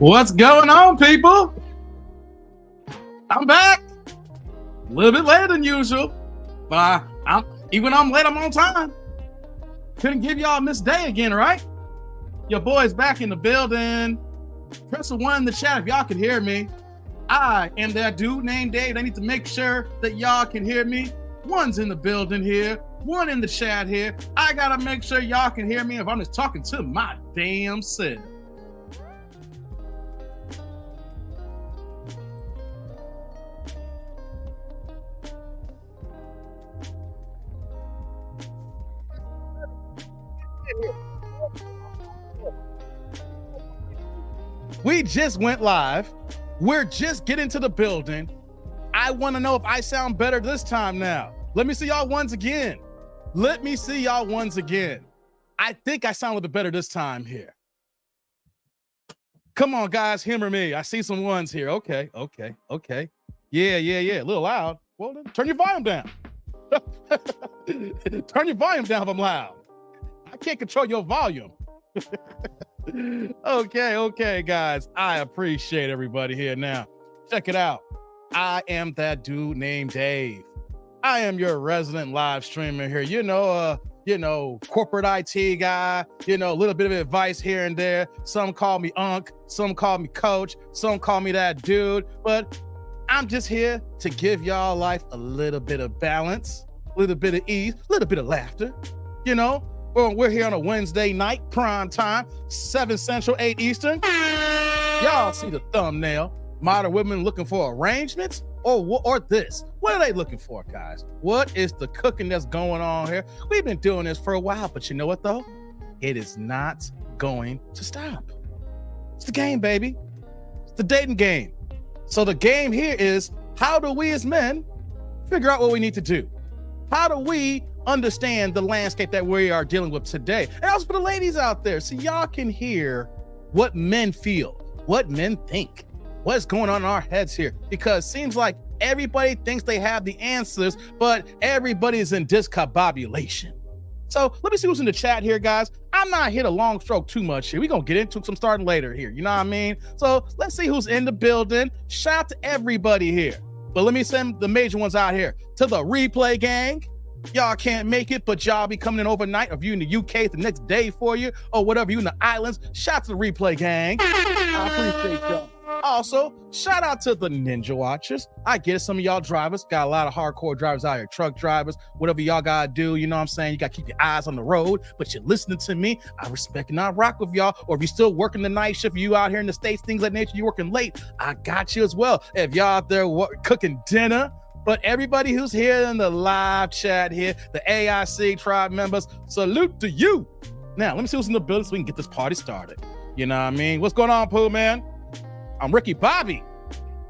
What's going on, people? I'm back. A little bit later than usual, but even when I'm late, I'm on time. Couldn't give y'all this day again, right? Your boy's back in the building. Press a 1 in the chat if y'all can hear me. I am that dude named Dave. I need to make sure that y'all can hear me. 1's in the building here, 1 in the chat here. I gotta make sure y'all can hear me if I'm just talking to my damn self. We just went live. We're just getting to the building. I want to know if I sound better this time now. Let me see y'all ones again. Let me see y'all ones again. I think I sound a little bit better this time here. Come on, guys, him or me. I see some ones here. Okay. Yeah. A little loud. Well, then turn your volume down. Turn your volume down if I'm loud. I can't control your volume. Okay, guys. I appreciate everybody here now. Check it out. I am that dude named Dave. I am your resident live streamer here. You know, corporate IT guy, a little bit of advice here and there. Some call me Unc, some call me Coach, some call me that dude, but I'm just here to give y'all life a little bit of balance, a little bit of ease, a little bit of laughter, We're here on a Wednesday night, prime time, 7 Central, 8 Eastern. Y'all see the thumbnail. Modern women looking for arrangements or this? What are they looking for, guys? What is the cooking that's going on here? We've been doing this for a while, but you know what, though? It is not going to stop. It's the game, baby. It's the dating game. So the game here is, how do we as men figure out what we need to do? How do we understand the landscape that we are dealing with today? And also for the ladies out there, so y'all can hear what men feel, what men think, what's going on in our heads here. Because it seems like everybody thinks they have the answers, but everybody's in discombobulation. So let me see who's in the chat here, guys. I'm not here to long stroke too much here. We're going to get into some starting later here. You know what I mean? So let's see who's in the building. Shout out to everybody here. But let me send the major ones out here. To the replay gang. Y'all can't make it, but y'all be coming in overnight. If you in the UK, the next day for you, or whatever, you in the islands. Shout out to the replay gang. I appreciate y'all. Also, shout out to the Ninja Watchers. I get it, some of y'all drivers, got a lot of hardcore drivers out here, truck drivers, whatever y'all gotta do, you know what I'm saying? You gotta keep your eyes on the road, but you're listening to me. I respect and I rock with y'all. Or if you're still working the night shift, you out here in the States, things like nature, you working late, I got you as well. If y'all out there cooking dinner, but everybody who's here in the live chat here, the AIC tribe members, salute to you. Now, let me see who's in the building so we can get this party started. You know what I mean? What's going on, Pooh Man? I'm Ricky Bobby.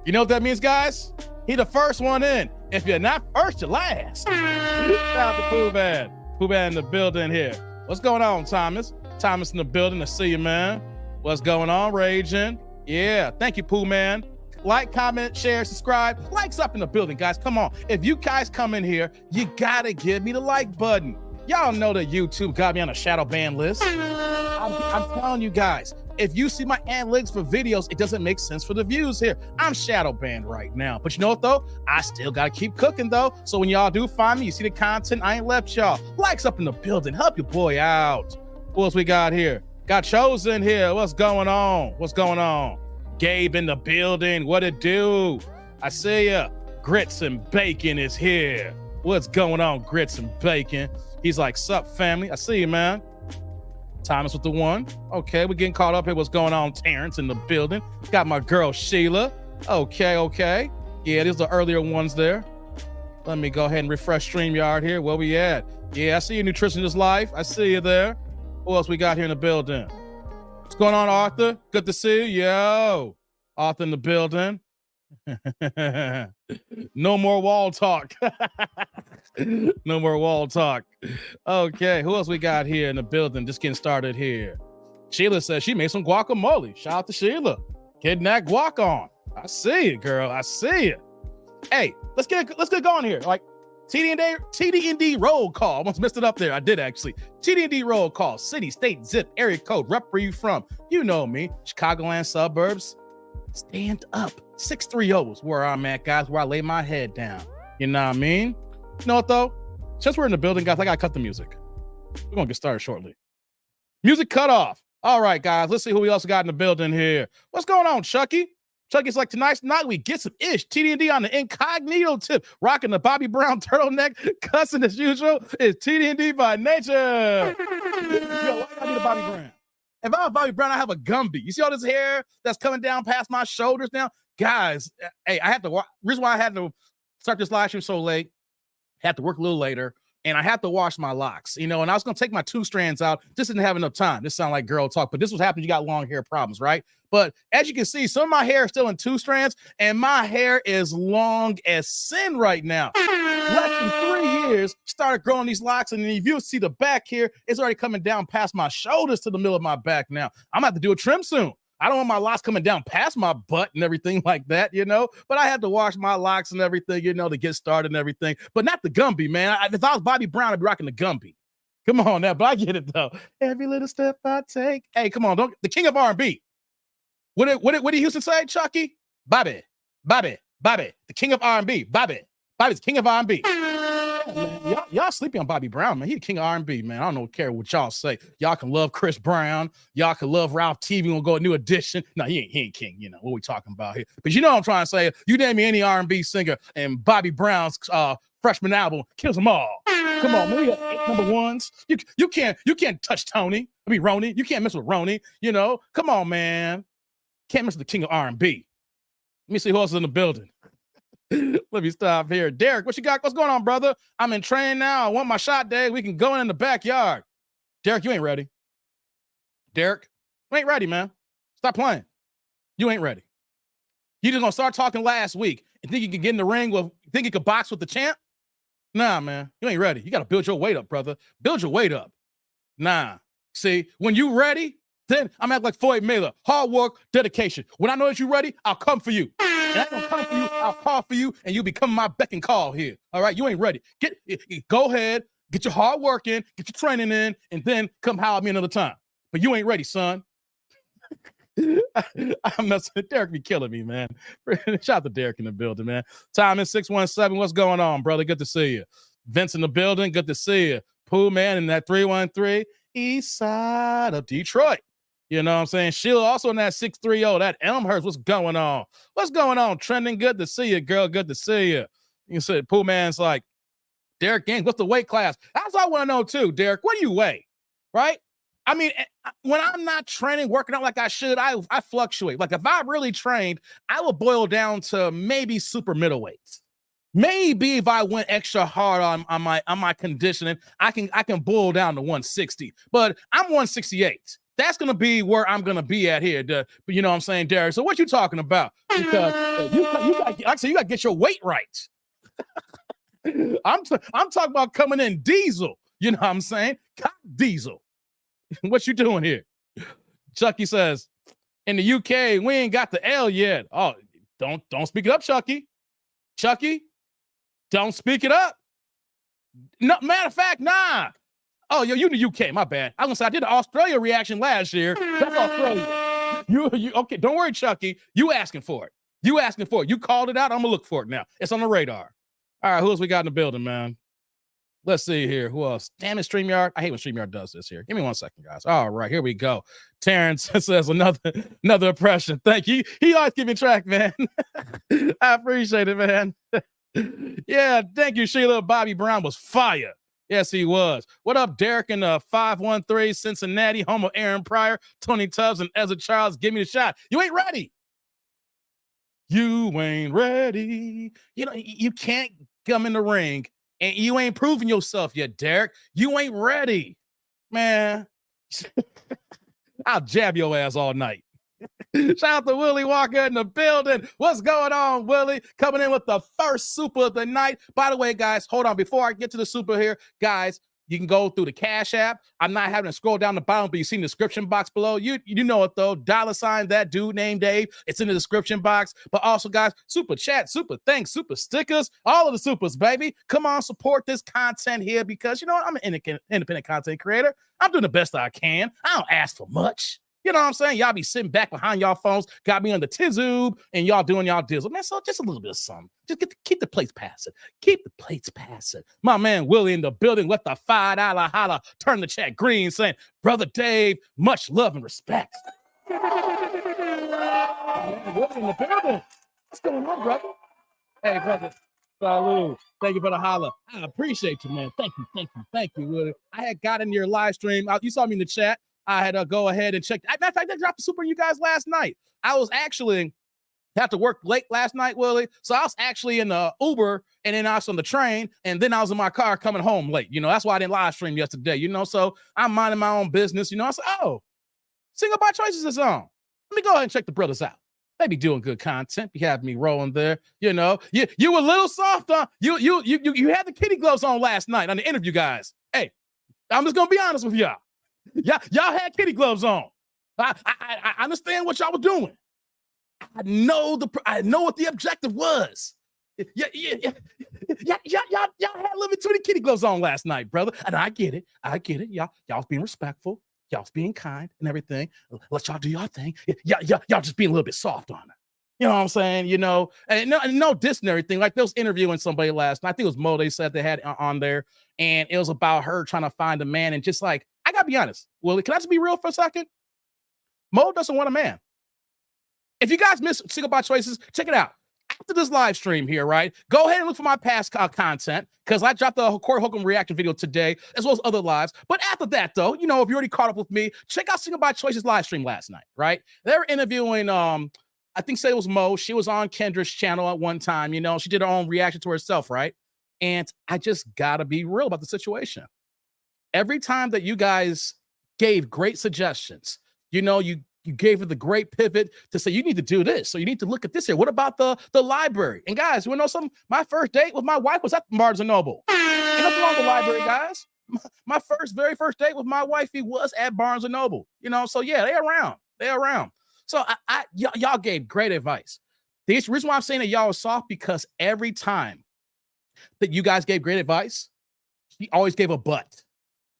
You know what that means, guys? He the first one in. If you're not first, you're last. Shout out to Pooh Man. Pooh Man in the building here. What's going on, Thomas? Thomas in the building. I see you, man. What's going on, Raging? Yeah, thank you, Pooh Man. Like, comment, share, subscribe. Likes up in the building, guys. Come on. If you guys come in here, you gotta give me the like button. Y'all know that YouTube got me on a shadow ban list. I'm telling you guys, if you see my analytics for videos, it doesn't make sense for the views here. I'm shadow banned right now. But you know what, though? I still gotta keep cooking, though. So when y'all do find me, you see the content, I ain't left y'all. Likes up in the building. Help your boy out. What else we got here? Got Chosen here. What's going on? What's going on? Gabe in the building. What it do? I see ya. Grits and Bacon is here. What's going on, Grits and Bacon? He's like, sup, family? I see you, man. Thomas with the 1. Okay, we're getting caught up here. What's going on? Terrence in the building. Got my girl, Sheila. Okay. Yeah, these are the earlier ones there. Let me go ahead and refresh StreamYard here. Where we at? Yeah, I see you, Nutritionist Life. I see you there. Who else we got here in the building? What's going on, Arthur? Good to see you. Yo, Arthur in the building. No more wall talk. No more wall talk. Okay, who else we got here in the building? Just getting started here. Sheila says she made some guacamole. Shout out to Sheila. Getting that guac on. I see it, girl. I see it. Hey, let's get going here. Like, TD&D roll call. Almost messed it up there. I did actually. TD&D roll call. City, state, zip, area code. Rep where you from. You know me. Chicagoland suburbs. Stand up. 630 is where I'm at, guys, where I lay my head down. You know what I mean? You know what, though? Since we're in the building, guys, I got to cut the music. We're going to get started shortly. Music cut off. All right, guys, let's see who we also got in the building here. What's going on, Chucky? Chucky's like, tonight's night we get some ish. TD&D on the incognito tip. Rocking the Bobby Brown turtleneck. Cussing as usual. It's TD&D by nature. Yo, why I need a Bobby Brown? If I was Bobby Brown, I have a Gumby. You see all this hair that's coming down past my shoulders now? Guys, hey, I had to reason why I had to start this live stream so late, had to work a little later, and I had to wash my locks, you know, and I was going to take my 2 strands out. Just didn't have enough time. This sounds like girl talk, but this was happening. You got long hair problems, right? But as you can see, some of my hair is still in 2 strands, and my hair is long as sin right now. Less than 3 years, started growing these locks, and if you see the back here, it's already coming down past my shoulders to the middle of my back now. I'm going to have to do a trim soon. I don't want my locks coming down past my butt and everything like that, you know, but I had to wash my locks and everything, you know, to get started and everything, but not the Gumby, man. If I was Bobby Brown, I'd be rocking the Gumby. Come on now, but I get it though. Every little step I take. Hey, come on, don't the king of R&B. What did Houston say, Chucky? Bobby, the king of R&B. Bobby's the king of R&B. Y'all sleeping on Bobby Brown, man. He the king of R&B, man. I don't care what y'all say. Y'all can love Chris Brown. Y'all can love Ralph TV. We'll go a New Edition. No, he ain't king. You know what we talking about here. But you know what I'm trying to say. You name me any R&B singer, and Bobby Brown's freshman album kills them all. Come on, man. We got 8 number ones. You can't touch Tony. I mean Roni. You can't mess with Roni. You know, come on, man. Can't mess with the king of R&B. Let me see who else is in the building. Let me stop here. Derek, what you got? What's going on, brother? I'm in training now. I want my shot day. We can go in the backyard. Derek, you ain't ready. Derek, you ain't ready, man. Stop playing. You ain't ready. You just gonna start talking last week and think you can get in the ring with, think you can box with the champ? Nah, man. You ain't ready. You got to build your weight up, brother. Build your weight up. Nah. See, when you ready, then I'm acting like Floyd Mayweather. Hard work, dedication. When I know that you're ready, I'll come for you. And I don't come for you, I'll call for you, and you become my beck and call here. All right, you ain't ready. Go ahead, get your hard work in, get your training in, and then come holler at me another time. But you ain't ready, son. I'm not. Derek be killing me, man. Shout out to Derek in the building, man. Time is 617. What's going on, brother? Good to see you. Vince in the building. Good to see you. Pooh man in that 313 east side of Detroit. You know what I'm saying? Sheila also in that 630. That Elmhurst. What's going on? What's going on? Trending. Good to see you, girl. Good to see you. You said Pooh man's like, Derek Gaines, what's the weight class? That's what I want to know too, Derek. What do you weigh? Right? I mean, when I'm not training, working out like I should, I fluctuate. Like if I really trained, I would boil down to maybe super middleweights. Maybe if I went extra hard on my conditioning, I can boil down to 160. But I'm 168. That's gonna be where I'm gonna be at here. You know what I'm saying, Derek? So what you talking about? Because you got to get your weight right. I'm talking about coming in diesel. You know what I'm saying? Cop diesel. What you doing here? Chucky says, in the UK, we ain't got the L yet. Oh, don't speak it up, Chucky. Chucky, don't speak it up. No, matter of fact, nah. Oh, you in the UK, my bad. I was gonna say I did the Australia reaction last year. That's Australia. You okay, don't worry, Chucky. You asking for it. You called it out. I'm gonna look for it now. It's on the radar. All right, who else we got in the building, man? Let's see here. Who else? Damn it, StreamYard. I hate when StreamYard does this here. Give me 1 second, guys. All right, here we go. Terrence says another impression. Thank you. He always keep me track, man. I appreciate it, man. Yeah, thank you, Sheila. Bobby Brown was fire. Yes, he was. What up, Derek in 513 Cincinnati, home of Aaron Pryor, Tony Tubbs, and Ezra Charles? Give me the shot. You ain't ready. You ain't ready. You know, you can't come in the ring and you ain't proving yourself yet, Derek. You ain't ready. Man, I'll jab your ass all night. Shout out to Willie Walker in the building. What's going on, Willie? Coming in with the first super of the night. By the way, guys, hold on. Before I get to the super here, guys, You can go through the Cash App. I'm not having to scroll down the bottom, but you see the description box below. You know it though. $ that dude named Dave. It's in the description box. But also, guys, super chat, super thanks, super stickers, all of the supers, baby. Come on, support this content here because you know what? I'm an independent content creator. I'm doing the best I can. I don't ask for much. You know what I'm saying? Y'all be sitting back behind y'all phones, got me on the Tizoob, and y'all doing y'all deals. Man, so just a little bit of something. Just keep the plates passing. Keep the plates passing. My man Willie in the building with the $5 holla. Turn the chat green saying, Brother Dave, much love and respect. Man, Willie in the building. What's going on, brother? Hey, brother. Salud. Thank you for the holla. I appreciate you, man. Thank you, Willie. I had got in your live stream. You saw me in the chat. I had to go ahead and check. Matter of fact, I dropped the super on you guys last night. I was actually had to work late last night, Willie. So I was actually in the Uber and then I was on the train and then I was in my car coming home late. You know, that's why I didn't live stream yesterday, you know. So I'm minding my own business. You know, I said, oh, Single by Choices is on. Let me go ahead and check the brothers out. They be doing good content. Be having me rolling there. You know, you were a little soft, huh? You had the kitty gloves on last night on the interview, guys. Hey, I'm just gonna be honest with y'all. Y'all had kitty gloves on. I understand what y'all were doing. I know what the objective was. Y'all had a little bit too many kitty gloves on last night, brother. And I get it. Y'all being respectful. Y'all's being kind and everything. Let y'all do y'all thing. Y'all just being a little bit soft on it. You know what I'm saying? You know, and no diss and everything. Like they was interviewing somebody last night. I think it was Mo. They said they had on there, and it was about her trying to find a man. And just like, I gotta be honest, Willie, can I just be real for a second? Mo doesn't want a man. If you guys miss Single by Choices, check it out. After this live stream here, right? Go ahead and look for my past content because I dropped the Corey Holcomb reaction video today, as well as other lives. But after that, though, you know, if you already caught up with me, check out Single by Choices live stream last night, right? They were interviewing, I think say it was Mo. She was on Kendra's channel at one time. You know, she did her own reaction to herself, right? And I just gotta be real about the situation. Every time that you guys gave great suggestions, you know, you gave her the great pivot to say, you need to do this. So you need to look at this here. What about the library? And guys, you want to know something? My first date with my wife was at Barnes & Noble. Ain't nothing wrong with the library, guys. My very first date with my wifey was at Barnes & Noble. You know, so yeah, they're around. So y'all gave great advice. The reason why I'm saying that y'all was soft, because every time that you guys gave great advice, she always gave a but.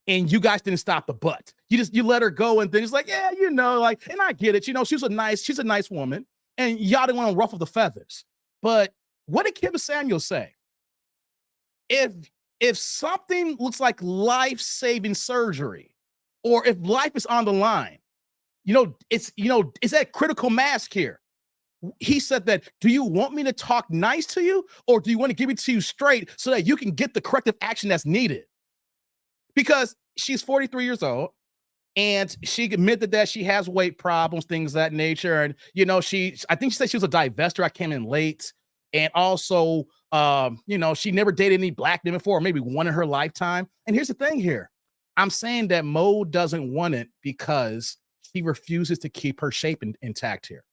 And you guys didn't stop the but. You let her go and things like, yeah, you know, like, and I get it. You know, she's a nice woman, and y'all didn't want to ruffle the feathers. But what did Kevin Samuel say? If something looks like life-saving surgery, or if life is on the line, it's that critical mass here. He said that, do you want me to talk nice to you, or do you want to give it to you straight so that you can get the corrective action that's needed? Because she's 43 years old and she admitted that she has weight problems, things of that nature. And, you know, I think she said she was a divester. I came in late. And also, she never dated any black men before, or maybe one in her lifetime. And here's the thing here. I'm saying that Mo doesn't want it because she refuses to keep her shape intact here.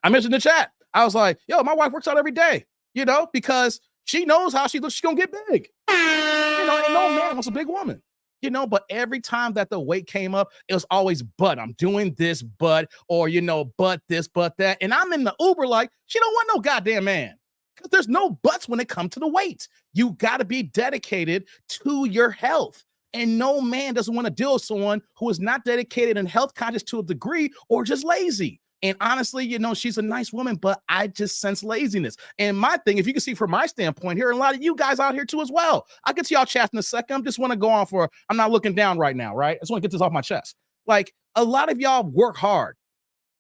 I mentioned in the chat. I was like, yo, my wife works out every day, you know, because she knows how she looks. She's going to get big. You know, and no man wants a big woman, you know, but every time that the weight came up, it was always, but I'm doing this, but, or, you know, but this, but that. And I'm in the Uber like, she don't want no goddamn man, because there's no buts when it comes to the weight. You got to be dedicated to your health. And no man doesn't want to deal with someone who is not dedicated and health conscious to a degree, or just lazy. And honestly, you know, she's a nice woman, but I just sense laziness. And my thing, if you can see from my standpoint here, and a lot of you guys out here too as well. I'll get to y'all chat in a second. I just want to go on I'm not looking down right now, right? I just want to get this off my chest. Like, a lot of y'all work hard.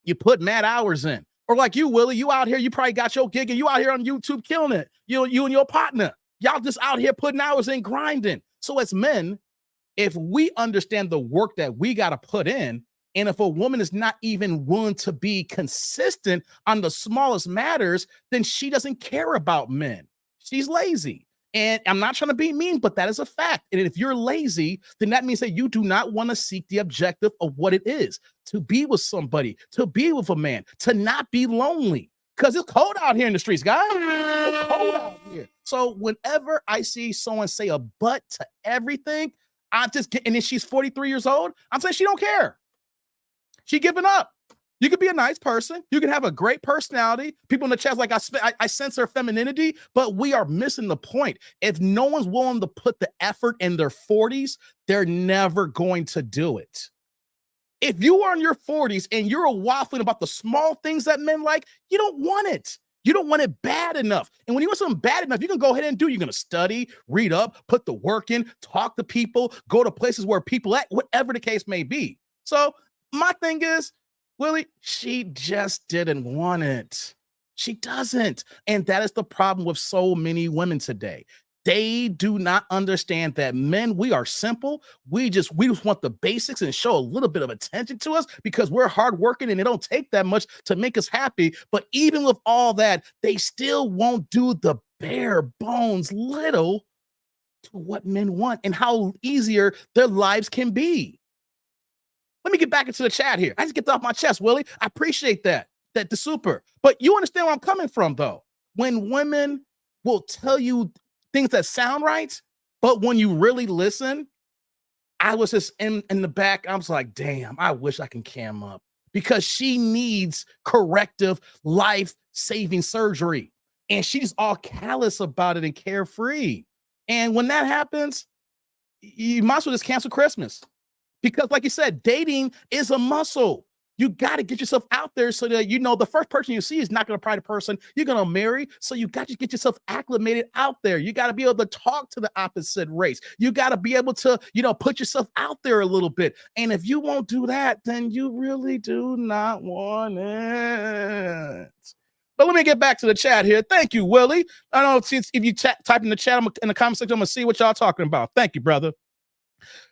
You put mad hours in. Or like you, Willie, you out here, you probably got your gig and you out here on YouTube killing it. You and your partner. Y'all just out here putting hours in, grinding. So as men, if we understand the work that we got to put in, and if a woman is not even willing to be consistent on the smallest matters, then she doesn't care about men. She's lazy. And I'm not trying to be mean, but that is a fact. And if you're lazy, then that means that you do not want to seek the objective of what it is to be with somebody, to be with a man, to not be lonely. Because it's cold out here in the streets, guys. It's cold out here. So whenever I see someone say a but to everything, And then she's 43 years old. I'm saying she don't care. She giving up. You could be a nice person. You can have a great personality. People in the chat like I sense her femininity, but we are missing the point. If no one's willing to put the effort in their 40s, they're never going to do it. If you are in your 40s and you're waffling about the small things that men like, you don't want it. You don't want it bad enough. And when you want something bad enough, you can go ahead and do it. You're going to study, read up, put the work in, talk to people, go to places where people at, whatever the case may be. So my thing is, Willie, she just didn't want it. She doesn't. And that is the problem with so many women today. They do not understand that men, we are simple. We just want the basics and show a little bit of attention to us because we're hardworking and it don't take that much to make us happy. But even with all that, they still won't do the bare bones little to what men want and how easier their lives can be. Let me get back into the chat here. I just get that off my chest, Willie. I appreciate that. That's the super. But you understand where I'm coming from, though. When women will tell you things that sound right, but when you really listen, I was just in the back. I was like, damn, I wish I can cam up because she needs corrective life-saving surgery. And she's all callous about it and carefree. And when that happens, you might as well just cancel Christmas. Because like you said, dating is a muscle. You got to get yourself out there so that, you know, the first person you see is not going to be the person you're going to marry. So you got to get yourself acclimated out there. You got to be able to talk to the opposite race. You got to be able to, you know, put yourself out there a little bit. And if you won't do that, then you really do not want it. But let me get back to the chat here. Thank you, Willie. I don't know if you type in the chat, in the comment section, I'm going to see what y'all talking about. Thank you, brother.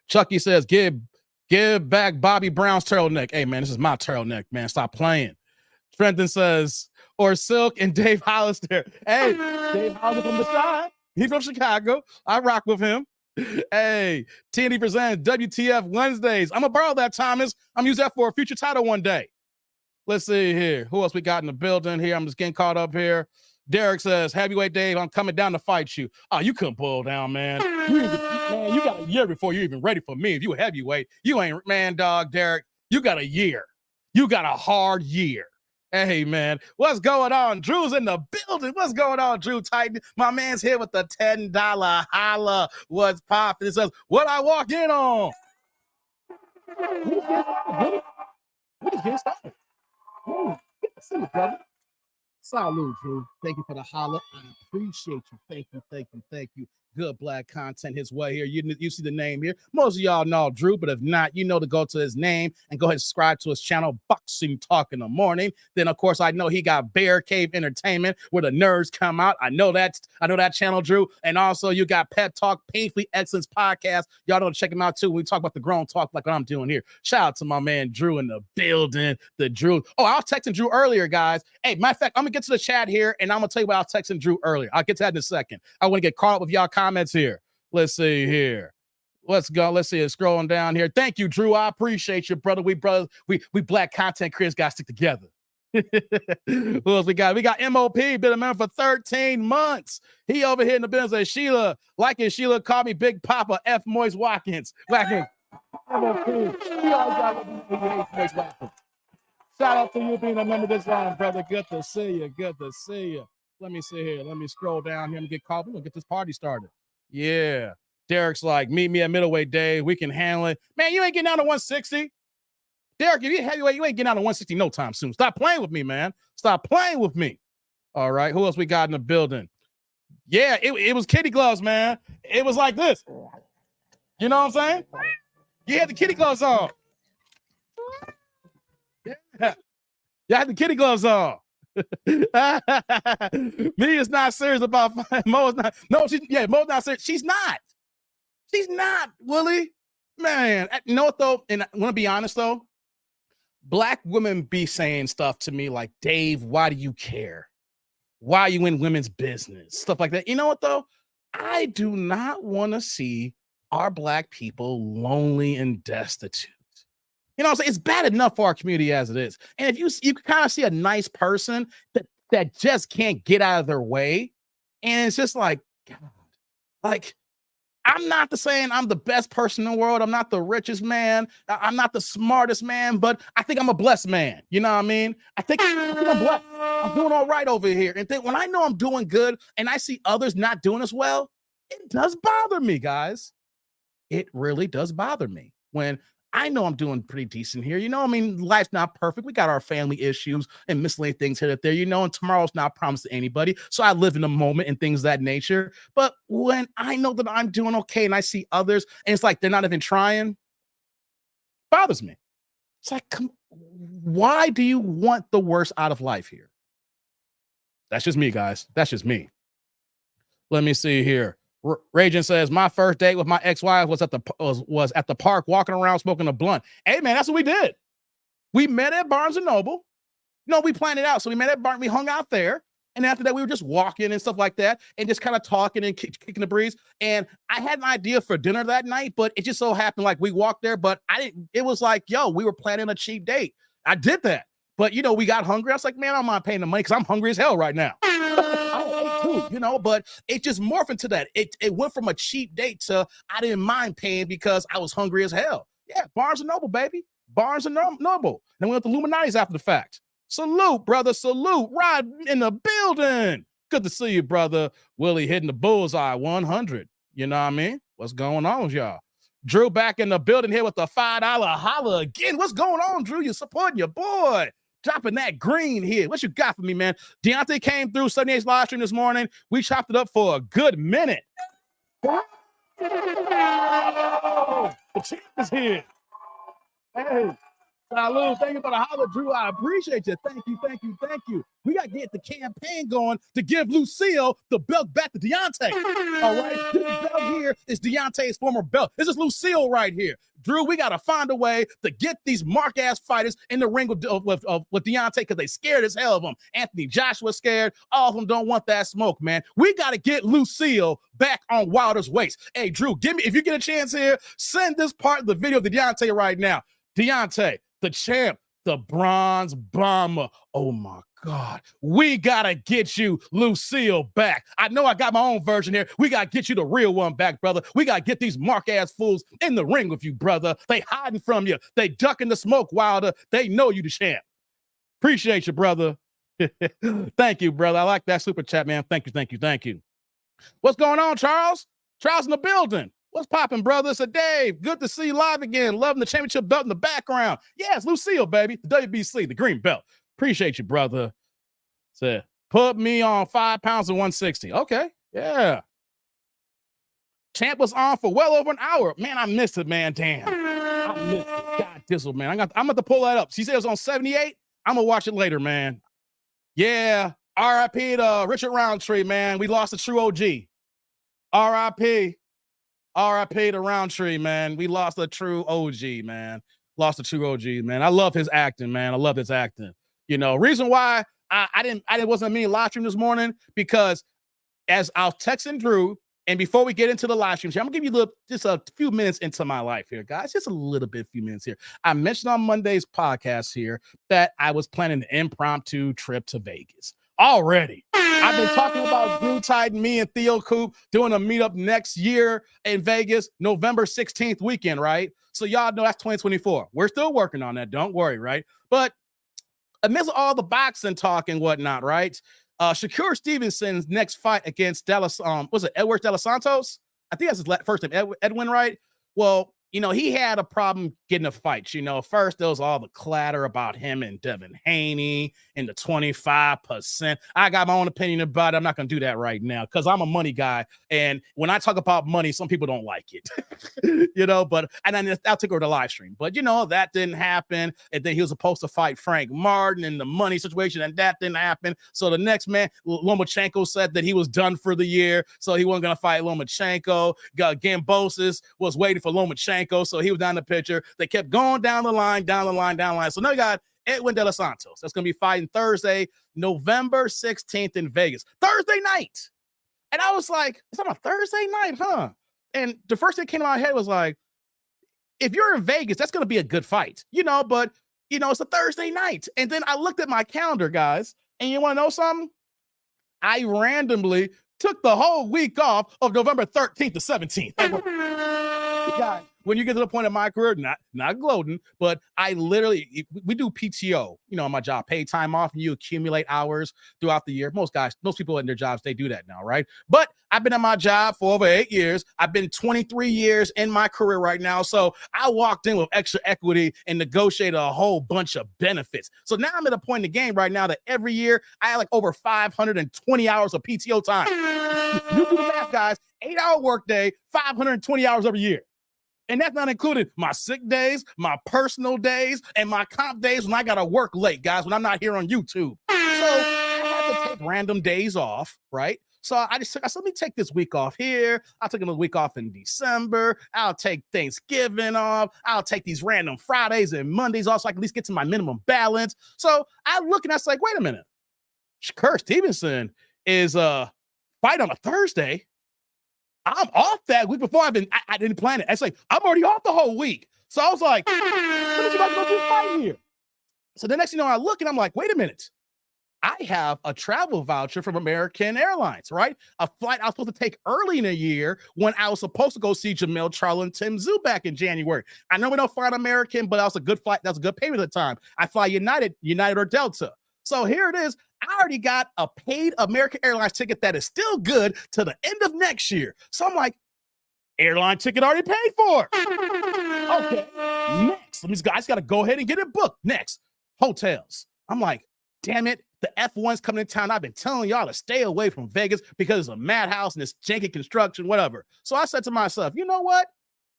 Chucky says, Give back Bobby Brown's turtleneck. Hey, man, this is my turtleneck, man. Stop playing. Trenton says, or Silk and Dave Hollister. Hey, Dave Hollister from the side. He's from Chicago. I rock with him. Hey, TNT presents WTF Wednesdays. I'm going to borrow that, Thomas. I'm going to use that for a future title one day. Let's see here. Who else we got in the building here? I'm just getting caught up here. Derek says, Heavyweight Dave, I'm coming down to fight you. Oh, you couldn't boil down, man. You got a year before you're even ready for me. If you a heavyweight, you ain't, man, dog, Derek. You got a year. You got a hard year. Hey, man, what's going on? Drew's in the building. What's going on, Drew Titan? My man's here with the $10 holla. What's popping? It says, what I walk in on. We just get started. Good to see you, brother. Salute, Drew. Thank you for the holla. I appreciate you. Thank you, thank you, thank you. Good black content his way here. You see the name here. Most of y'all know Drew, but if not, you know to go to his name and go ahead and subscribe to his channel, Boxing Talk in the Morning. Then, of course, I know he got Bear Cave Entertainment where the nerds come out. I know that channel, Drew. And also you got Pep Talk, Painfully Excellence Podcast. Y'all know to check him out too. We talk about the grown talk like what I'm doing here. Shout out to my man Drew in the building. The Drew. Oh, I was texting Drew earlier, guys. Hey, matter of fact, I'm gonna get to the chat here and I'm gonna tell you what I was texting Drew earlier. I'll get to that in a second. I want to get caught up with y'all comments here. Let's see here. Let's go. Let's see it. Scrolling down here. Thank you, Drew. I appreciate you, brother. We black content creators gotta stick together. Who else we got? We got MOP, been a member for 13 months. He over here in the business of Sheila. Like it, Sheila called me Big Papa F. Moise Watkins. Watkins. MOP. We all got Moise Watkins. Shout out to you being a member of this line, brother. Good to see you. Good to see you. Let me see here. Let me scroll down here and get caught. We're gonna get this party started. Yeah. Derek's like, meet me at middleweight, Dave. We can handle it. Man, you ain't getting down to 160. Derek, if you're heavyweight, you ain't getting down to 160 no time soon. Stop playing with me, man. Stop playing with me. All right. Who else we got in the building? Yeah, it was kitty gloves, man. It was like this. You know what I'm saying? You had the kitty gloves on. Yeah. You had the kitty gloves on. Me is not serious about Mo is not. No, Mo's not serious. She's not. She's not, Willie. Man, you know what though? And I want to be honest though. Black women be saying stuff to me like, Dave, why do you care? Why are you in women's business? Stuff like that. You know what though? I do not want to see our black people lonely and destitute. You know what I'm saying? It's bad enough for our community as it is. And if you kind of see a nice person that just can't get out of their way, and it's just like, God, like, I'm not saying I'm the best person in the world. I'm not the richest man. I'm not the smartest man, but I think I'm a blessed man. You know what I mean? I think I'm blessed. I'm doing all right over here. And then when I know I'm doing good and I see others not doing as well, it does bother me, guys. It really does bother me when I know I'm doing pretty decent here. You know, I mean, life's not perfect. We got our family issues and miscellaneous things here and there, you know, and tomorrow's not promised to anybody. So I live in the moment and things of that nature. But when I know that I'm doing okay and I see others and it's like they're not even trying, bothers me. It's like, why do you want the worst out of life here? That's just me, guys. That's just me. Let me see here. Raging says, my first date with my ex-wife was at the park walking around smoking a blunt. Hey, man, that's what we did. We met at Barnes & Noble. No, we planned it out. So we met at Barnes. We hung out there. And after that, we were just walking and stuff like that and just kind of talking and kicking the breeze. And I had an idea for dinner that night, but it just so happened like we walked there, but I didn't. It was like, yo, we were planning a cheap date. I did that. But, you know, we got hungry. I was like, man, I don't mind paying the money because I'm hungry as hell right now. I ate too, you know, but it just morphed into that. It went from a cheap date to I didn't mind paying because I was hungry as hell. Yeah, Barnes & Noble, baby. Barnes & Noble. Then we went to Illuminati's after the fact. Salute, brother. Salute. Rod in the building. Good to see you, brother. Willie hitting the bullseye 100. You know what I mean? What's going on with y'all? Drew back in the building here with the $5 holla again. What's going on, Drew? You supporting your boy. Dropping that green here. What you got for me, man? Deontay came through 78's live stream this morning. We chopped it up for a good minute. The champ is here. Hey, salute. Thank you for the holler, Drew. I appreciate you. Thank you, thank you, thank you. We got to get the campaign going to give Lucille the belt back to Deontay. All right? This belt here is Deontay's former belt. This is Lucille right here. Drew, we got to find a way to get these mark-ass fighters in the ring with Deontay because they scared as hell of him. Anthony Joshua scared. All of them don't want that smoke, man. We got to get Lucille back on Wilder's waist. Hey, Drew, if you get a chance here, send this part of the video to Deontay right now. Deontay, the champ, the bronze bomber. Oh, my God. We got to get you Lucille back. I know I got my own version here. We got to get you the real one back, brother. We got to get these mark-ass fools in the ring with you, brother. They hiding from you. They ducking the smoke, Wilder. They know you the champ. Appreciate you, brother. Thank you, brother. I like that super chat, man. Thank you, thank you, thank you. What's going on, Charles? Charles in the building. What's popping, brother? It's a Dave. Good to see you live again. Loving the championship belt in the background. Yes, Lucille, baby. The WBC, the green belt. Appreciate you, brother. Said, put me on 5 pounds and 160. Okay, yeah. Champ was on for well over an hour. Man, I missed it, man. Damn. I missed it. God dizzle, man. I'm going to pull that up. She said it was on 78. I'm going to watch it later, man. Yeah. R.I.P. to Richard Roundtree, man. We lost a true OG. R.I.P. R.I.P. to Roundtree, man. We lost a true OG, man. Lost a true OG, man. I love his acting, man. I love his acting. You know, reason why I wasn't me live stream this morning because as I was texting Drew, and before we get into the live stream, I'm gonna give you just a few minutes into my life here, guys. Just a little bit, few minutes here. I mentioned on Monday's podcast here that I was planning an impromptu trip to Vegas. Already. I've been talking about Drew Titan, me and Theo Coop doing a meetup next year in Vegas, November 16th weekend, right? So y'all know that's 2024. We're still working on that. Don't worry, right? But amidst all the boxing talk and whatnot, right? Shakur Stevenson's next fight against was it Edward De Los Santos? I think that's his first name, Edwin, right? Well, you know, he had a problem getting a fight. You know, first there was all the clatter about him and Devin Haney and the 25%. I got my own opinion about it. I'm not going to do that right now because I'm a money guy. And when I talk about money, some people don't like it, you know, and then I'll take over the live stream. But, you know, that didn't happen. And then he was supposed to fight Frank Martin in the money situation, and that didn't happen. So the next man, Lomachenko, said that he was done for the year. So he wasn't going to fight Lomachenko. Gambosis was waiting for Lomachenko. So he was down the picture. They kept going down the line. So now you got Edwin De Los Santos. That's going to be fighting Thursday, November 16th in Vegas. Thursday night. And I was like, it's on a Thursday night, huh? And the first thing that came to my head was like, if you're in Vegas, that's going to be a good fight, you know, but, you know, it's a Thursday night. And then I looked at my calendar, guys, and you want to know something? I randomly took the whole week off of November 13th to 17th. God, when you get to the point of my career, not gloating, but I literally, we do PTO, on my job, paid time off, and you accumulate hours throughout the year. Most people in their jobs, they do that now, right? But I've been at my job for over 8 years. I've been 23 years in my career right now. So I walked in with extra equity and negotiated a whole bunch of benefits. So now I'm at a point in the game right now that every year I have like over 520 hours of PTO time. You do the math, guys. 8-hour workday, 520 hours every year. And that's not including my sick days, my personal days, and my comp days when I got to work late, guys, when I'm not here on YouTube. So I have to take random days off, right? So I said, let me take this week off here. I'll take another week off in December. I'll take Thanksgiving off. I'll take these random Fridays and Mondays off so I can at least get to my minimum balance. So I look and I was like, wait a minute. Shakur Stevenson is fight on a Thursday. I'm off that week before I didn't plan it. It's like, I'm already off the whole week. So I was like, let me see if I can go do a fight here. So the next thing you know, I look and I'm like, wait a minute. I have a travel voucher from American Airlines, right? A flight I was supposed to take early in the year when I was supposed to go see Jamel Charlo and Tim Tszyu back in January. I know we don't fly American, but that was a good flight. That was a good payment at the time. I fly United or Delta. So here it is. I already got a paid American Airlines ticket that is still good to the end of next year. So I'm like, airline ticket already paid for. Okay, next. I just got to go ahead and get it booked. Next, hotels. I'm like, damn it. The F1's coming in town. I've been telling y'all to stay away from Vegas because it's a madhouse and it's janky construction, whatever. So I said to myself, you know what?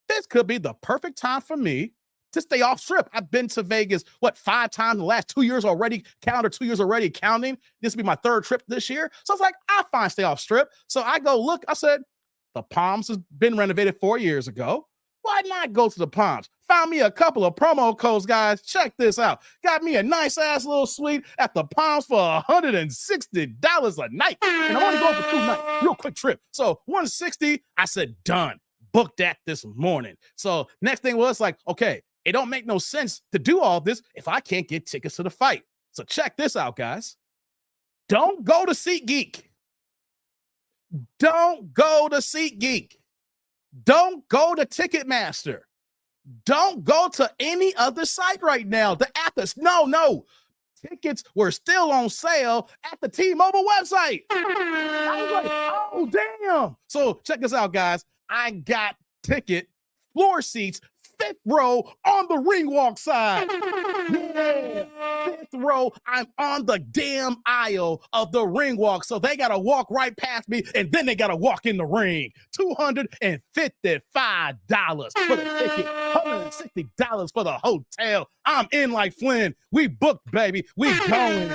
This could be the perfect time for me to stay off strip. I've been to Vegas, 5 times in the last 2 years already, calendar 2 years already counting. This will be my 3rd trip this year. So I was like, I find stay off strip. So I go look, I said, the Palms has been renovated 4 years ago. Why not go to the Palms? Found me a couple of promo codes, guys. Check this out. Got me a nice ass little suite at the Palms for $160 a night. And I'm only going for 2 nights. Real quick trip. So $160, I said, done. Booked that this morning. So next thing was like, okay, it don't make no sense to do all this if I can't get tickets to the fight. So check this out, guys. Don't go to SeatGeek. Don't go to SeatGeek. Don't go to Ticketmaster. Don't go to any other site right now. The app is no. Tickets were still on sale at the T-Mobile website. I was like, oh, damn. So check this out, guys. I got ticket floor seats 5th row on the ring walk side. Yeah, 5th row. I'm on the damn aisle of the ring walk. So they got to walk right past me and then they got to walk in the ring. $255 for the ticket, $160 for the hotel. I'm in like Flynn. We booked, baby. We going.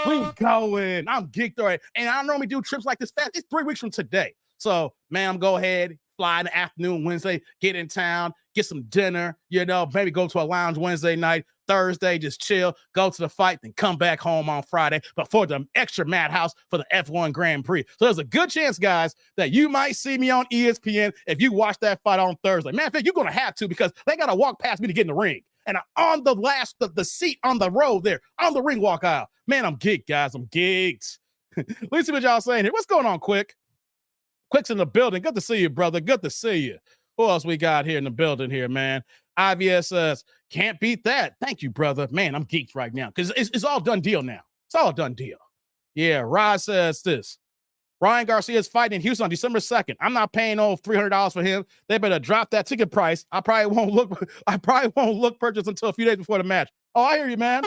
I'm geeked already. And I normally do trips like this fast. It's 3 weeks from today. So, man, I'm go ahead, fly in the afternoon Wednesday, get in town, get some dinner, maybe go to a lounge Wednesday night, Thursday, just chill, go to the fight, then come back home on Friday before the extra madhouse for the F1 Grand Prix. So there's a good chance, guys, that you might see me on ESPN if you watch that fight on Thursday. Man, you're going to have to because they got to walk past me to get in the ring. And I'm on the seat on the road there, on the ring walk aisle. Man, I'm geeked, guys. I'm geeked. Let's see what y'all saying here. What's going on, Quick? Quick's in the building. Good to see you, brother. Good to see you. Who else we got here in the building here, man? IVS says, can't beat that. Thank you, brother. Man, I'm geeked right now because it's all done deal now. It's all done deal. Yeah, Rod says this. Ryan Garcia is fighting in Houston on December 2nd. I'm not paying over $300 for him. They better drop that ticket price. I probably won't look purchase until a few days before the match. Oh, I hear you, man.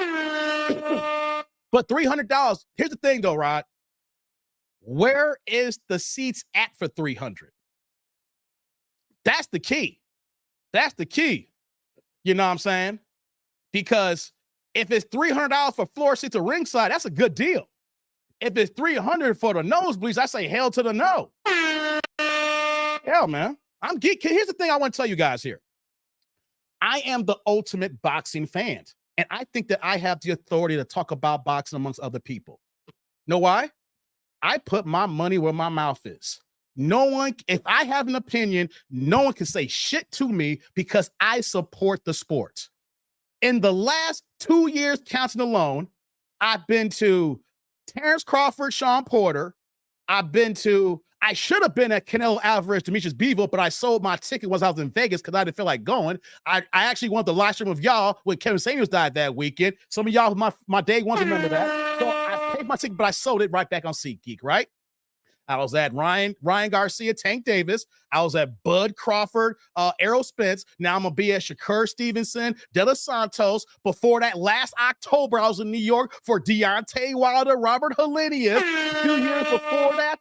But $300. Here's the thing, though, Rod. Where is the seats at for $300? That's the key. That's the key. You know what I'm saying? Because if it's $300 for floor seats or ringside, that's a good deal. If it's $300 for the nosebleeds, I say hell to the no. Hell, man. I'm geek. Here's the thing I want to tell you guys here. I am the ultimate boxing fan, and I think that I have the authority to talk about boxing amongst other people. Know why? I put my money where my mouth is. No one, if I have an opinion, no one can say shit to me because I support the sport. In the last 2 years, counting alone, I've been to Terrence Crawford, Sean Porter, I should have been at Canelo Alvarez, Demetrius Bivol, but I sold my ticket once I was in Vegas because I didn't feel like going. I actually wanted the live stream of y'all when Kevin Samuels died that weekend. Some of y'all, my day ones remember that. So I paid my ticket, but I sold it right back on SeatGeek, right? I was at Ryan Garcia, Tank Davis. I was at Bud Crawford, Errol Spence. Now I'm going to be at Shakur Stevenson, De Los Santos. Before that, last October, I was in New York for Deontay Wilder, Robert Helenius. 2 years before that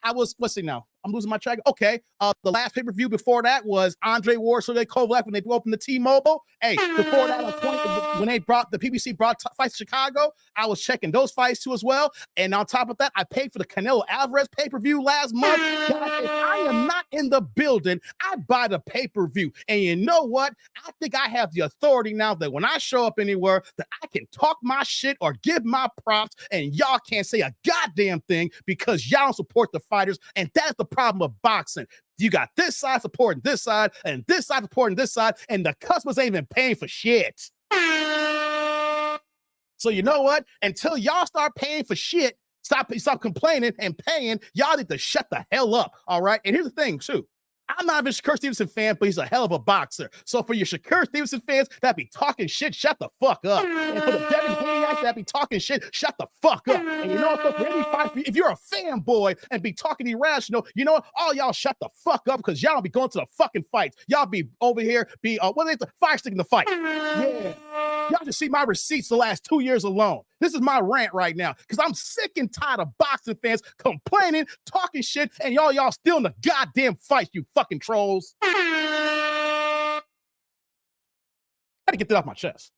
I was, let's see now. I'm losing my track. Okay. The last pay-per-view before that was Andre Ward, Sergey Kovalev when they opened the T-Mobile. Hey, before that, when they brought the PBC fights to Chicago, I was checking those fights too as well. And on top of that, I paid for the Canelo Alvarez pay-per-view last month. God, if I am not in the building, I buy the pay-per-view. And you know what? I think I have the authority now that when I show up anywhere, that I can talk my shit or give my props, and y'all can't say a goddamn thing because y'all don't support the fighters. And that's the problem of boxing. You got this side supporting this side and this side supporting this side, and the customers ain't even paying for shit. So you know what? Until y'all start paying for shit, stop complaining and paying, y'all need to shut the hell up, all right? And here's the thing, too. I'm not even a Shakur Stevenson fan, but he's a hell of a boxer. So for your Shakur Stevenson fans that be talking shit, shut the fuck up. And for the Devin Haney that be talking shit, shut the fuck up. And you know what? For any fight, if you're a fanboy and be talking irrational, you know what? All y'all shut the fuck up because y'all don't be going to the fucking fights. Y'all be over here, what is the fire stick in the fight? Yeah. Y'all just see my receipts the last 2 years alone. This is my rant right now because I'm sick and tired of boxing fans complaining, talking shit, and y'all still in the goddamn fight, you fucking trolls. I had to get that off my chest.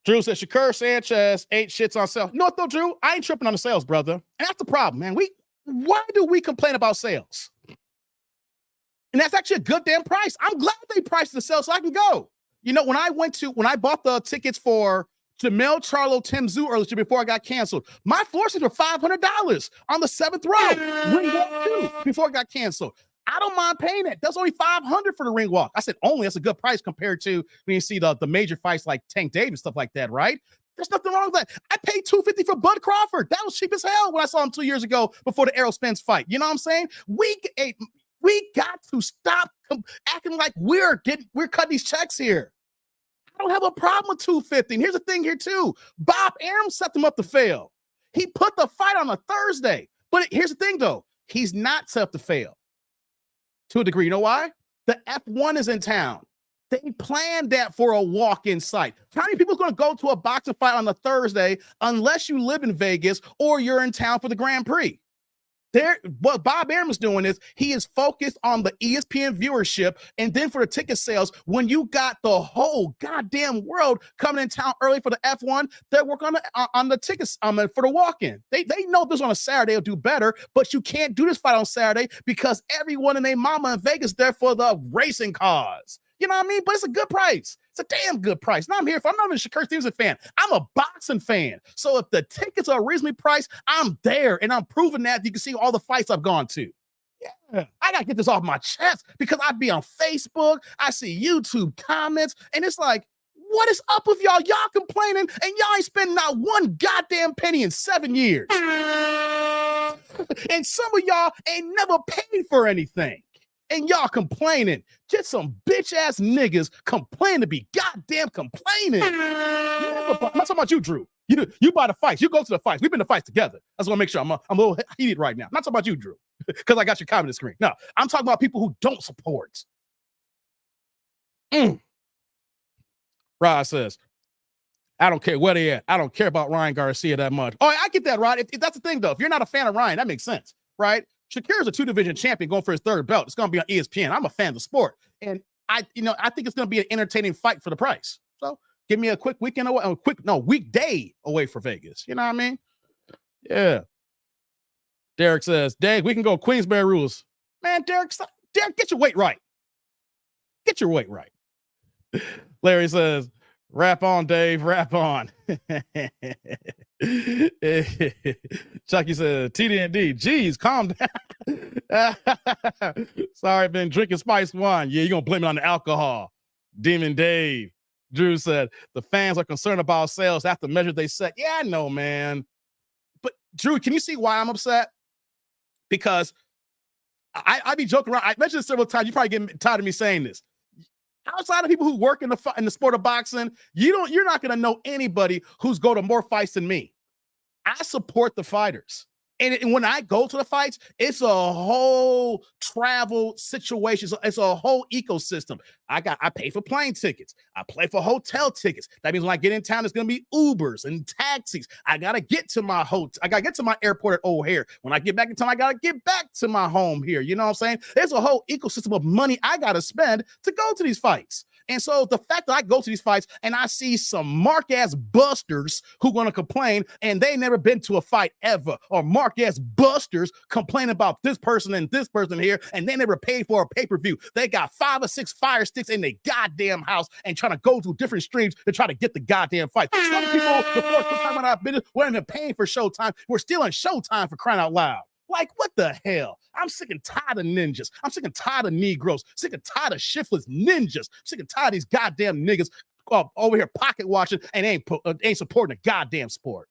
Drew says Shakur Sanchez ate shits on sales. You know what though, Drew? I ain't tripping on the sales, brother. And that's the problem, man. Why do we complain about sales? And that's actually a good damn price. I'm glad they priced the sale so I can go. You know, when I bought the tickets for Jamel Charlo, Tim Tszyu earlier before I got canceled, my floor seats were $500 on the 7th row. Ring walk too, before it got canceled. I don't mind paying it. That's only $500 for the ring walk. I said only. That's a good price compared to when you see the major fights like Tank Davis, stuff like that, right? There's nothing wrong with that. I paid $250 for Bud Crawford. That was cheap as hell when I saw him 2 years ago before the Errol Spence fight. You know what I'm saying? We got to stop acting like we're cutting these checks here. I don't have a problem with $250. And here's the thing here too. Bob Arum set them up to fail. He put the fight on a Thursday. But here's the thing though. He's not set up to fail. To a degree. You know why? The F1 is in town. They planned that for a walk-in site. How many people are going to go to a boxing fight on a Thursday unless you live in Vegas or you're in town for the Grand Prix? What Bob Arum is doing is he is focused on the ESPN viewership, and then for the ticket sales, when you got the whole goddamn world coming in town early for the F1, they're working on the tickets for the walk-in. They know this on a Saturday will do better, but you can't do this fight on Saturday because everyone and their mama in Vegas there for the racing cars. You know what I mean? But it's a good price. It's a damn good price. Now I'm here. I'm not even a Shakur Stevenson fan. I'm a boxing fan. So if the tickets are reasonably priced, I'm there. And I'm proving that. You can see all the fights I've gone to. Yeah. I got to get this off my chest because I be on Facebook. I see YouTube comments. And it's like, what is up with y'all? Y'all complaining and y'all ain't spending not one goddamn penny in 7 years. And some of y'all ain't never paid for anything. And y'all complaining. Just some bitch-ass niggas complain to be goddamn complaining. I'm not talking about you, Drew. You buy the fights. You go to the fights. We've been to fights together. I just want to make sure I'm a little heated right now. I'm not talking about you, Drew, because I got your comment screen. No, I'm talking about people who don't support. Rod says, I don't care where they at. I don't care about Ryan Garcia that much. Oh, I get that, Rod. If that's the thing, though. If you're not a fan of Ryan, that makes sense, right? Shakur's a 2-division champion going for his 3rd belt. It's going to be on ESPN. I'm a fan of the sport. And I think it's going to be an entertaining fight for the price. So give me a quick weekend away, weekday away for Vegas. You know what I mean? Yeah. Derek says, Dave, we can go Queensberry rules. Man, Derek, get your weight right. Get your weight right. Larry says, rap on, Dave, rap on. Chucky says, TD&D, geez, calm down. Sorry, been drinking spice wine. Yeah, you're going to blame it on the alcohol. Demon Dave. Drew said the fans are concerned about sales after the measure they set. Yeah, I know, man. But Drew, can you see why I'm upset? Because I be joking around. I mentioned this several times. You probably get tired of me saying this. Outside of people who work in the sport of boxing, you're not going to know anybody who's go to more fights than me. I support the fighters. And when I go to the fights, it's a whole travel situation. So it's a whole ecosystem. I pay for plane tickets. I pay for hotel tickets. That means when I get in town, it's gonna be Ubers and taxis. I gotta get to my hotel. I gotta get to my airport at O'Hare. When I get back in town, I gotta get back to my home here. You know what I'm saying? There's a whole ecosystem of money I gotta spend to go to these fights. And so the fact that I go to these fights and I see some mark-ass busters who going to complain and they never been to a fight ever, or mark-ass busters complain about this person and this person here, and they never paid for a pay-per-view. They got 5 or 6 fire sticks in their goddamn house and trying to go through different streams to try to get the goddamn fight. Some people before Showtime went out of business weren't even paying for Showtime. We're still in Showtime for crying out loud. Like, what the hell? I'm sick and tired of ninjas. I'm sick and tired of Negroes. Sick and tired of shiftless ninjas. I'm sick and tired of these goddamn niggas over here pocket watching and ain't supporting a goddamn sport.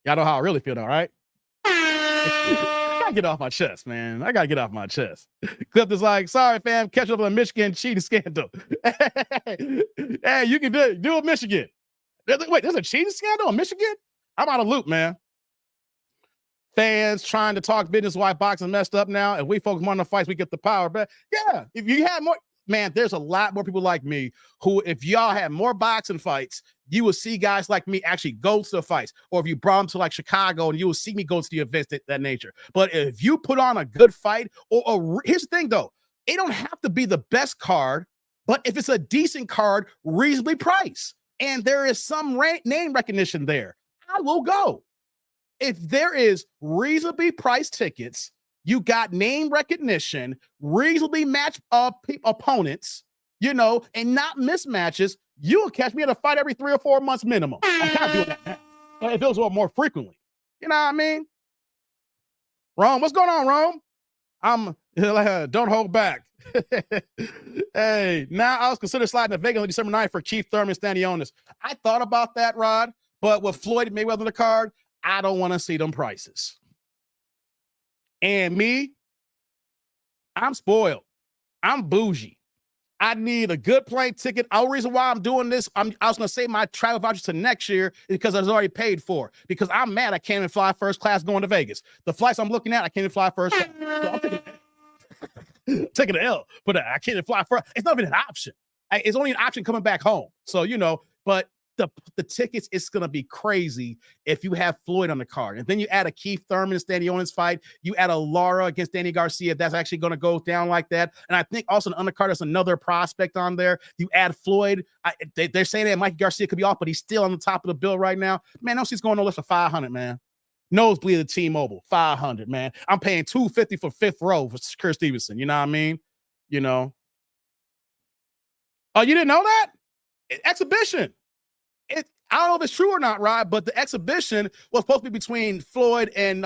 Y'all know how I really feel now, right? I gotta get off my chest, man. I gotta get off my chest. Cliff is like, sorry, fam, catch up on the Michigan cheating scandal. Hey, you can do it, Michigan. Wait, there's a cheating scandal in Michigan? I'm out of loop, man. Fans trying to talk business why boxing messed up now, and we focus more on the fights, we get the power back. Yeah, if you had more, man, there's a lot more people like me who, if y'all had more boxing fights, you will see guys like me actually go to the fights. Or if you brought them to like Chicago, and you will see me go to the events that nature. But if you put on a good fight, or here's the thing though, it don't have to be the best card, but if it's a decent card, reasonably priced, and there is some name recognition there, I will go. If there is reasonably priced tickets, you got name recognition, reasonably matched opponents, you know, and not mismatches, you will catch me at a fight every 3 or 4 months minimum. I'm kind of doing that now. If it was more frequently. You know what I mean? Rome, what's going on, Rome? Don't hold back. Hey, now I was considering sliding to Vegas on December 9th for Keith Thurman and Stanionis. I thought about that, Rod, but with Floyd Mayweather on the card, I don't want to see them prices. And me, I'm spoiled. I'm bougie. I need a good plane ticket. The only reason why I'm doing this, I was going to save my travel vouchers to next year because I was already paid for. Because I'm mad I can't even fly first class going to Vegas. The flights I'm looking at, I can't even fly first class. So I'm taking the L, but I can't even fly first. It's not even an option. It's only an option coming back home. So, you know, but the tickets, it's going to be crazy if you have Floyd on the card. And then you add a Keith Thurman and Stanionis fight. You add a Lara against Danny Garcia. That's actually going to go down like that. And I think also on the undercard, there's another prospect on there. You add Floyd. They're saying that Mikey Garcia could be off, but he's still on the top of the bill right now. Man, no, he's going no less for 500, man. Nosebleed at T-Mobile, 500, man. I'm paying $250 for fifth row for Kurt Stevenson. You know what I mean? You know. Oh, you didn't know that? Exhibition. I don't know if it's true or not, Rod, but the exhibition was supposed to be between Floyd and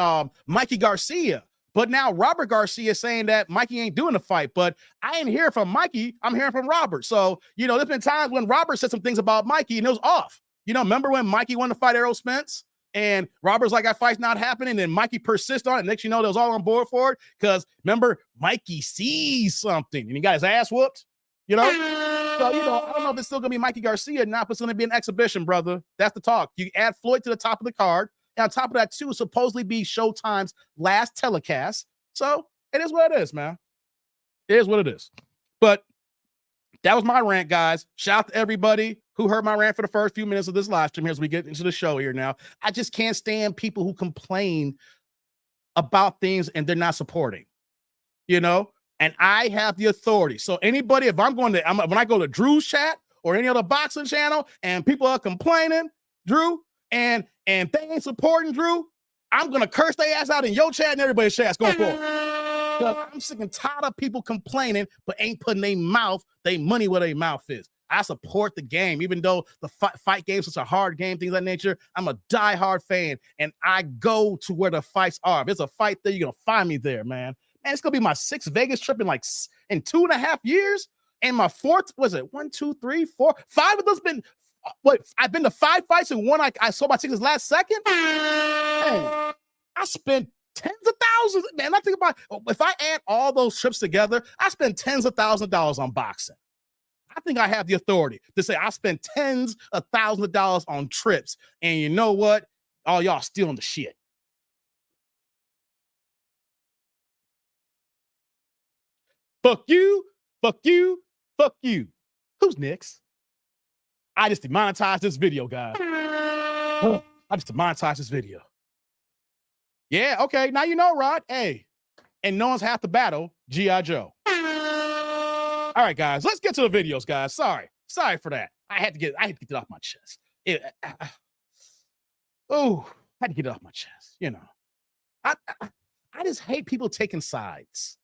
Mikey Garcia. But now Robert Garcia is saying that Mikey ain't doing the fight. But I ain't hearing from Mikey. I'm hearing from Robert. So, you know, there's been times when Robert said some things about Mikey and it was off. You know, remember when Mikey wanted to fight Errol Spence? And Robert's like, that fight's not happening. And Mikey persists on it. Next, you know, they was all on board for it. Because remember, Mikey sees something and he got his ass whooped, you know? So, you know, I don't know if it's still going to be Mikey Garcia or not, but it's going to be an exhibition, brother. That's the talk. You add Floyd to the top of the card. And on top of that, too, supposedly be Showtime's last telecast. So it is what it is, man. It is what it is. But that was my rant, guys. Shout out to everybody who heard my rant for the first few minutes of this live stream here as we get into the show here now. I just can't stand people who complain about things and they're not supporting, you know? And I have the authority. So anybody, if when I go to Drew's chat or any other boxing channel and people are complaining, Drew, and they ain't supporting Drew, I'm going to curse their ass out in your chat and everybody's chat's going forward. I'm sick and tired of people complaining, but ain't putting their money where their mouth is. I support the game, even though the fight game is such a hard game, things of that nature. I'm a diehard fan, and I go to where the fights are. If it's a fight there, you're going to find me there, man. Man, it's gonna be my sixth Vegas trip in 2.5 years. And my fourth, was it 1, 2, 3, 4, 5 of those been what? I've been to 5 fights and one I sold my tickets last second. Man, I spent tens of thousands. Man, I think about if I add all those trips together, I spend tens of thousands of dollars on boxing. I think I have the authority to say I spent tens of thousands of dollars on trips. And you know what? All y'all stealing the shit. Fuck you, fuck you, fuck you. Who's next? I just demonetized this video, guys. I just demonetized this video. Yeah, okay. Now you know, Rod. Hey, and no one's half the battle, G.I. Joe. All right, guys, let's get to the videos, guys. Sorry for that. I had to get it off my chest. I had to get it off my chest. You know, I just hate people taking sides.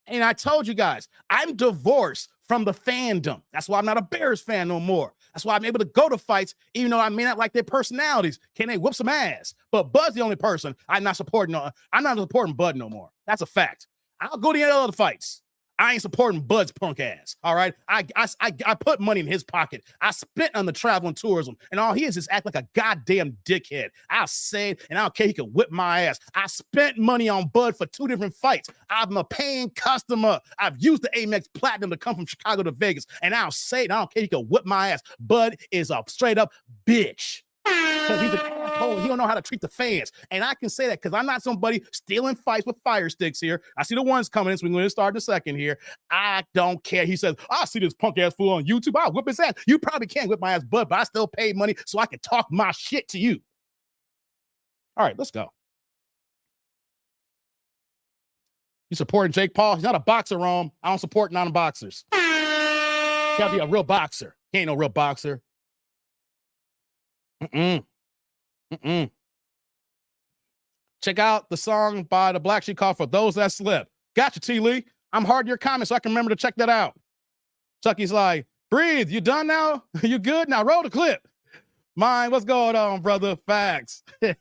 And I told you guys, I'm divorced from the fandom. That's why I'm not a Bears fan no more. That's why I'm able to go to fights, even though I may not like their personalities. Can they whoop some ass? But Bud's the only person I'm not supporting. I'm not supporting Bud no more. That's a fact. I'll go to any other fights. I ain't supporting Bud's punk ass. All right. I put money in his pocket. I spent on the travel and tourism, and all he is act like a goddamn dickhead. I'll say it, and I don't care. He can whip my ass. I spent money on Bud for 2 different fights. I'm a paying customer. I've used the Amex Platinum to come from Chicago to Vegas, and I'll say it. I don't care. He can whip my ass. Bud is a straight up bitch. Because he's an asshole. He don't know how to treat the fans. And I can say that because I'm not somebody stealing fights with fire sticks here. I see the ones coming in, so we're going to start in a second here. I don't care. He says, I see this punk ass fool on YouTube. I'll whip his ass. You probably can't whip my ass, Bud, but I still paid money so I can talk my shit to you. All right, let's go. You supporting Jake Paul? He's not a boxer, Rome. I don't support non-boxers. Gotta be a real boxer. He ain't no real boxer. Check out the song by the Black Sheep called For Those That Slip. Gotcha, T. Lee. I'm hard in your comments so I can remember to check that out. Chucky's like, breathe. You done now? You good? Now roll the clip. Mine, what's going on, brother? Facts. You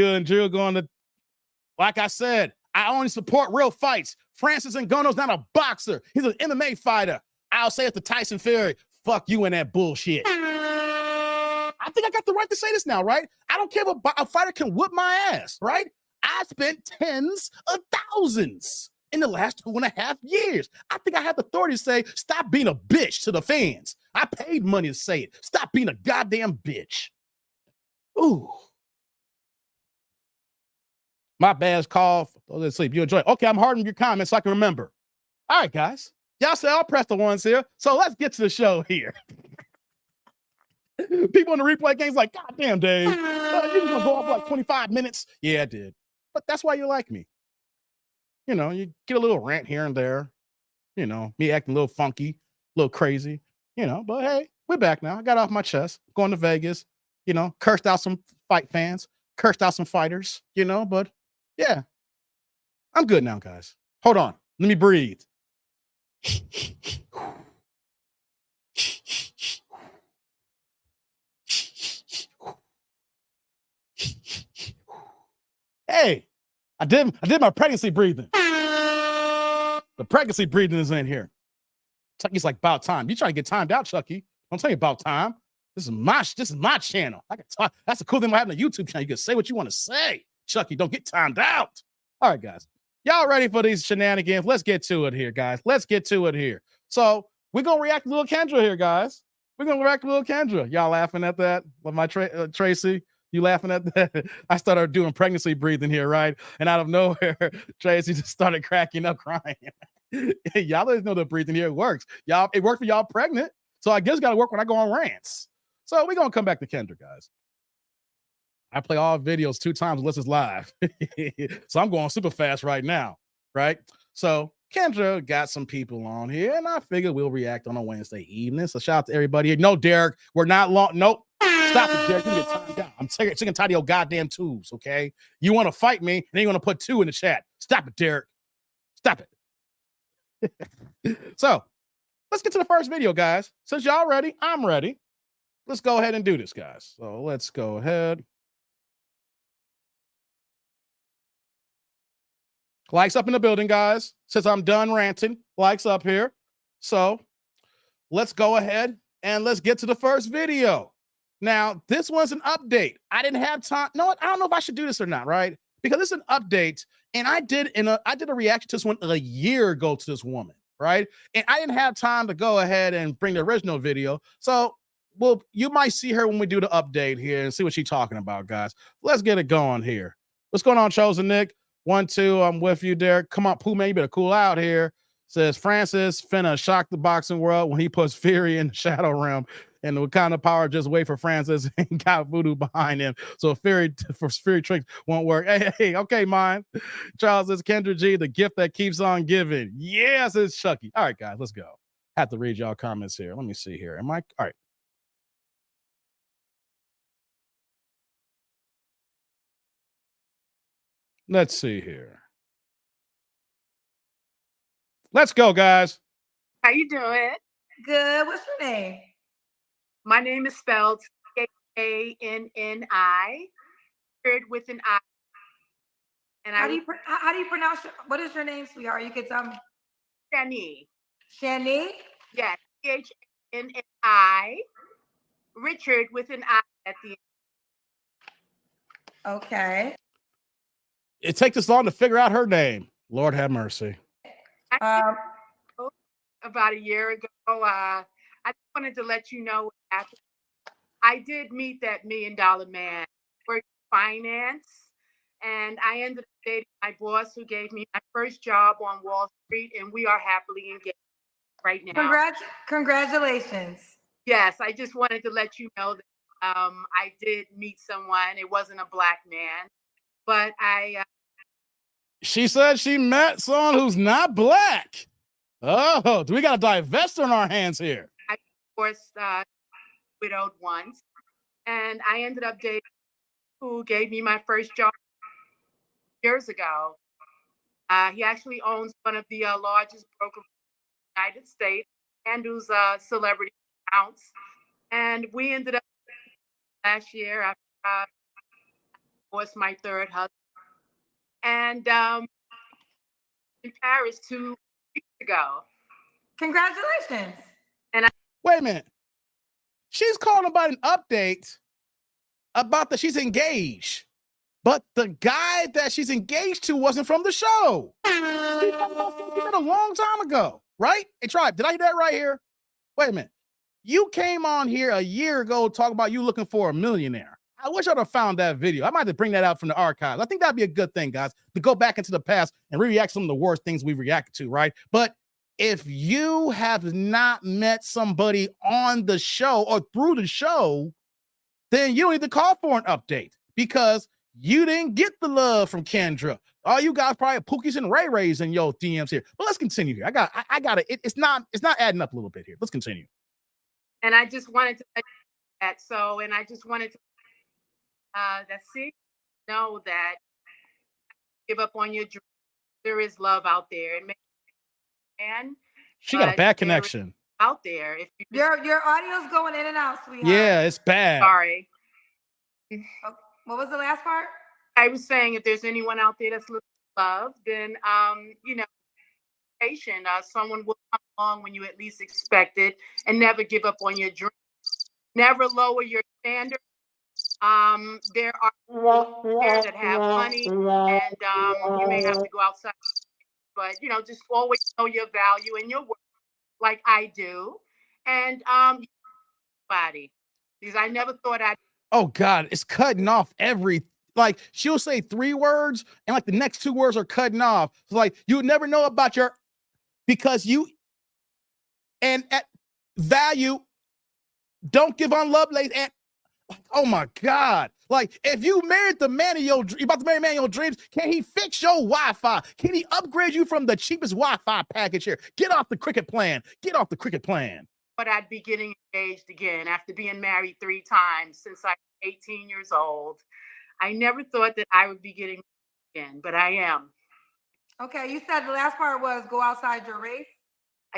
and Drew going to, like I said, I only support real fights. Francis Ngannou's not a boxer. He's an MMA fighter. I'll say it to Tyson Fury. Fuck you and that bullshit. I think I got the right to say this now, right? I don't care if a fighter can whip my ass, right? I spent tens of thousands in the last 2.5 years. I think I have the authority to say, stop being a bitch to the fans. I paid money to say it. Stop being a goddamn bitch. Ooh. My bad call. Let's sleep. You enjoy it. Okay, I'm hardening your comments so I can remember. All right, guys. Y'all say I'll press the ones here. So let's get to the show here. People in the replay games like, God damn, Dave. You was gonna go off for like 25 minutes. Yeah, I did. But that's why you like me. You know, you get a little rant here and there. You know, me acting a little funky, a little crazy. You know, but hey, we're back now. I got off my chest. Going to Vegas. You know, cursed out some fight fans. Cursed out some fighters. You know, but yeah. I'm good now, guys. Hold on. Let me breathe. Hey, I did my pregnancy breathing. The pregnancy breathing is in here. Chucky's like, about time. You trying to get timed out, Chucky. Don't tell you about time. This is my channel. I can talk. That's the cool thing about having a YouTube channel. You can say what you want to say. Chucky, don't get timed out. All right, guys. Y'all ready for these shenanigans? Let's get to it here, guys. Let's get to it here. So we're going to react to Lil Kendra here, guys. We're going to react to Lil Kendra. Y'all laughing at that? With my Tracy? You laughing at that? I started doing pregnancy breathing here, right? And out of nowhere, Tracy just started cracking up, crying. Y'all always know the breathing here works. Y'all, it worked for y'all pregnant. So I guess it's got to work when I go on rants. So we're going to come back to Kendra, guys. I play all videos 2 times unless it's live. So I'm going super fast right now, right? So Kendra got some people on here, and I figured we'll react on a Wednesday evening. So shout out to everybody here. No, Derek, we're not long. Nope. Stop it, Derek. You get timed down. I'm sick and tired of your goddamn twos, okay? You want to fight me, and then you're going to put 2 in the chat. Stop it, Derek. Stop it. So let's get to the first video, guys. Since y'all ready, I'm ready. Let's go ahead and do this, guys. So let's go ahead. Likes up in the building, guys. Since I'm done ranting, likes up here. So let's go ahead and let's get to the first video. Now, this one's an update. I didn't have time. No, I don't know if I should do this or not, right? Because it's an update, and I did a reaction to this one a year ago to this woman, right? And I didn't have time to go ahead and bring the original video. So, well, you might see her when we do the update here and see what she's talking about, guys. Let's get it going here. What's going on, Chosen Nick? 1, 2, I'm with you, Derek. Come on, Pooh, man, you better cool out here. Says Francis finna shock the boxing world when he puts Fury in the Shadow Realm, and the Wakanda power just wait for Francis and got voodoo behind him. So Fury tricks won't work. Hey, okay, mine. Charles says Kendra G, the gift that keeps on giving. Yes, it's Chucky. All right, guys, let's go. Have to read y'all comments here. Let me see here. Am I all right? Let's see here. Let's go, guys. How you doing? Good. What's your name? My name is spelled Anni, with an I. And how do you pronounce what is your name, sweetheart? You can tell me. Shani. Shani? Yes. Channi. Richard with an I at the end. Okay. It takes us long to figure out her name. Lord have mercy. About a year ago, I wanted to let you know after I did meet that $1 million man for finance, and I ended up dating my boss who gave me my first job on Wall Street, and we are happily engaged right now. Congratulations. Yes, I just wanted to let you know that I did meet someone. It wasn't a black man, but she said she met someone who's not black. Oh, do we got a divestor in our hands here? I was widowed once, and I ended up dating who gave me my first job years ago. He actually owns one of the largest brokers in the United States, handles celebrity accounts, and we ended up last year after I was my third husband, and in Paris 2 weeks ago. Congratulations. And wait a minute. She's calling about an update about that she's engaged, but the guy that she's engaged to wasn't from the show. She did a long time ago, right? Hey, Tribe, did I hear that right here? Wait a minute. You came on here a year ago talking about you looking for a millionaire. I wish I'd have found that video. I might have to bring that out from the archives. I think that'd be a good thing, guys, to go back into the past and react some of the worst things we reacted to, right? But if you have not met somebody on the show or through the show, then you don't need to call for an update because you didn't get the love from Kendra. All you guys probably Pookies and Ray Rays in your DMs here. But let's continue here. I got it. It's not adding up a little bit here. Let's continue. And I just wanted to that. So, and I just wanted to know that give up on your dream. There is love out there. And she got a bad connection out there. If you your audio's going in and out, sweetheart. Yeah, it's bad. Sorry. What was the last part? I was saying if there's anyone out there that's looking for love, then patient. Someone will come along when you at least expect it, and never give up on your dream. Never lower your standards. There are people there that have money, and you may have to go outside, but just always know your value and your worth, like I do. And body, because I never thought I'd. Oh God, it's cutting off every. Like she'll say 3 words, and like the next 2 words are cutting off. So like you would never know about your, because you, and at value, don't give on love, ladies. And oh my God, like if you married the man of your, you about to marry the man of your dreams, can he fix your Wi-Fi? Can he upgrade you from the cheapest Wi-Fi package here? Get off the cricket plan. Get off the cricket plan. But I'd be getting engaged again after being married 3 times since I was 18 years old. I never thought that I would be getting again, but I am. Okay, you said the last part was go outside your race.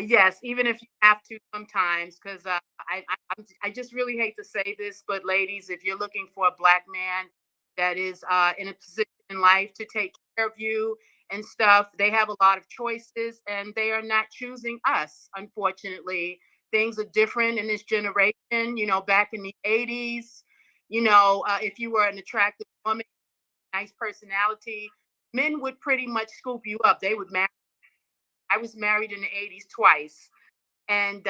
Yes, even if you have to sometimes, because I just really hate to say this, but ladies, if you're looking for a black man that is in a position in life to take care of you and stuff. They have a lot of choices and they are not choosing us, unfortunately. Things are different in this generation. You know, back in the 80s, if you were an attractive woman, nice personality, men would pretty much scoop you up. They would marry. I was married in the 80s twice. And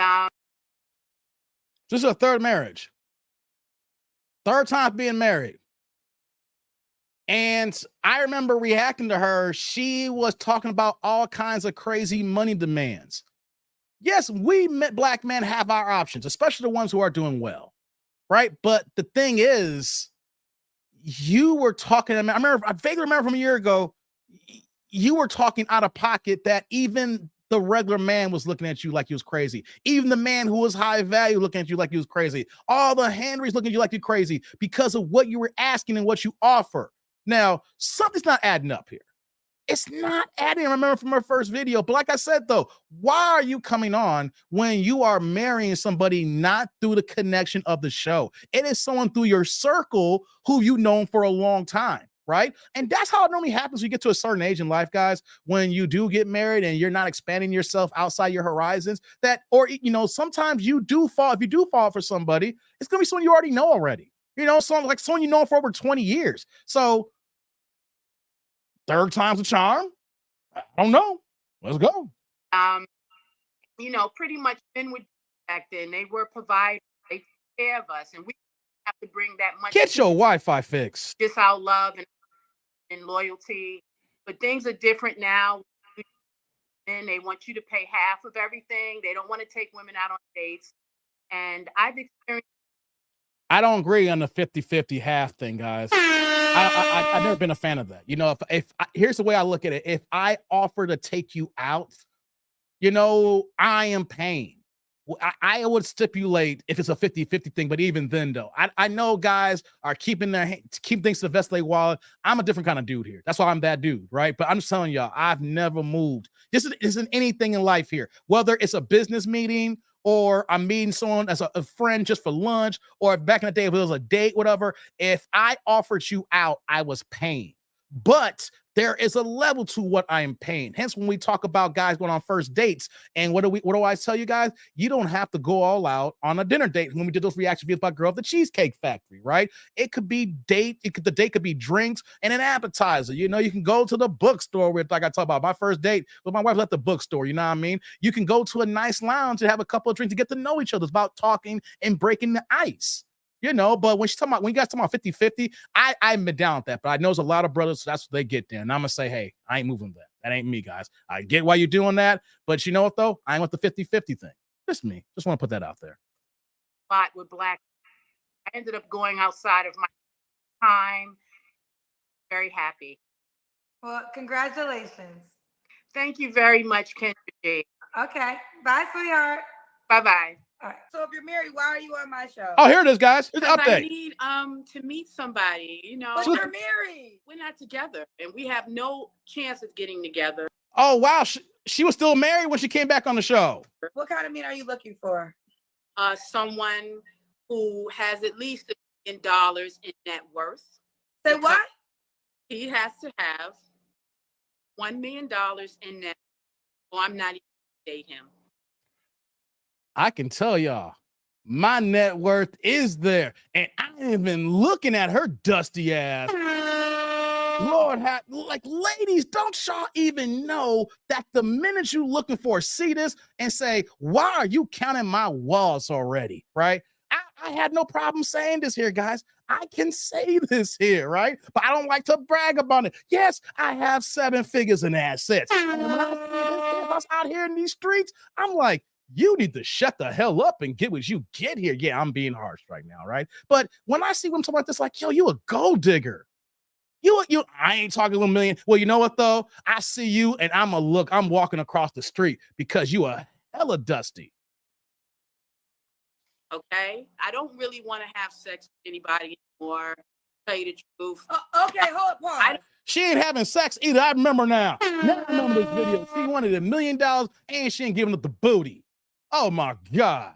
this is a third marriage. Third time being married. And I remember reacting to her. She was talking about all kinds of crazy money demands. Yes, we black men have our options, especially the ones who are doing well, right? But the thing is, you were talking, I vaguely remember from a year ago, you were talking out of pocket that even the regular man was looking at you like he was crazy. Even the man who was high value looking at you like he was crazy. All the Henrys looking at you like you're crazy because of what you were asking and what you offer. Now, something's not adding up here. It's not adding. I remember from her first video. But like I said, though, why are you coming on when you are marrying somebody not through the connection of the show? It is someone through your circle who you've known for a long time, right? And that's how it normally happens when you get to a certain age in life, guys, when you do get married and you're not expanding yourself outside your horizons. Sometimes you do fall. If you do fall for somebody, it's going to be someone you already know already. Someone you know for over 20 years. So third time's a charm. I don't know. Let's go. Pretty much men would back then. They were providers. They took care of us, and we have to bring that much. Get your Wi-Fi fixed. Just our love and loyalty. But things are different now. And they want you to pay half of everything. They don't want to take women out on dates. And I've experienced. I don't agree on the 50-50 half thing, guys. I've never been a fan of that. Here's the way I look at it. If I offer to take you out, I am paying. I would stipulate if it's a 50-50 thing, but even then, though, I know guys are keep things to the vest of their wallet. I'm a different kind of dude here. That's why I'm that dude, right? But I'm just telling y'all, I've never moved. This isn't anything in life here, whether it's a business meeting or I'm meeting someone as a friend just for lunch, or back in the day, if it was a date, whatever. If I offered you out, I was paying. But there is a level to what I am paying. Hence, when we talk about guys going on first dates, and what do I tell you guys? You don't have to go all out on a dinner date. When we did those reaction videos about Girl at the Cheesecake Factory, right? It could be the date could be drinks and an appetizer. You can go to the bookstore with, like I talked about, my first date with my wife was at the bookstore. You know what I mean? You can go to a nice lounge and have a couple of drinks to get to know each other. It's about talking and breaking the ice. But when you guys talking about 50-50, I'm down with that. But I know there's a lot of brothers, so that's what they get there. And I'm going to say, hey, I ain't moving that. That ain't me, guys. I get why you're doing that. But you know what, though? I ain't with the 50-50 thing. Just me. Just want to put that out there. But with black, I ended up going outside of my time. Very happy. Well, congratulations. Thank you very much, Kendra G. Okay. Bye, sweetheart. Bye-bye. All right. So if you're married, why are you on my show? Oh, here it is, guys. It's an update. I need to meet somebody, But you're married. We're not together, and we have no chance of getting together. Oh, wow. She was still married when she came back on the show. What kind of man are you looking for? Someone who has at least $1 million in net worth. Say what? He has to have $1 million in net. Well, I'm not even date him. I can tell y'all, my net worth is there, and I ain't been looking at her dusty ass. Lord, ladies, don't y'all even know that the minute you looking for see this and say, why are you counting my walls already, right? I had no problem saying this here, guys. I can say this here, right? But I don't like to brag about it. Yes, I have 7 figures in assets. And when I see this out here in these streets, I'm like, you need to shut the hell up and get what you get here. Yeah, I'm being harsh right now, right? But when I see women talking about this, like, yo, you a gold digger. I ain't talking $1 million. Well, you know what, though? I see you, and I'm walking across the street because you are hella dusty. Okay? I don't really want to have sex with anybody anymore. Tell you the truth. Okay, hold on. She ain't having sex either. I remember now. Now I remember this video. She wanted $1 million, and she ain't giving up the booty. Oh, my God.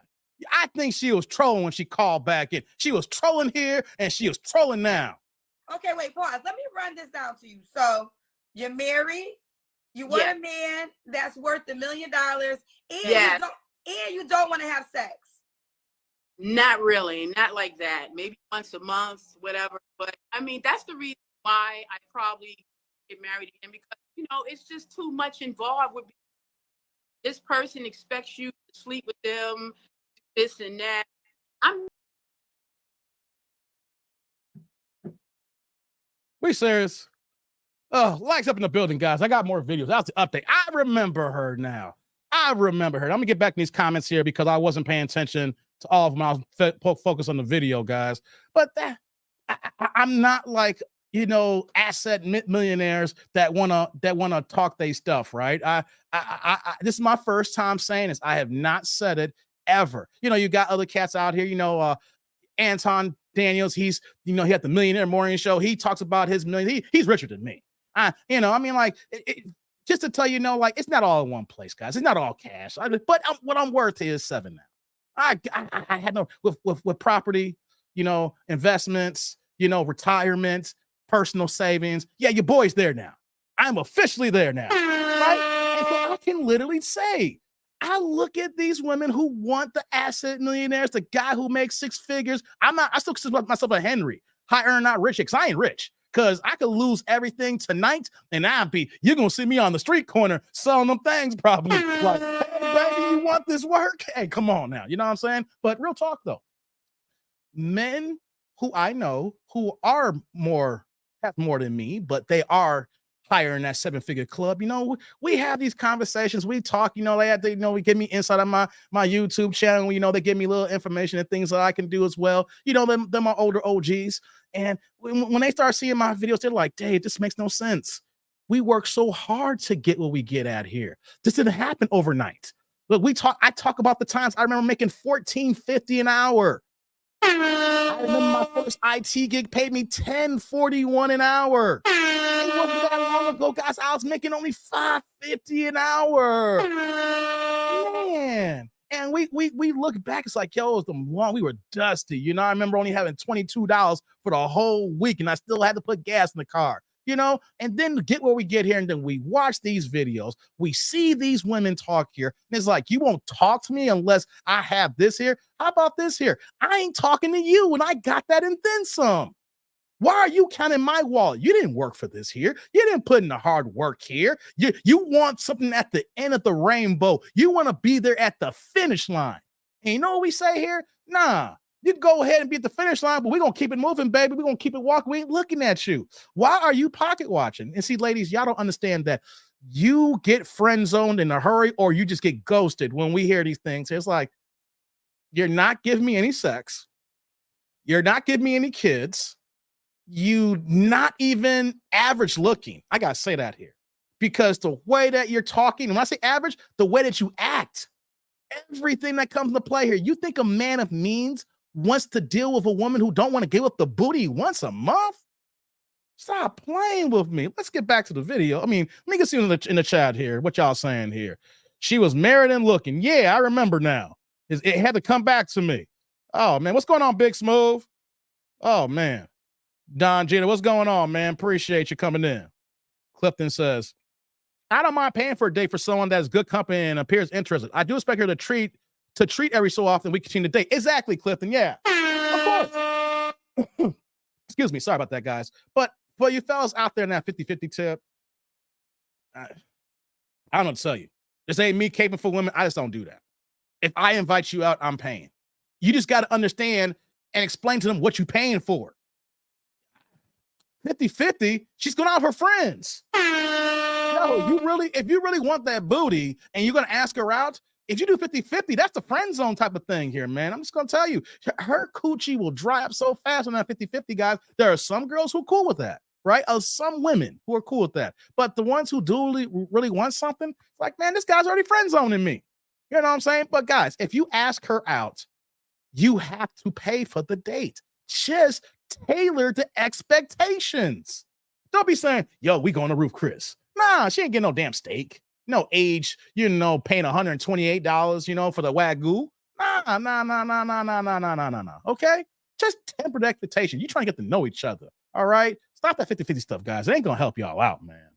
I think she was trolling when she called back in. She was trolling here, and she was trolling now. Okay, wait, pause. Let me run this down to you. So, you're married, You want Yes. a man that's worth $1 million, and Yes. you don't want to have sex. Not really, not like that. Maybe once a month, whatever. But I mean, that's the reason why I probably get married again, because it's just too much involved with this person expects you to sleep with them, this and that. We serious? Oh, likes up in the building, guys. I got more videos. That's the update. I remember her now. I'm gonna get back in these comments here because I wasn't paying attention to all of them. I was focused on the video, guys. But I'm not like asset millionaires that wanna talk their stuff, right? This is my first time saying this. I have not said it ever. You got other cats out here. Anton Daniels, he had the Millionaire Morning Show. He talks about his million. He's richer than me. Just to tell it's not all in one place, guys. It's not all cash. But what I'm worth is 7 now. I had no with property, investments, retirement, personal savings. Yeah, your boy's there now. I'm officially there now, right? And so I can literally say, I look at these women who want the asset millionaires, the guy who makes 6 figures. I still consider myself a Henry. High earn, not rich, because I ain't rich. Because I could lose everything tonight, and you're going to see me on the street corner selling them things probably. Like, hey, baby, you want this work? Hey, come on now. You know what I'm saying? But real talk, though. Men who I know who are have more than me, but they are higher in that 7-figure club. We have these conversations. We talk, we give me insight on my YouTube channel. They give me little information and things that I can do as well. They're my older OGs. And when they start seeing my videos, they're like, Dave, this makes no sense. We work so hard to get what we get at here. This didn't happen overnight. Look, I talk about the times I remember making $14.50 an hour. I remember my first IT gig paid me $10.41 an hour. It wasn't that long ago, guys. I was making only $5.50 an hour. Man. And we look back, it's like, yo, it was the long, we were dusty. I remember only having $22 for the whole week, and I still had to put gas in the car. And then get where we get here, and then we watch these videos. We see these women talk here. And it's like, you won't talk to me unless I have this here. How about this here? I ain't talking to you, and I got that and then some. Why are you counting my wallet? You didn't work for this here. You didn't put in the hard work here. You want something at the end of the rainbow. You want to be there at the finish line. And you know what we say here? Nah. You go ahead and be at the finish line, but we're going to keep it moving, baby. We're going to keep it walking. We ain't looking at you. Why are you pocket watching? And see, ladies, y'all don't understand that you get friend zoned in a hurry, or you just get ghosted when we hear these things. It's like, you're not giving me any sex. You're not giving me any kids. You not even average looking. I got to say that here. Because the way that you're talking, and when I say average, the way that you act, everything that comes into play here. You think a man of means wants to deal with a woman who don't want to give up the booty once a month? Stop playing with me. Let's get back to the video. I mean, let me get see in the chat here what y'all saying here. She was married and looking. Yeah, I remember now. It had to come back to me. Oh, man. What's going on, Big Smooth? Oh, man. Don Jeter, what's going on, man? Appreciate you coming in. Clifton says, I don't mind paying for a date for someone that's good company and appears interested. I do expect her to treat every so often we continue to date. Exactly, Clifton. Yeah, of course. Excuse me. Sorry about that, guys. But for you fellas out there in that 50-50 tip, I don't know what to tell you. This ain't me caping for women. I just don't do that. If I invite you out, I'm paying. You just got to understand and explain to them what you're paying for. 50-50, she's going out with her friends. No, if you really want that booty and you're going to ask her out, if you do 50-50, that's the friend zone type of thing here, man. I'm just going to tell you, her coochie will dry up so fast on that 50-50, guys. There are some girls who are cool with that, right? Some women who are cool with that. But the ones who do really want something, it's like, man, this guy's already friend zoning me. You know what I'm saying? But guys, if you ask her out, you have to pay for the date. Just tailor the expectations. Don't be saying, yo, we going to Ruth Chris. Nah, she ain't getting no damn steak. No age, paying $128, for the Wagyu. Nah. Okay? Just temper the expectation. You trying to get to know each other. All right? Stop that 50-50 stuff, guys. It ain't going to help y'all out, man.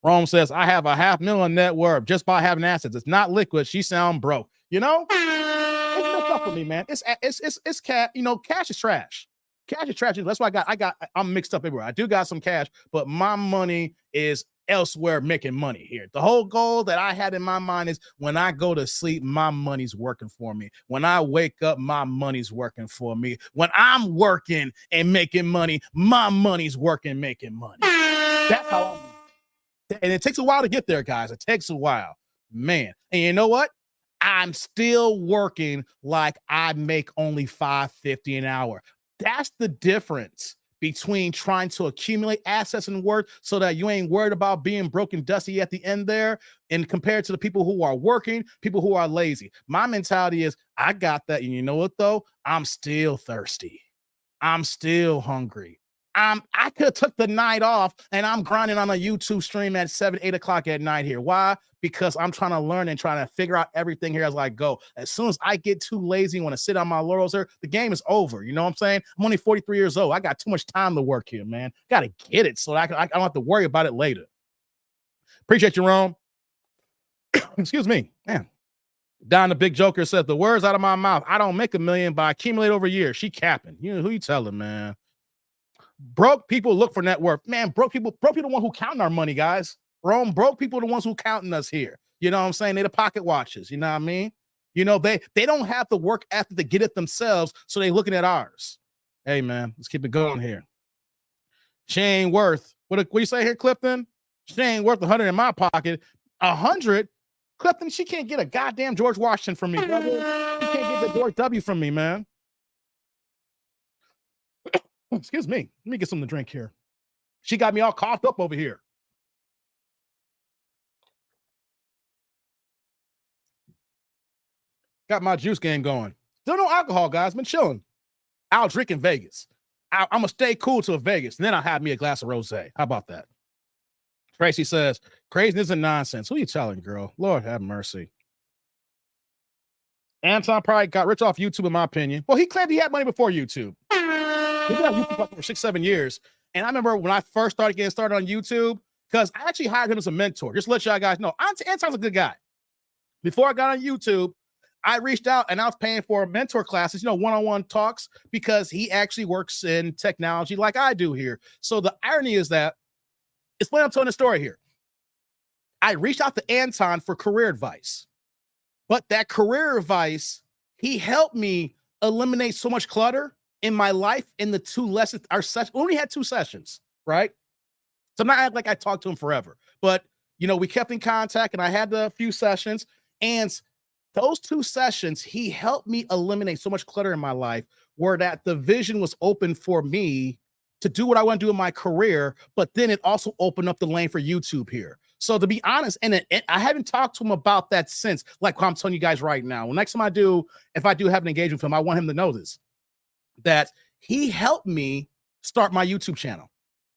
Rome says, I have a $500,000 net worth just by having assets. It's not liquid. She sound broke. You know, it's messed up for me, man. It's cash. You know, cash is trash. Cash is trash. That's why I'm mixed up everywhere. I do got some cash, but my money is elsewhere making money here. The whole goal that I had in my mind is when I go to sleep, my money's working for me. When I wake up, my money's working for me. When I'm working and making money, my money's working, making money. That's how I'm. And it takes a while to get there, guys. It takes a while, man. And you know what? I'm still working like I make only $5.50 an hour. That's the difference between trying to accumulate assets and worth so that you ain't worried about being broke and dusty at the end there, and compared to the people who are working, people who are lazy. My mentality is, I got that. And you know what, though? I'm still thirsty. I'm still hungry. I could have took the night off and I'm grinding on a YouTube stream at 7, 8 o'clock at night here. Why? Because I'm trying to learn and trying to figure out everything here as I go. As soon as I get too lazy and want to sit on my laurels here, the game is over. You know what I'm saying? I'm only 43 years old. I got too much time to work here, man. Got to get it so that I don't have to worry about it later. Appreciate you, Rome. Excuse me, man. Don the Big Joker says, the words out of my mouth, I don't make $1 million, but I accumulate over years. She capping. You know, who you telling, man? Broke people look for net worth. Man, broke people the one who counting our money, guys. Rome, broke people are the ones who counting us here. You know what I'm saying? They're the pocket watchers. You know what I mean? You know, they don't have the work ethic to get it themselves, so they looking at ours. Hey, man, let's keep it going here. She ain't worth, what you say here, Clifton? She ain't worth 100 in my pocket. 100? Clifton, she can't get a goddamn George Washington from me, brother. She can't get the George W from me, man. Excuse me. Let me get something to drink here. She got me all coughed up over here. Got my juice game going. Still no alcohol, guys. Been chilling. I'll drink in Vegas. I'm going to stay cool till Vegas, and then I'll have me a glass of rosé. How about that? Tracy says, craziness and nonsense. Who you telling, girl? Lord have mercy. Anton probably got rich off YouTube, in my opinion. Well, he claimed he had money before YouTube. He's been on YouTube for 6-7 years. And I remember when I first started getting started on YouTube, because I actually hired him as a mentor. Just to let y'all guys know, Anton's a good guy. Before I got on YouTube, I reached out and I was paying for mentor classes, you know, one-on-one talks, because he actually works in technology like I do here. So the irony is that, it's when I'm telling the story here. I reached out to Anton for career advice. But that career advice, he helped me eliminate so much clutter in my life in the 2 lessons. Our session, we only had 2 sessions, right? So I'm not acting like I talked to him forever, but you know, we kept in contact and I had a few sessions, and those 2 sessions, he helped me eliminate so much clutter in my life, where that the vision was open for me to do what I want to do in my career, but then it also opened up the lane for YouTube here. So to be honest, and I haven't talked to him about that since, like I'm telling you guys right now. Well, next time if I do have an engagement with him, I want him to know this, that he helped me start my YouTube channel.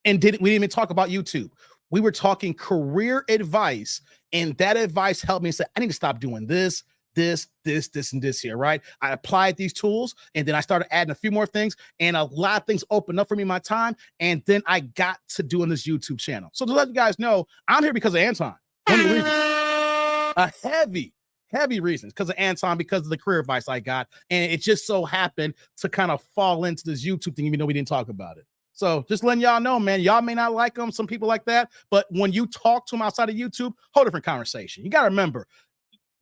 And we didn't even talk about YouTube. We were talking career advice, and that advice helped me say, I need to stop doing this, and this here, right? I applied these tools, and then I started adding a few more things, and a lot of things opened up for me in my time, and then I got to doing this YouTube channel. So to let you guys know, I'm here because of Anton. One of the reasons. A heavy reasons, because of Anton, because of the career advice I got, and it just so happened to kind of fall into this YouTube thing, even though we didn't talk about it. So just letting y'all know, man, y'all may not like them, some people like that, but when you talk to them outside of YouTube, whole different conversation. You got to remember,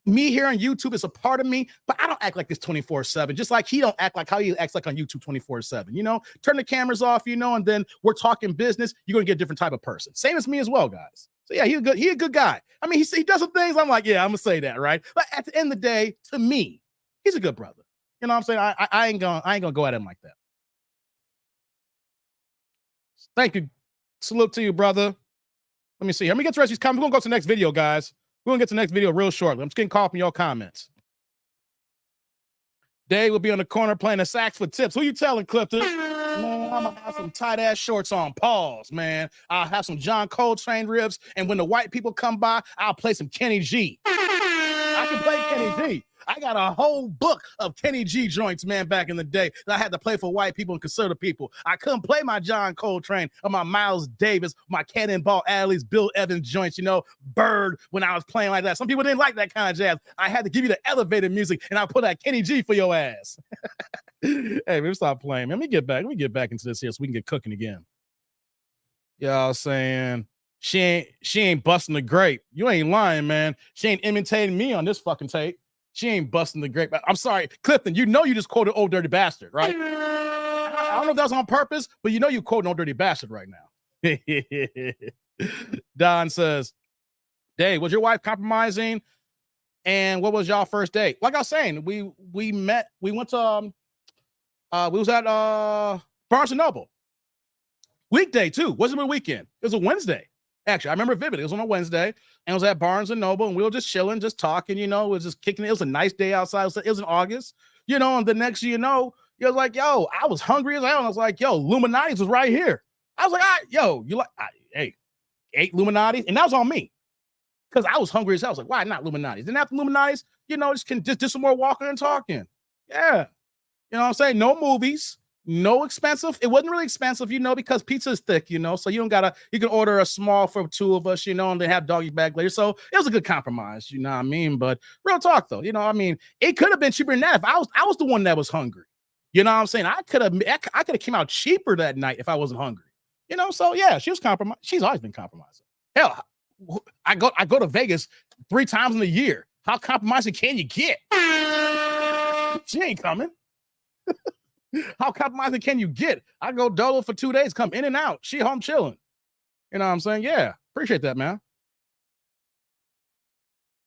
me here on YouTube is a part of me, but I don't act like this 24/7, just like he don't act like how he acts like on YouTube 24/7. You know, turn the cameras off, you know, and then we're talking business, you're going to get a different type of person. Same as me as well, guys. So yeah, he a good guy. I mean, he does some things, I'm like, yeah, I'm going to say that, right? But at the end of the day, to me, he's a good brother. You know what I'm saying? I ain't gonna go at him like that. Thank you. Salute to you, brother. Let me see. Let me get to the rest of these comments. We're going to go to the next video, guys. We're going to get to the next video real shortly. I'm just getting caught up in your comments. Dave will be on the corner playing the sax for tips. Who you telling, Clifton? Man, I'm going to have some tight-ass shorts on. Pause, man. I'll have some John Coltrane ribs, and when the white people come by, I'll play some Kenny G. I can play Kenny G. I got a whole book of Kenny G joints, man, back in the day that I had to play for white people and conservative people. I couldn't play my John Coltrane or my Miles Davis, my Cannonball Adderley's, Bill Evans joints, you know, Bird when I was playing like that. Some people didn't like that kind of jazz. I had to give you the elevated music, and I put that Kenny G for your ass. Hey, maybe stop playing, man. Let me get back into this here so we can get cooking again. Y'all saying she ain't busting the grape. You ain't lying, man. She ain't imitating me on this fucking tape. She ain't busting the grape. I'm sorry, Clifton, you know you just quoted Old Dirty Bastard, right? I don't know if that was on purpose, but you know you quoting Old Dirty Bastard right now. Don says, Dave, was your wife compromising? And what was y'all first date? Like I was saying, we went to we was at Barnes & Noble. Weekday too. Wasn't a weekend. It was a Wednesday. Actually, I remember vividly. It was on a Wednesday, and it was at Barnes & Noble, and we were just chilling, just talking, you know, it was just kicking it. It was a nice day outside. It was in August, you know, and the next year, you know, it was like, yo, I was hungry as hell, and I was like, yo, Illuminati's was right here. I was like, yo, you like, hey, ate Illuminati, and that was on me, because I was hungry as hell. I was like, why not Illuminati's? Then after Illuminati's, you know, just do some more walking and talking. Yeah. You know what I'm saying? No movies. No expensive. It wasn't really expensive, you know, because pizza is thick, you know, so you can order a small for two of us, you know, and then have doggy bag later. So it was a good compromise, you know what I mean? But real talk though, you know, I mean, it could have been cheaper than that if I was the one that was hungry. You know what I'm saying? I could have came out cheaper that night if I wasn't hungry. You know, so yeah, she was compromised. She's always been compromising. Hell, I go to Vegas 3 times in a year. How compromising can you get? She ain't coming. How compromising can you get? I go dolo for 2 days, come in and out. She home chilling. You know what I'm saying? Yeah. Appreciate that, man.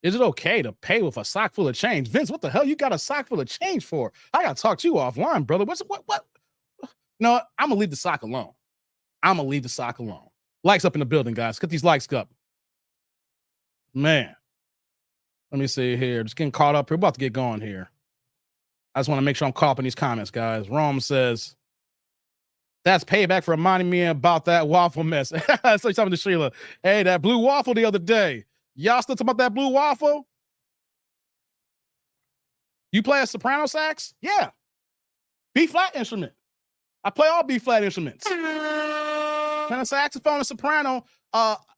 Is it okay to pay with a sock full of change? Vince, what the hell you got a sock full of change for? I got to talk to you offline, brother. What? No, I'm going to leave the sock alone. Likes up in the building, guys. Get these likes up. Man. Let me see here. Just getting caught up here. We're about to get going here. I just want to make sure I'm caught up in these comments, guys. Rome says, that's payback for reminding me about that waffle mess. So something to Sheila. Hey, that blue waffle the other day. Y'all still talking about that blue waffle? You play a soprano sax? Yeah. B-flat instrument. I play all B-flat instruments. Tenor saxophone and soprano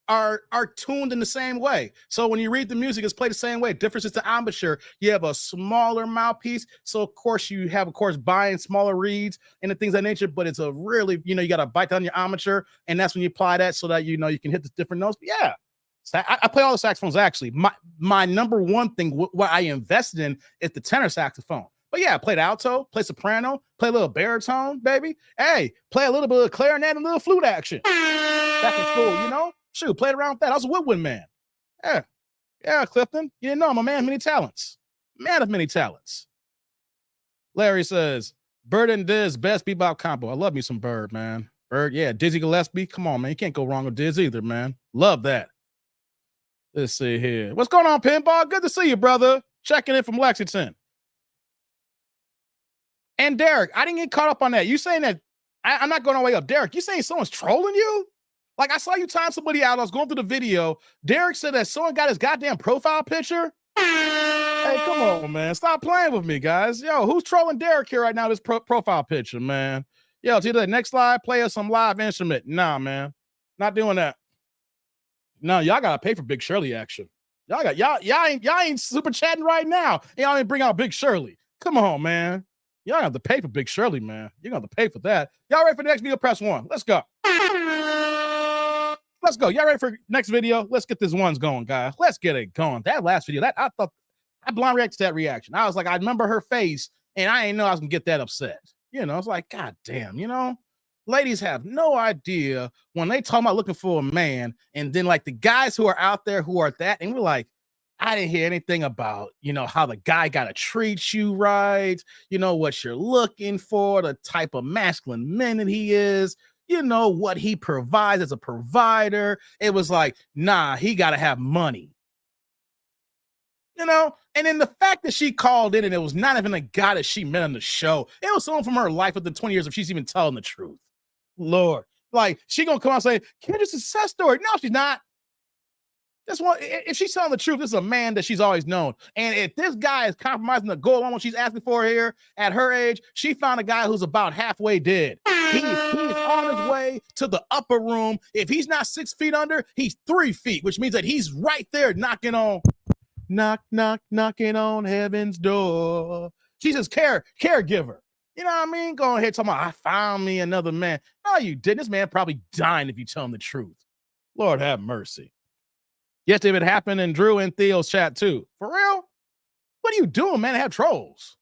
are tuned in the same way. So when you read the music, it's played the same way. Difference is the embouchure. You have a smaller mouthpiece. So of course you have, buying smaller reeds and the things of that nature, but it's a really, you know, you got to bite down your embouchure, and that's when you apply that so that, you know, you can hit the different notes. But yeah, I play all the saxophones actually. My number one thing, what I invested in is the tenor saxophone. But yeah, I played alto, play soprano, play a little baritone, baby. Hey, play a little bit of clarinet and a little flute action. Back in school, you know? Shoot, played around with that. I was a woodwind man. Yeah, Clifton. You didn't know I'm a man of many talents. Man of many talents. Larry says, Bird and Diz, best bebop combo. I love me some Bird, man. Bird, yeah. Dizzy Gillespie. Come on, man. You can't go wrong with Diz either, man. Love that. Let's see here. What's going on, Pinball? Good to see you, brother. Checking in from Lexington. And Derek, I didn't get caught up on that. You saying that I'm not going all the way up. Derek, you saying someone's trolling you? Like, I saw you time somebody out. I was going through the video. Derek said that someone got his goddamn profile picture. Hey, come on, man. Stop playing with me, guys. Yo, who's trolling Derek here right now? This profile picture, man. Yo, to the next slide, play us some live instrument. Nah, man. Not doing that. No, y'all got to pay for Big Shirley action. Y'all ain't super chatting right now. Y'all ain't bring out Big Shirley. Come on, man. Y'all have to pay for Big Shirley, man. You're going to have to pay for that. Y'all ready for the next video? Press 1. Let's go. Let's go. Y'all ready for next video? Let's get this ones going, guys. Let's get it going. That last video, I thought I blind reacted to that reaction. I was like, I remember her face, and I didn't know I was going to get that upset. You know, it's like, God damn, you know? Ladies have no idea when they talk about looking for a man, and then like the guys who are out there who are that, and we're like, I didn't hear anything about, you know, how the guy got to treat you right, you know, what you're looking for, the type of masculine man that he is, you know, what he provides as a provider. It was like, nah, he got to have money. You know, and then the fact that she called in and it was not even a guy that she met on the show. It was someone from her life within 20 years if she's even telling the truth. Lord, like, she going to come out and say, Kendra's a success story. No, she's not. This one, if she's telling the truth, this is a man that she's always known. And if this guy is compromising to go along what she's asking for here at her age, she found a guy who's about halfway dead. He's on his way to the upper room. If he's not 6 feet under, he's 3 feet, which means that he's right there knocking on heaven's door. She's his caregiver. You know what I mean? Go ahead, talking about, I found me another man. No, you didn't. This man probably dying if you tell him the truth. Lord have mercy. Yes, if it happened in Drew and Theo's chat too. For real? What are you doing, man? I have trolls.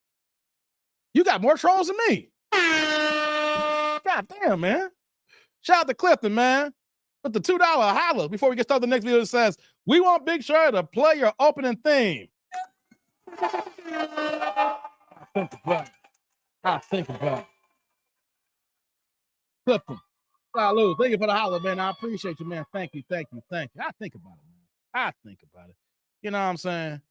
You got more trolls than me. God damn, man. Shout out to Clifton, man. With the $2 holla before we get started the next video, it says, we want Big Shirley to play your opening theme. I think about it. Clifton. Salud. Thank you for the holla, man. I appreciate you, man. Thank you. I think about it, man. I think about it. You know what I'm saying?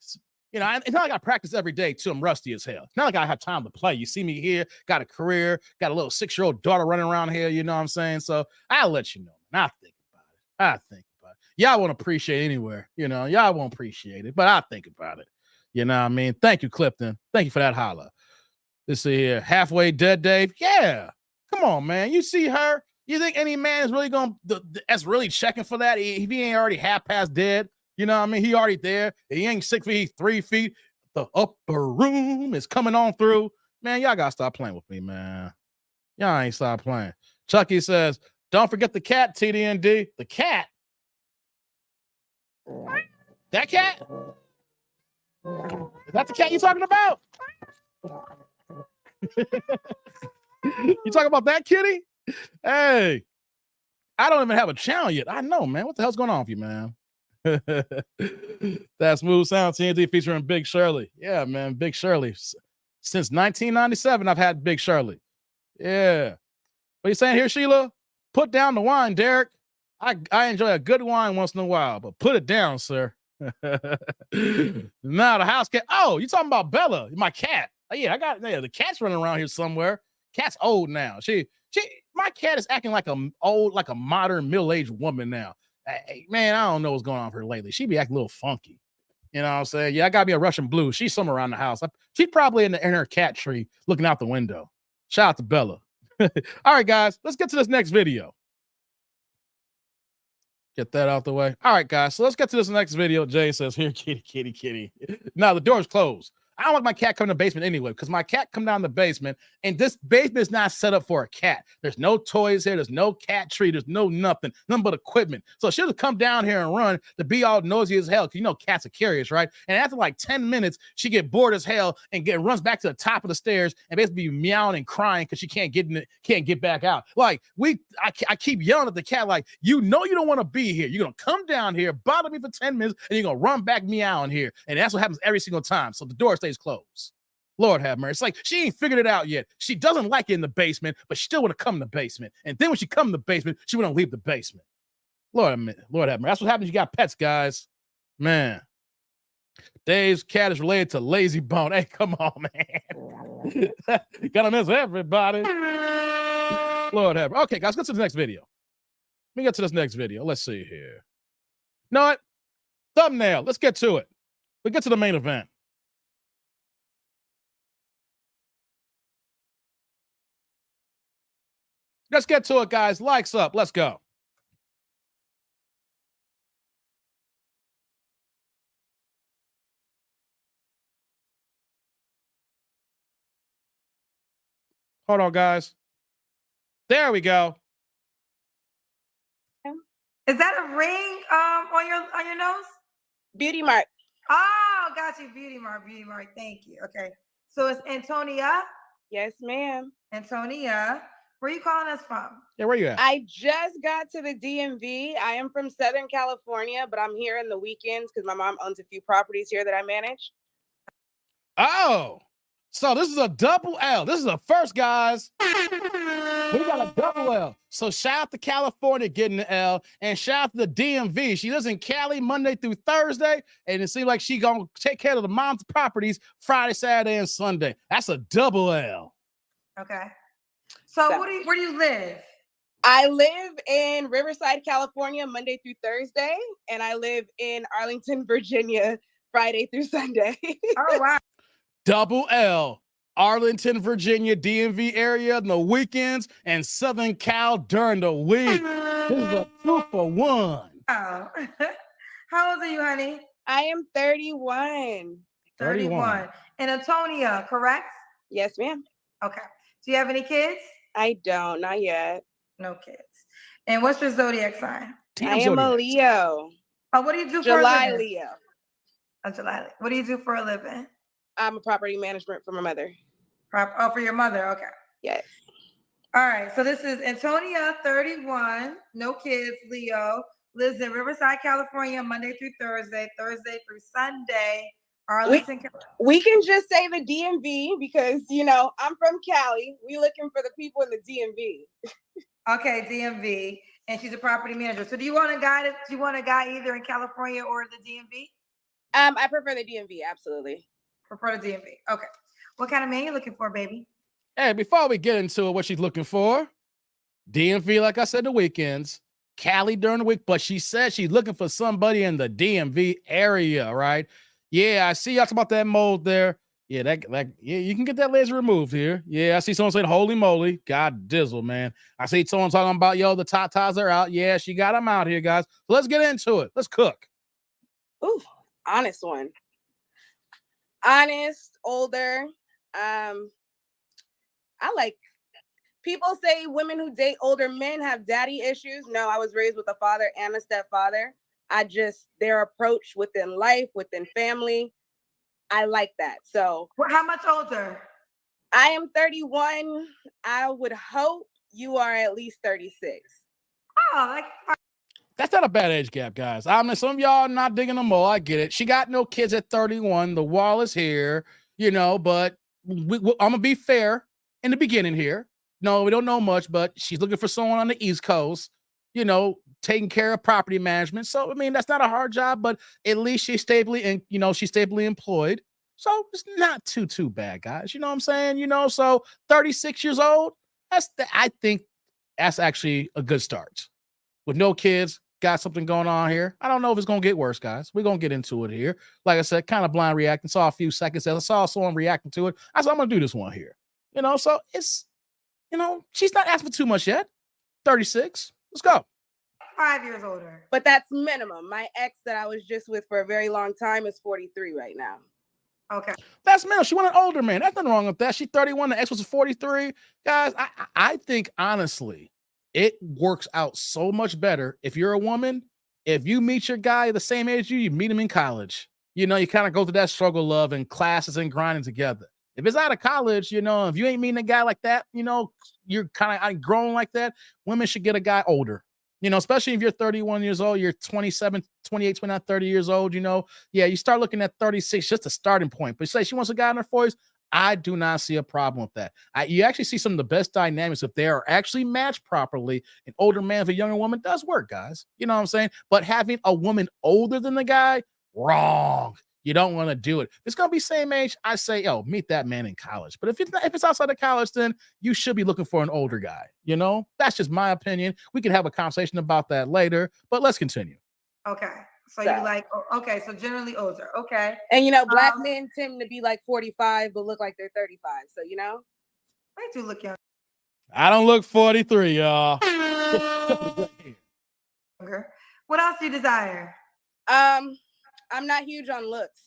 You know, it's not like I practice every day too. I'm rusty as hell. It's not like I have time to play. You see me here, got a career, got a little 6-year-old daughter running around here. You know what I'm saying? So I'll let you know, man. I think about it. Y'all won't appreciate it anywhere. You know, y'all won't appreciate it, but I think about it. You know what I mean? Thank you, Clifton. Thank you for that holla. This here, halfway dead Dave. Yeah. Come on, man. You see her? You think any man is really that's really checking for that? If he ain't already half past dead, you know what I mean? He already there. He ain't 6 feet, he's 3 feet. The upper room is coming on through. Man, y'all gotta stop playing with me, man. Y'all ain't stop playing. Chucky says, don't forget the cat, TDND. The cat? That cat? Is that the cat you talking about? You talking about that kitty? Hey, I don't even have a channel yet. I know, man. What the hell's going on with you, man? That Smooth Sound TNT featuring Big Shirley. Yeah, man, Big Shirley. Since 1997, I've had Big Shirley. Yeah. What you saying here, Sheila? Put down the wine, Derek. I enjoy a good wine once in a while, but put it down, sir. Now the house cat. Oh, you talking about Bella, my cat? Oh, yeah, the cat's running around here somewhere. Cat's old now. My cat is acting like a modern middle-aged woman now. Hey, man, I don't know what's going on with her lately. She be acting a little funky. You know what I'm saying? Yeah, I gotta be a Russian blue. She's somewhere around the house. She's probably in her cat tree looking out the window. Shout out to Bella. All right, guys, let's get to this next video. Get that out the way. All right, guys, so let's get to this next video. Jay says, here, kitty. Now, the door's closed. I don't want my cat coming to the basement anyway, because my cat come down the basement, and this basement is not set up for a cat. There's no toys here. There's no cat tree. There's no nothing but equipment. So she'll just come down here and run to be all nosy as hell, because you know cats are curious, right? And after like 10 minutes, she get bored as hell and runs back to the top of the stairs and basically be meowing and crying because she can't get back out. Like I keep yelling at the cat, like, you know you don't want to be here. You're gonna come down here, bother me for 10 minutes, and you're gonna run back meowing here. And that's what happens every single time. So the door stays closed. Lord have mercy. It's like she ain't figured it out yet. She doesn't like it in the basement, but she still want to come in the basement. And then when she come in the basement, she want to leave the basement. Lord have mercy. That's what happens. You got pets, guys. Man. Dave's cat is related to Lazy Bone. Hey, come on, man. Gotta miss everybody. Lord have mercy. Okay, guys, let's get to the next video. Let me get to this next video. Let's see here. You know what? Thumbnail. Let's get to it. We get to the main event. Let's get to it, guys. Likes up. Let's go. Hold on, guys. There we go. Is that a ring on your nose? Beauty mark. Oh, got you. Beauty mark. Thank you. Okay. So it's Antonia. Yes, ma'am. Antonia. Where are you calling us from? Yeah, where you at? I just got to the DMV. I am from Southern California, but I'm here in the weekends because my mom owns a few properties here that I manage. Oh, so this is a double L. This is a first, guys. We got a double L. So shout out to California getting the L, and shout out to the DMV. She lives in Cali Monday through Thursday, and it seems like she gonna take care of the mom's properties Friday, Saturday, and Sunday. That's a double L. Okay. So where do you live? I live in Riverside, California, Monday through Thursday, and I live in Arlington, Virginia, Friday through Sunday. Oh, wow. Double L. Arlington, Virginia, DMV area on the weekends, and Southern Cal during the week. This is a 2-for-1. Oh. How old are you, honey? I am 31. 31. And Antonia, correct? Yes, ma'am. Okay. Do you have any kids? I don't, not yet. No kids. And what's your zodiac sign? I am a Leo. Oh, what do you do July for a living? Leo. Oh, July. What do you do for a living? I'm a property management for my mother. Oh, for your mother. Okay. Yes. All right. So this is Antonia, 31, no kids, Leo, lives in Riverside, California, Monday through Thursday, Thursday through Sunday. Arlington. We can just say the DMV because, you know, I'm from Cali. We looking for the people in the DMV. Okay, DMV. And she's a property manager. So do you want a guy either in California or the DMV? I prefer the DMV, absolutely. Prefer the DMV. Okay. What kind of man you looking for, baby? Hey, before we get into what she's looking for, DMV, like I said, the weekends, Cali during the week, but she said she's looking for somebody in the DMV area, right? Yeah, I see y'all talking about that mold there. Yeah, yeah, you can get that laser removed here. Yeah, I see someone saying, holy moly, God dizzle, man. I see someone talking about, yo, the tatas are out. Yeah, she got them out here, guys. So let's get into it. Let's cook. Ooh, honest one. Honest, older. I like, people say women who date older men have daddy issues. No, I was raised with a father and a stepfather. Their approach within life, within family, I like that. So, how much older? I am 31. I would hope you are at least 36. Oh, that's not a bad age gap, guys. I mean, some of y'all are not digging them all. I get it. She got no kids at 31. The wall is here, you know, but I'm going to be fair in the beginning here. No, we don't know much, but she's looking for someone on the East Coast, you know, taking care of property management. So, I mean, that's not a hard job, but at least she's stably employed. So it's not too bad, guys. You know what I'm saying? You know, so 36 years old, I think that's actually a good start. With no kids, got something going on here. I don't know if it's going to get worse, guys. We're going to get into it here. Like I said, kind of blind reacting. Saw a few seconds as I saw someone reacting to it. I said, I'm going to do this one here. You know, so it's, you know, she's not asking for too much yet. 36. Let's go. 5 years older. But that's minimum. My ex that I was just with for a very long time is 43 right now. Okay. That's minimum. She wanted an older man. That's nothing wrong with that. She's 31. The ex was 43. Guys, I think, honestly, it works out so much better if you're a woman. If you meet your guy the same age you meet him in college. You know, you kind of go through that struggle love and classes and grinding together. If it's out of college, you know, if you ain't meeting a guy like that, you know, you're kind of grown like that, women should get a guy older. You know, especially if you're 31 years old, you're 27, 28, 29, 30 years old, you know. Yeah, you start looking at 36, just a starting point. But say she wants a guy in her 40s, I do not see a problem with that. You actually see some of the best dynamics if they are actually matched properly. An older man with a younger woman does work, guys. You know what I'm saying? But having a woman older than the guy, wrong. You don't want to do it. If it's going to be same age, I say, yo, meet that man in college. But if it's outside of college, then you should be looking for an older guy. You know, that's just my opinion. We can have a conversation about that later, but let's continue. Okay. So you like, okay, so generally older. Okay. And, you know, black men tend to be like 45, but look like they're 35. So, you know. I do look young. I don't look 43, y'all. Okay. What else do you desire? I'm not huge on looks.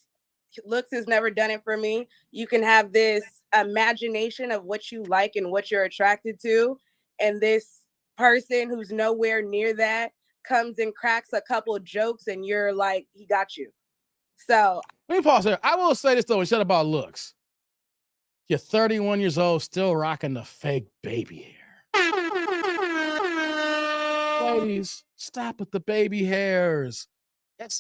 Looks has never done it for me. You can have this imagination of what you like and what you're attracted to. And this person who's nowhere near that comes and cracks a couple of jokes and you're like, he got you. So let me pause here. I will say this though, we said about looks. You're 31 years old, still rocking the fake baby hair. Ladies, stop with the baby hairs.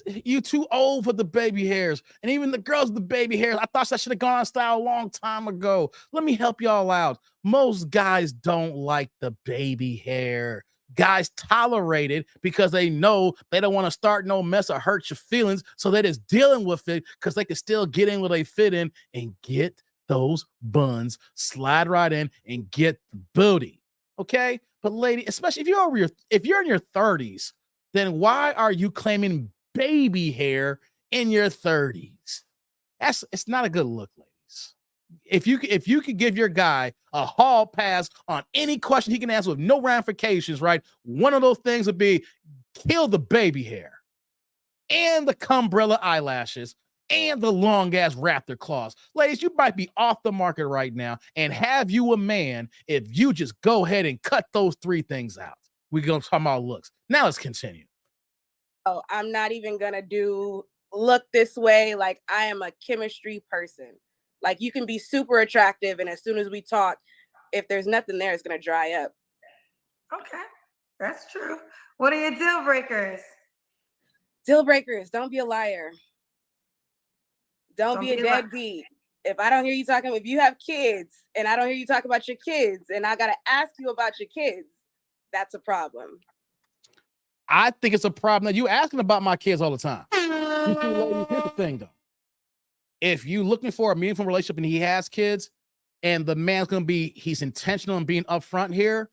You too old for the baby hairs. And even the girls with the baby hairs, I thought that should have gone on style a long time ago. Let me help y'all out. Most guys don't like the baby hair. Guys tolerate it because they know they don't want to start no mess or hurt your feelings. So they're just dealing with it because they can still get in where they fit in and get those buns, slide right in and get the booty. Okay? But lady, especially if you're in your 30s, then why are you claiming baby hair in your 30s? It's not a good look, ladies. If you could give your guy a hall pass on any question he can answer with no ramifications, right? One of those things would be kill the baby hair and the cumbrella eyelashes and the long ass raptor claws. Ladies, you might be off the market right now and have you a man if you just go ahead and cut those 3 things out. We're gonna talk about looks. Now let's continue. Oh, I'm not even gonna look this way. Like, I am a chemistry person. Like, you can be super attractive, and as soon as we talk, if there's nothing there, it's gonna dry up. Okay, that's true. What are your deal breakers? Deal breakers, don't be a liar. Don't be a deadbeat. If I don't hear you talking, if you have kids and I don't hear you talk about your kids and I got to ask you about your kids, that's a problem. I think it's a problem that you asking about my kids all the time. You see, ladies, here's the thing though. If you looking for a meaningful relationship and he has kids and the man's going to be, he's intentional in being upfront here,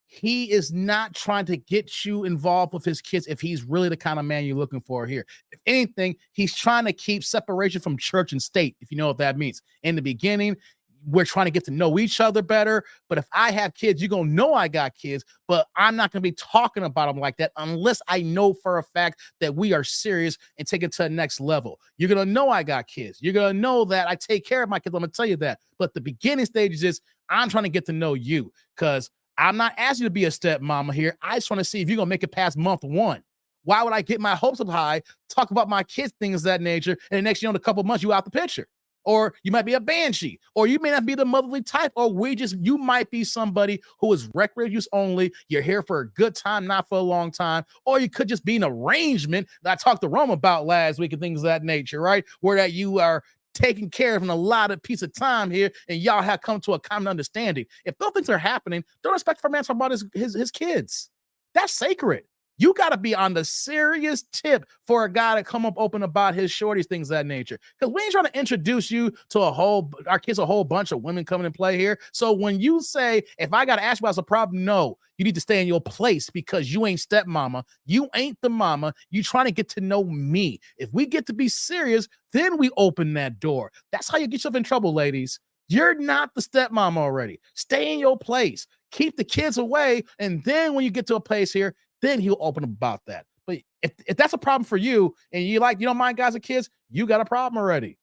he is not trying to get you involved with his kids if he's really the kind of man you're looking for here. If anything, he's trying to keep separation from church and state, if you know what that means. In the beginning, we're trying to get to know each other better. But if I have kids, you're going to know I got kids, but I'm not going to be talking about them like that unless I know for a fact that we are serious and take it to the next level. You're going to know I got kids. You're going to know that I take care of my kids. I'm going to tell you that. But the beginning stages is I'm trying to get to know you because I'm not asking you to be a stepmama here. I just want to see if you're going to make it past month 1. Why would I get my hopes up high, talk about my kids, things of that nature, and the next year in a couple of months, you out the picture? Or you might be a banshee, or you may not be the motherly type, or you might be somebody who is recreational use only. You're here for a good time, not for a long time. Or you could just be an arrangement that I talked to Rome about last week and things of that nature, right? Where that you are taking care of in a lot of piece of time here, and y'all have come to a common understanding. If those things are happening, don't expect for a man to talk about his kids. That's sacred. You got to be on the serious tip for a guy to come up open about his shorties, things of that nature. Because we ain't trying to introduce you to our kids, a whole bunch of women coming and play here. So when you say, if I got to ask you about a problem, no, you need to stay in your place because you ain't stepmama. You ain't the mama. You trying to get to know me. If we get to be serious, then we open that door. That's how you get yourself in trouble, ladies. You're not the stepmama already. Stay in your place. Keep the kids away. And then when you get to a place here, then he'll open up about that. But if that's a problem for you and you don't mind guys and kids, you got a problem already.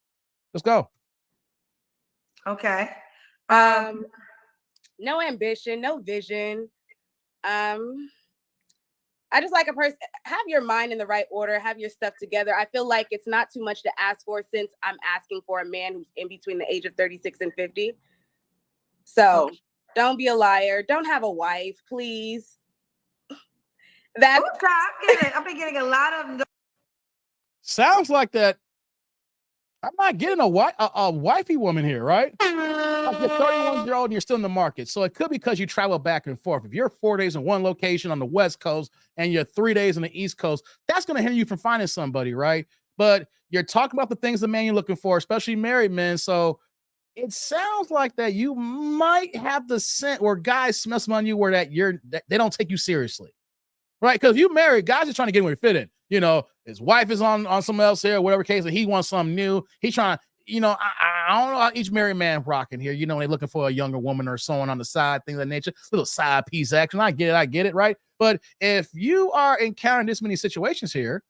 Let's go. Okay. No ambition, no vision. I just like a person, have your mind in the right order, have your stuff together. I feel like it's not too much to ask for since I'm asking for a man who's in between the age of 36 and 50. So Don't be a liar. Don't have a wife, please. I've been getting a lot of. Sounds like that. I'm not getting a wifey woman here, right? Like you're 31-year-old and you're still in the market. So it could be because you travel back and forth. If you're 4 days in one location on the West Coast and you're 3 days on the East Coast, that's going to hinder you from finding somebody, right? But you're talking about the things the man you're looking for, especially married men. So it sounds like that you might have the scent where guys smell on you where they don't take you seriously. Right? Because if you married, guys are trying to get where he fit in. You know, his wife is on someone else here, whatever case, and he wants something new. He's trying, I don't know how each married man rocking here. When they're looking for a younger woman or someone on the side, things of that nature, little side piece action. I get it, right? But if you are encountering this many situations here,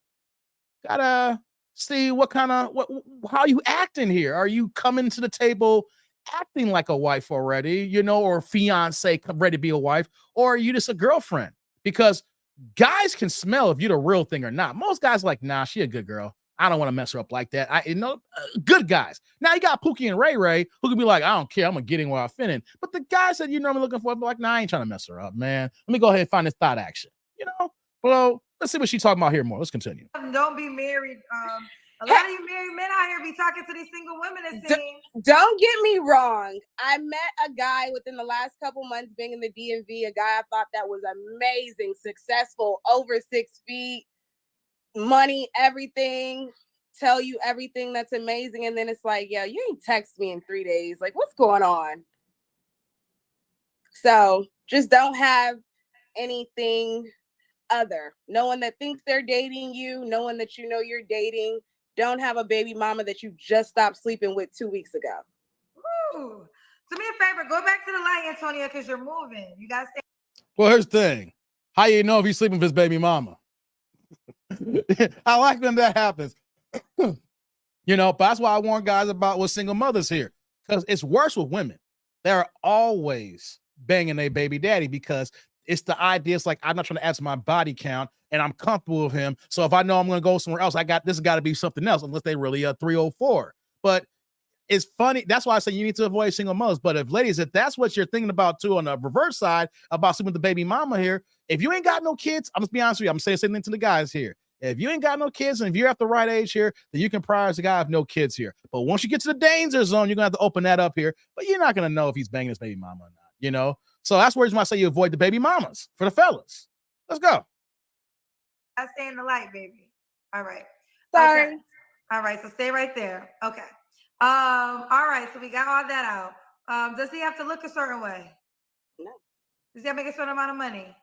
gotta see how you acting here. Are you coming to the table acting like a wife already, or fiance ready to be a wife, or are you just a girlfriend? Because guys can smell if you're the real thing or not. Most guys like, nah, she a good girl. I don't want to mess her up like that. Good guys. Now you got Pookie and Ray Ray who can be like, I don't care. I'm gonna get in where I fit in. But the guys that you're normally looking for, like, nah, I ain't trying to mess her up, man. Let me go ahead and find this thought action. Well, let's see what she's talking about here more. Let's continue. Don't be married. A lot of you married men out here be talking to these single women, it seems. Don't get me wrong. I met a guy within the last couple months being in the DMV, a guy I thought that was amazing, successful, over 6 feet, money, everything, tell you everything that's amazing. And then it's like, yo, you ain't text me in 3 days. Like, what's going on? So just don't have anything other. No one that thinks they're dating you, no one that you know you're dating. Don't have a baby mama that you just stopped sleeping with 2 weeks ago. Woo. Do me a favor, go back to the light, Antonia, because you're moving. You gotta stay. Well, here's the thing. How you know if he's sleeping with his baby mama? I like when that happens. You know, but that's why I warn guys about with single mothers here. Because it's worse with women. They're always banging their baby daddy because it's the idea. It's like, I'm not trying to add to my body count and I'm comfortable with him. So if I know I'm going to go somewhere else, this has got to be something else unless they really are 304. But it's funny. That's why I say you need to avoid single mothers. But if ladies, if that's what you're thinking about too on the reverse side about sleeping with the baby mama here, if you ain't got no kids, I'm just be honest with you. I'm saying something to the guys here. If you ain't got no kids and if you're at the right age here, then you can prioritize a guy with no kids here. But once you get to the danger zone, you're gonna have to open that up here. But you're not gonna know if he's banging his baby mama or not, you know? So that's where I say you avoid the baby mamas for the fellas. Let's go. I stay in the light, baby. All right. Sorry. Okay. All right, so stay right there. Okay. All right, so we got all that out. Does he have to look a certain way? No. Does he have to make a certain amount of money?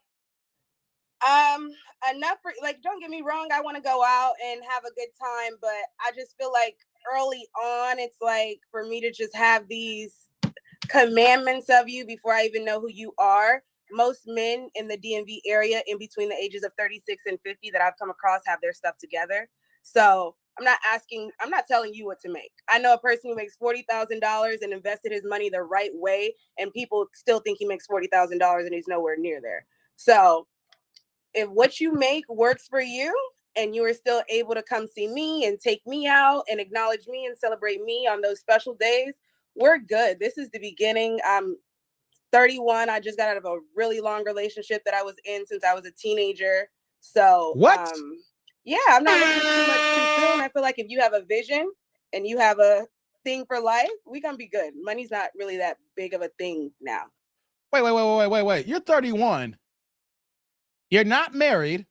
Enough for, like, don't get me wrong, I want to go out and have a good time, but I just feel like early on, it's like for me to just have these commandments of you before I even know who you are. Most men in the DMV area in between the ages of 36 and 50 that I've come across have their stuff together. So I'm not telling you what to make. I know a person who makes $40,000 and invested his money the right way, and people still think he makes $40,000 and he's nowhere near there. So if what you make works for you and you are still able to come see me and take me out and acknowledge me and celebrate me on those special days, we're good. This is the beginning. I'm 31. I just got out of a really long relationship that I was in since I was a teenager. So what? Yeah, I'm not looking too much too soon. I feel like if you have a vision and you have a thing for life, we gonna be good. Money's not really that big of a thing now. Wait. You're 31. You're not married.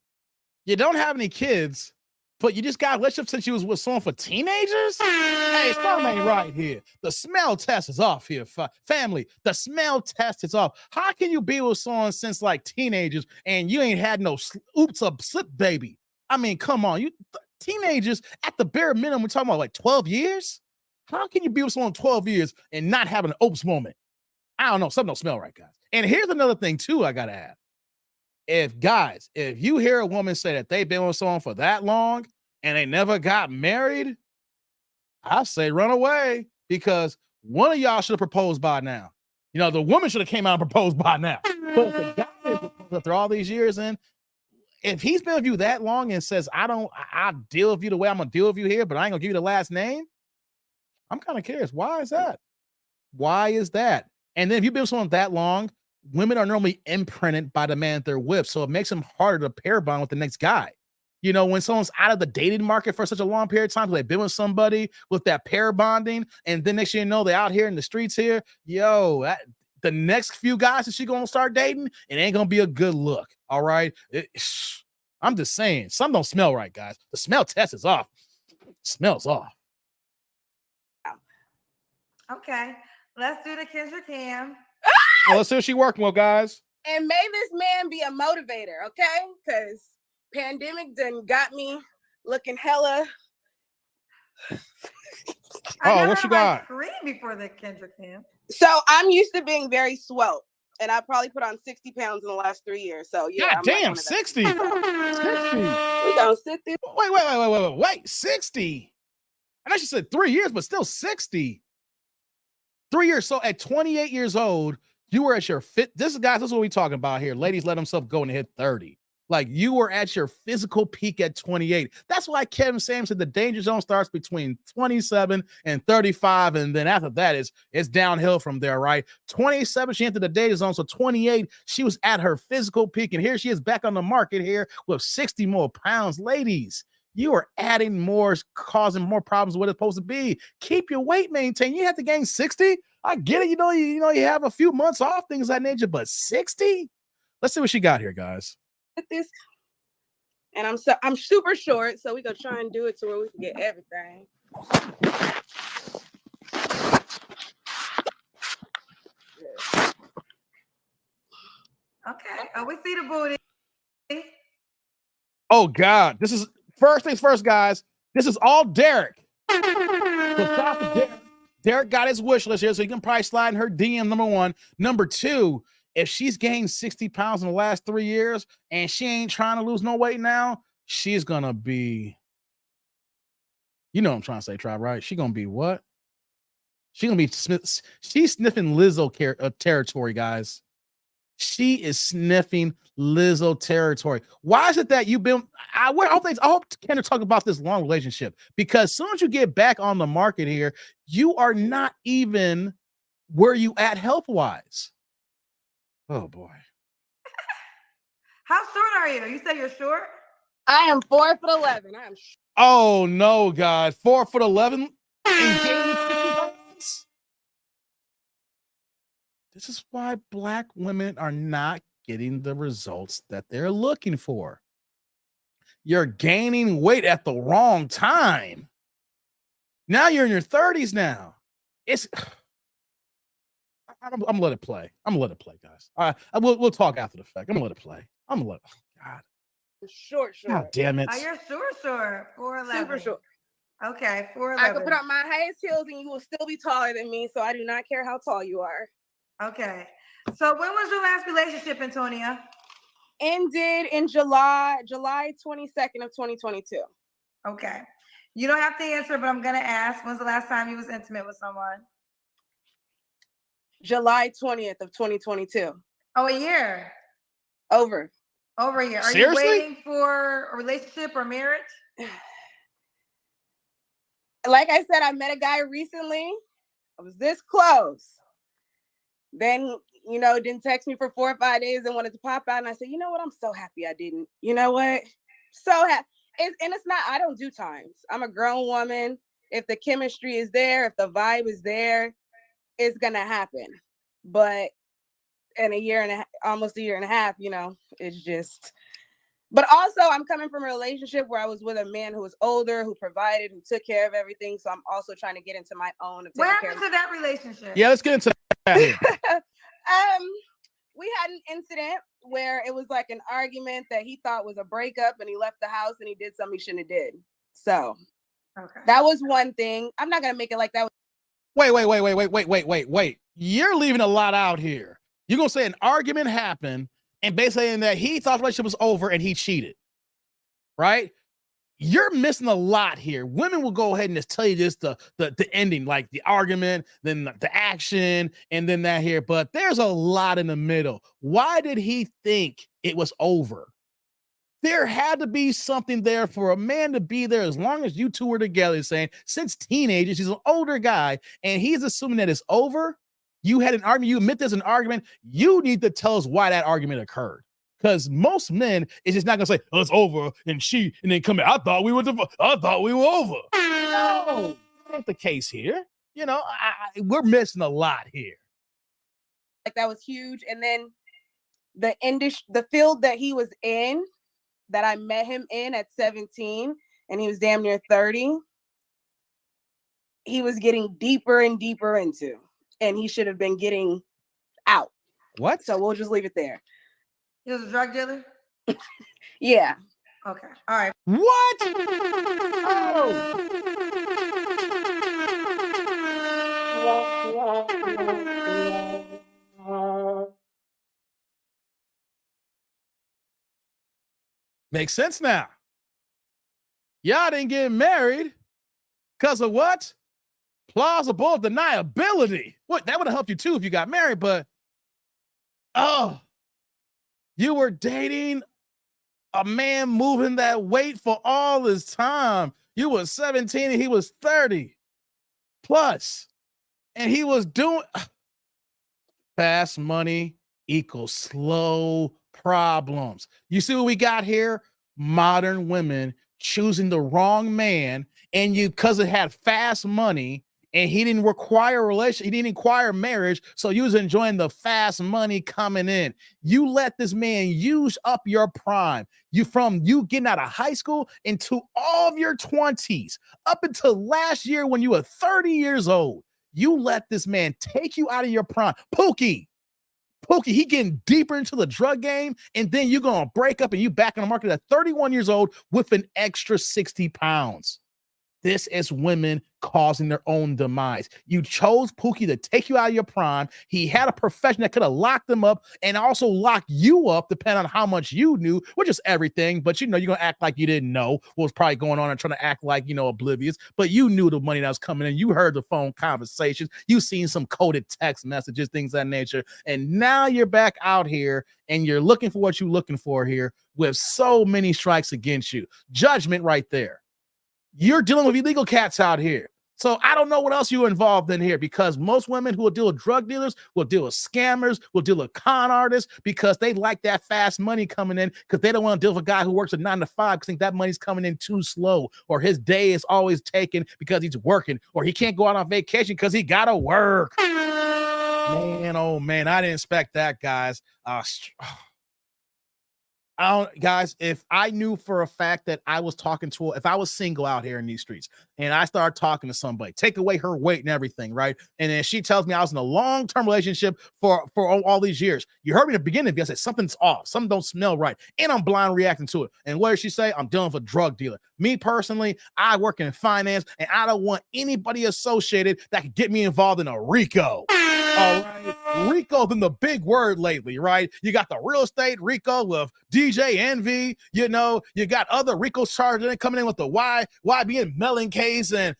You don't have any kids, but you just got a relationship since you was with someone for teenagers? Hey, something ain't right here. The smell test is off here, family. The smell test is off. How can you be with someone since like teenagers and you ain't had no oops or slip baby? I mean, come on. You teenagers at the bare minimum, we're talking about like 12 years? How can you be with someone 12 years and not have an oops moment? I don't know. Something don't smell right, guys. And here's another thing too I got to add. If you hear a woman say that they've been with someone for that long and they never got married, I say run away because one of y'all should have proposed by now. You know, the woman should have came out and proposed by now. But the guy, after all these years in, if he's been with you that long and says, I deal with you the way I'm going to deal with you here, but I ain't going to give you the last name, I'm kind of curious. Why is that? Why is that? And then if you've been with someone that long, women are normally imprinted by the man they're with. So it makes them harder to pair bond with the next guy. You know, when someone's out of the dating market for such a long period of time, they've been with somebody with that pair bonding, and then next thing you know, they're out here in the streets here. The next few guys that she's going to start dating, it ain't going to be a good look. All right. I'm just saying, some don't smell right, guys. The smell test is off. Smells off. Okay. Let's do the Kendra Cam. Well, let's see what she's working with, guys. And may this man be a motivator, okay? Because pandemic done got me looking hella. What you got? Scream before the Kendra Cam. So I'm used to being very swell, and I probably put on 60 pounds in the last 3 years. So yeah, God damn, 60. 60. We gonna sit there. Wait, 60. I know she said 3 years, but still 60. 3 years. So at 28 years old, you were at your fit. This is what we're talking about here. Ladies let themselves go and hit 30. Like you were at your physical peak at 28. That's why Kevin Samuels said the danger zone starts between 27 and 35. And then after that, it's downhill from there, right? 27, she entered the danger zone. So 28, she was at her physical peak. And here she is back on the market here with 60 more pounds. Ladies, you are adding more, causing more problems than what it's supposed to be. Keep your weight maintained. You have to gain 60. I get it. You know, you have a few months off, things of that nature, but 60? Let's see what she got here, guys. This, and I'm super short, so we gonna try and do it to where we can get everything. Okay. Oh, we see the booty. Oh God, this is first things first, guys. This is all Derek. So shout out to Derek. Derek got his wish list here, so he can probably slide in her DM. Number one. Number two, if she's gained 60 pounds in the last 3 years and she ain't trying to lose no weight now, she's gonna be, you know what I'm trying to say, Tribe, right? She's gonna be what? She's gonna be she's sniffing Lizzo territory, guys. She is sniffing Lizzo territory. Why is it that you've been? I hope Kendra talk about this long relationship, because as soon as you get back on the market here, you are not even where you at health wise. Oh boy. How short are you? You said you're short? I am 4'11". I am. Oh no, God, 4'11" and gaining 50 pounds. This is why Black women are not getting the results that they're looking for. You're gaining weight at the wrong time. Now you're in your 30s now. I'm gonna let it play. I'm gonna let it play, guys. All right, we'll talk after the fact. I'm gonna let it play. I'm gonna let it. God. Short. God damn it. Oh, you're short. 4'11". Super short. Okay, 4'11". I could put on my highest heels and you will still be taller than me, so I do not care how tall you are. Okay. So when was your last relationship, Antonia? Ended in July 22nd of 2022. Okay. You don't have to answer, but I'm gonna ask. When's the last time you was intimate with someone? July 20th of 2022. Oh, a year. Over a year. Are Seriously? you waiting for a relationship or marriage? Like I said, I met a guy recently. I was this close. Then, didn't text me for 4 or 5 days and wanted to pop out. And I said, you know what? I'm so happy I didn't. You know what? So happy. It's not, I don't do times. I'm a grown woman. If the chemistry is there, if the vibe is there, it's going to happen. But in almost a year and a half, it's just, but also I'm coming from a relationship where I was with a man who was older, who provided, who took care of everything. So I'm also trying to get into my own. What happened to that relationship? Yeah, let's get into that here. We had an incident where it was like an argument that he thought was a breakup, and he left the house and he did something he shouldn't have did. So that was one thing. I'm not gonna make it like that. Wait. You're leaving a lot out here. You're gonna say an argument happened and basically saying that he thought the relationship was over and he cheated, right? You're missing a lot here. Women will go ahead and just tell you just the ending, like the argument, then the action, and then that here. But there's a lot in the middle. Why did he think it was over? There had to be something there for a man to be there as long as you two were together, saying since teenagers, he's an older guy, and he's assuming that it's over. You had an argument, you admit there's an argument. You need to tell us why that argument occurred. Because most men is just not gonna say, oh, it's over, and then come back. I thought we were over. No, that's not the case here. We're missing a lot here. Like that was huge. And then the field that he was in, that I met him in at 17, and he was damn near 30, he was getting deeper and deeper into, and he should have been getting out. What? So we'll just leave it there. He was a drug dealer? Yeah. Okay. All right. What? Oh. Makes sense now. Y'all didn't get married because of what? Plausible deniability. What? That would have helped you too if you got married, but you were dating a man moving that weight for all this time. You were 17 and he was 30 plus, and he was doing fast money equals slow problems. You see what we got here? Modern women choosing the wrong man, and because it had fast money and he didn't require a relationship, he didn't require marriage, so you was enjoying the fast money coming in. You let this man use up your prime. You getting out of high school into all of your 20s, up until last year when you were 30 years old. You let this man take you out of your prime. Pookie, Pookie, he getting deeper into the drug game, and then you're gonna break up and you back on the market at 31 years old with an extra 60 pounds. This is women causing their own demise. You chose Pookie to take you out of your prime. He had a profession that could have locked him up and also locked you up, depending on how much you knew, which is everything. But you're gonna act like you didn't know what was probably going on and trying to act like oblivious. But you knew the money that was coming in. You heard the phone conversations. You seen some coded text messages, things of that nature. And now you're back out here and you're looking for what you're looking for here with so many strikes against you. Judgment right there. You're dealing with illegal cats out here. So I don't know what else you're involved in here, because most women who will deal with drug dealers will deal with scammers, will deal with con artists, because they like that fast money coming in, because they don't want to deal with a guy who works a 9 to 5 because think that money's coming in too slow, or his day is always taken because he's working, or he can't go out on vacation because he got to work. Man, oh man, I didn't expect that, guys. Guys, if I knew for a fact that I was talking to, if I was single out here in these streets and I started talking to somebody, take away her weight and everything, right? And then she tells me I was in a long-term relationship for all these years. You heard me in the beginning, because I said something's off, something don't smell right, and I'm blind reacting to it. And what did she say? I'm dealing with a drug dealer. Me personally, I work in finance, and I don't want anybody associated that could get me involved in a RICO. All right. RICO been the big word lately, right? You got the real estate RICO with DJ Envy, you got other RICO charges coming in with the YBN Melon case, and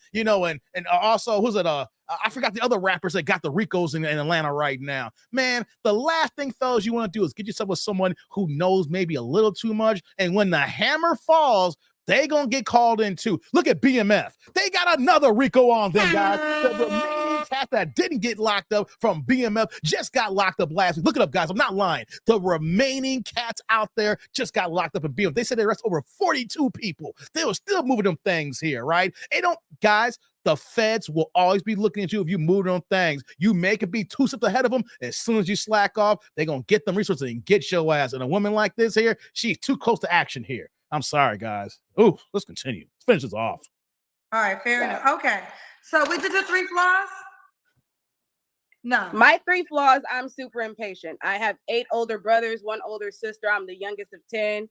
also who's it? I forgot the other rappers that got the RICOs in Atlanta right now. Man, the last thing, fellas, you want to do is get yourself with someone who knows maybe a little too much, and when the hammer falls, they gonna get called in too. Look at BMF. They got another RICO on them, guys. The remaining cat that didn't get locked up from BMF just got locked up last week. Look it up, guys. I'm not lying. The remaining cats out there just got locked up in BMF. They said they arrested over 42 people. They were still moving them things here, right? Guys, the feds will always be looking at you if you move on things. You make it be 2 steps ahead of them. As soon as you slack off, they're going to get them resources and get your ass. And a woman like this here, she's too close to action here. I'm sorry, guys. Ooh, let's continue. Let's finish this off. All right, fair enough. Okay. So we did the 3 flaws? No. My 3 flaws, I'm super impatient. I have 8 older brothers, 1 older sister. I'm the youngest of 10.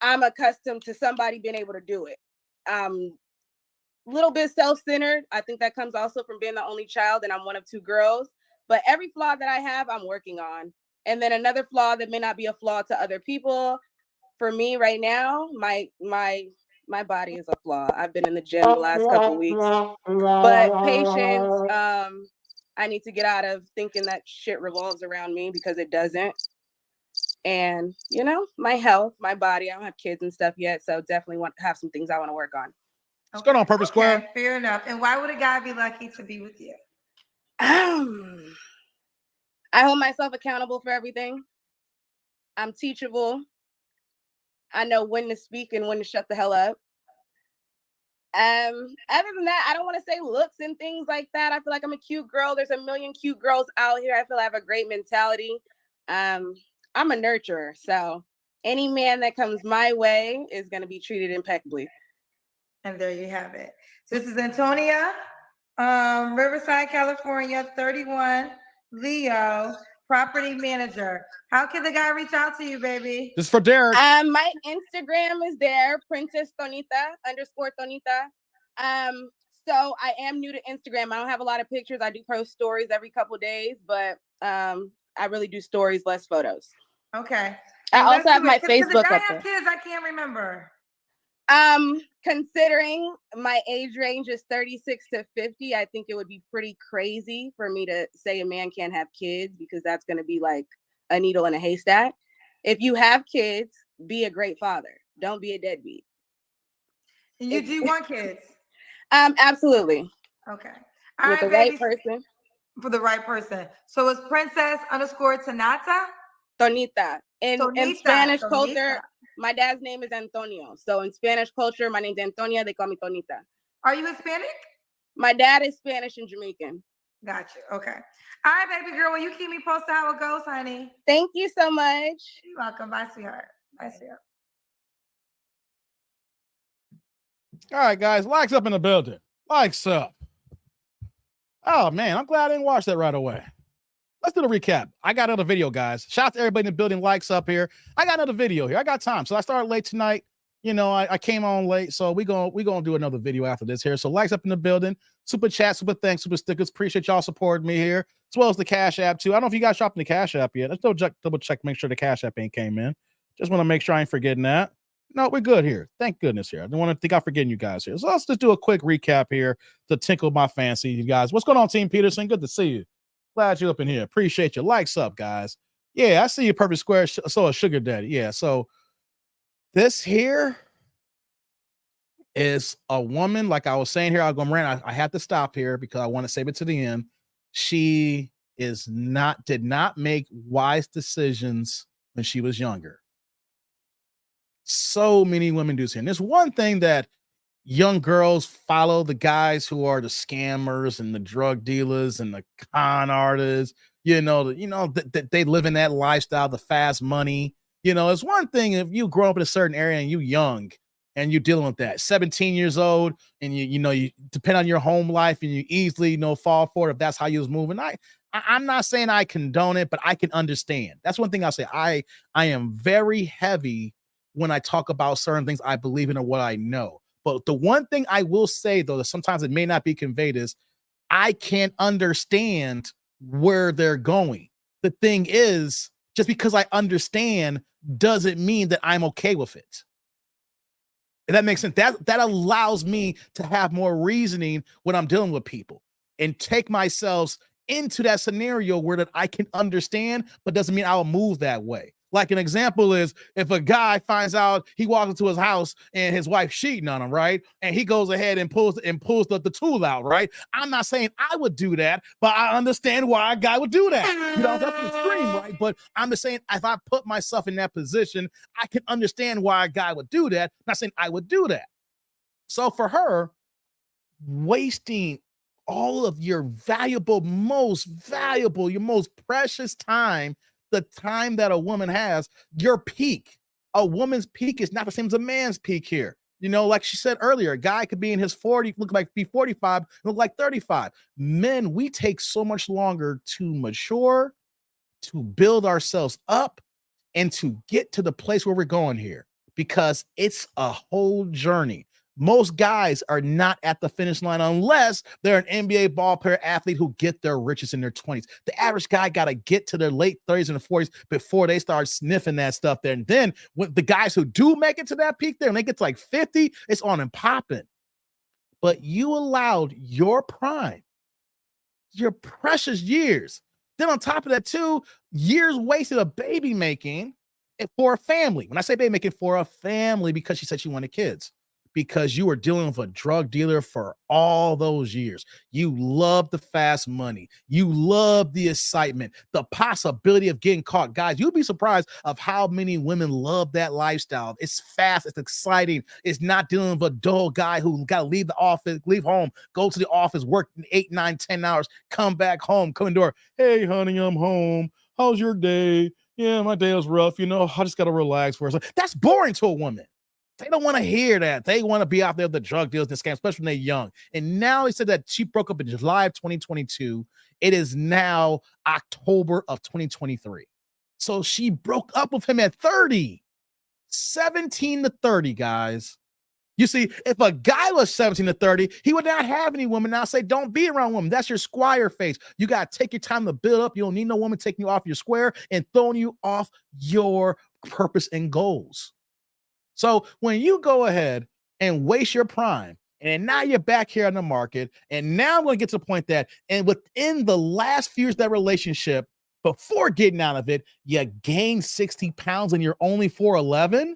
I'm accustomed to somebody being able to do it. Little bit self-centered. I think that comes also from being the only child, and I'm one of 2 girls. But every flaw that I have, I'm working on. And then another flaw that may not be a flaw to other people, for me right now, my body is a flaw. I've been in the gym the last couple weeks, but patience. I need to get out of thinking that shit revolves around me, because it doesn't. And my health, my body. I don't have kids and stuff yet, so definitely want to have some things I want to work on. What's going on, Purpose Square? Fair enough. And why would a guy be lucky to be with you? I hold myself accountable for everything. I'm teachable. I know when to speak and when to shut the hell up. Other than that, I don't want to say looks and things like that. I feel like I'm a cute girl. There's a million cute girls out here. I feel I have a great mentality. I'm a nurturer. So any man that comes my way is going to be treated impeccably. And there you have it. So this is Antonia, Riverside, California, 31, Leo, property manager. How can the guy reach out to you, baby? This is for Derek. My Instagram is there, Princess Tonita _Tonita. So I am new to Instagram. I don't have a lot of pictures. I do post stories every couple days, but I really do stories, less photos. Okay. I also have my Facebook up there. Have kids? I can't remember. Considering my age range is 36 to 50, I think it would be pretty crazy for me to say a man can't have kids, because that's going to be like a needle in a haystack. If you have kids, be a great father. Don't be a deadbeat. And you do want kids? Absolutely. Okay. With the right person. For the right person. So it's Princess _Tonata? Tonita. In Spanish culture, my dad's name is Antonio. So in Spanish culture, my name's Antonia. They call me Tonita. Are you Hispanic? My dad is Spanish and Jamaican. Got you. Okay. All right, baby girl. Will you keep me posted how it goes, honey? Thank you so much. You're welcome. Bye, sweetheart. Bye, sweetheart. All right, guys. Likes up in the building. Likes up. Oh, man. I'm glad I didn't watch that right away. let's do the recap. I got another video, guys. Shout out to everybody in the building, likes up here. I got another video here. I got time. So I started late tonight. You know, I came on late. So we're gonna do another video after this here. So likes up in the building, super chat, super thanks, super stickers. Appreciate y'all supporting me here, as well as the Cash App too. I don't know if you guys shopping the Cash App yet. Let's double check, make sure the Cash App ain't came in. Just want to make sure I ain't forgetting that. No, we're good here. Thank goodness here. I don't want to think I'm forgetting you guys here. So let's just do a quick recap here to tinkle my fancy, you guys. What's going on, Team Peterson? Good to see you. Glad you're up in here. Appreciate you. Likes up, guys. Yeah, I see you, Perfect Square. So a sugar daddy. Yeah, so this here is a woman, like I was saying here, I'll go rant. I had to stop here because I want to save it to the end. She did not make wise decisions when she was younger. So many women do this. And there's one thing that young girls follow the guys who are the scammers and the drug dealers and the con artists, that they live in that lifestyle, the fast money. It's one thing if you grow up in a certain area and you young and you're dealing with that 17 years old and you depend on your home life and you easily fall for it if that's how you was moving. I'm not saying I condone it, but I can understand. That's one thing I'll say. I am very heavy when I talk about certain things I believe in or what I know. But the one thing I will say, though, that sometimes it may not be conveyed is I can't understand where they're going. The thing is, just because I understand doesn't mean that I'm okay with it. If that makes sense, that allows me to have more reasoning when I'm dealing with people and take myself into that scenario where that I can understand, but doesn't mean I'll move that way. Like an example is if a guy finds out he walks into his house and his wife's cheating on him, right? And he goes ahead and pulls the tool out, right? I'm not saying I would do that, but I understand why a guy would do that. That's extreme, right? But I'm just saying if I put myself in that position, I can understand why a guy would do that. I'm not saying I would do that. So for her, wasting all of your most valuable, your most precious time, the time that a woman has, your peak. A woman's peak is not the same as a man's peak here. Like she said earlier, a guy could be in his 40s, be 45, look like 35. Men, we take so much longer to mature, to build ourselves up, and to get to the place where we're going here because it's a whole journey. Most guys are not at the finish line unless they're an NBA ball player athlete who get their riches in their 20s. The average guy got to get to their late 30s and 40s before they start sniffing that stuff there. And then when the guys who do make it to that peak there and they get to like 50, it's on and popping. But you allowed your prime, your precious years. Then on top of that, 2 years wasted of baby making for a family. When I say baby making, for a family, because she said she wanted kids. Because you were dealing with a drug dealer for all those years. You loved the fast money. You loved the excitement, the possibility of getting caught. Guys, you'd be surprised of how many women love that lifestyle. It's fast, it's exciting. It's not dealing with a dull guy who got to leave the office, leave home, go to the office, work 8, 9, 10 hours, come back home, come in the door. Hey, honey, I'm home. How's your day? Yeah, my day was rough. I just got to relax for a second. That's boring to a woman. They don't want to hear that. They want to be out there with the drug deals and scams, especially when they're young. And now he said that she broke up in July of 2022. It is now October of 2023. So she broke up with him at 30. 17 to 30, guys. You see, if a guy was 17 to 30, he would not have any women. Now say, don't be around women. That's your squire face. You got to take your time to build up. You don't need no woman taking you off your square and throwing you off your purpose and goals. So when you go ahead and waste your prime, and now you're back here on the market, and now I'm going to get to the point that, and within the last few years of that relationship, before getting out of it, you gained 60 pounds and you're only 4'11".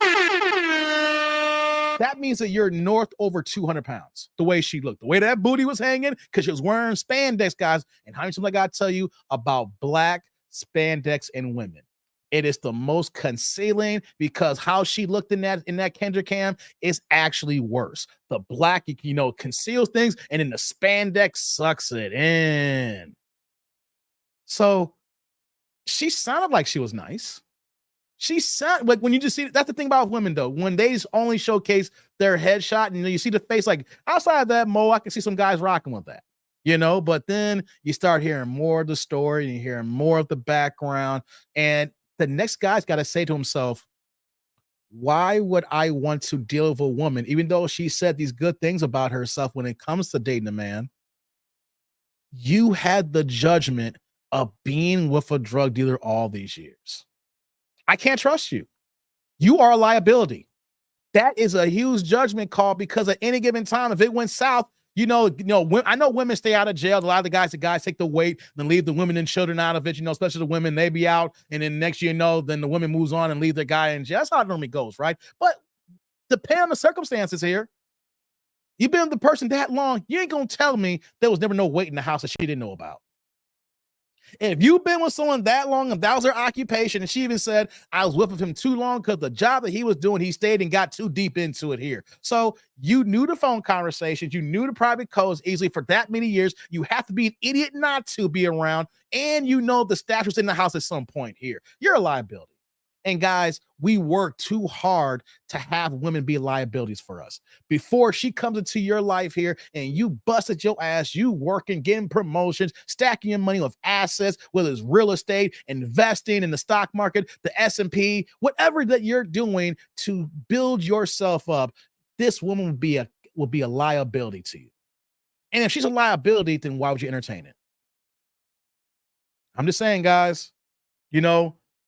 That means that you're north over 200 pounds, the way she looked, the way that booty was hanging, because she was wearing spandex, guys. And how many times I got to tell you about black spandex and women? It is the most concealing because how she looked in that Kendrick cam is actually worse. The black, conceals things, and then the spandex sucks it in. So she sounded like she was nice. She sounded like when you just see, that's the thing about women though. When they just only showcase their headshot and you see the face, like outside of that, Mo, I can see some guys rocking with that. you know, but then you start hearing more of the story and you hear more of the background. And the next guy's got to say to himself, why would I want to deal with a woman, even though she said these good things about herself when it comes to dating a man? You had the judgment of being with a drug dealer all these years. I can't trust you. You are a liability. That is a huge judgment call, because at any given time, if it went south, I know women stay out of jail. A lot of the guys take the weight and leave the women and children out of it, especially the women, they be out. And then next year, then the women moves on and leave the guy in jail. That's how it normally goes, right? But depending on the circumstances here, you've been with the person that long, you ain't going to tell me there was never no weight in the house that she didn't know about. And if you've been with someone that long and that was her occupation, and she even said, I was with him too long because the job that he was doing, he stayed and got too deep into it here. So you knew the phone conversations, you knew the private codes easily for that many years. You have to be an idiot not to be around. And you know the stash was in the house at some point here. You're a liability. And guys, we work too hard to have women be liabilities for us. Before she comes into your life here and you busted your ass, you working, getting promotions, stacking your money with assets, whether it's real estate, investing in the stock market, the S&P, whatever that you're doing to build yourself up, this woman will be a liability to you. And if she's a liability, then why would you entertain it? I'm just saying, guys,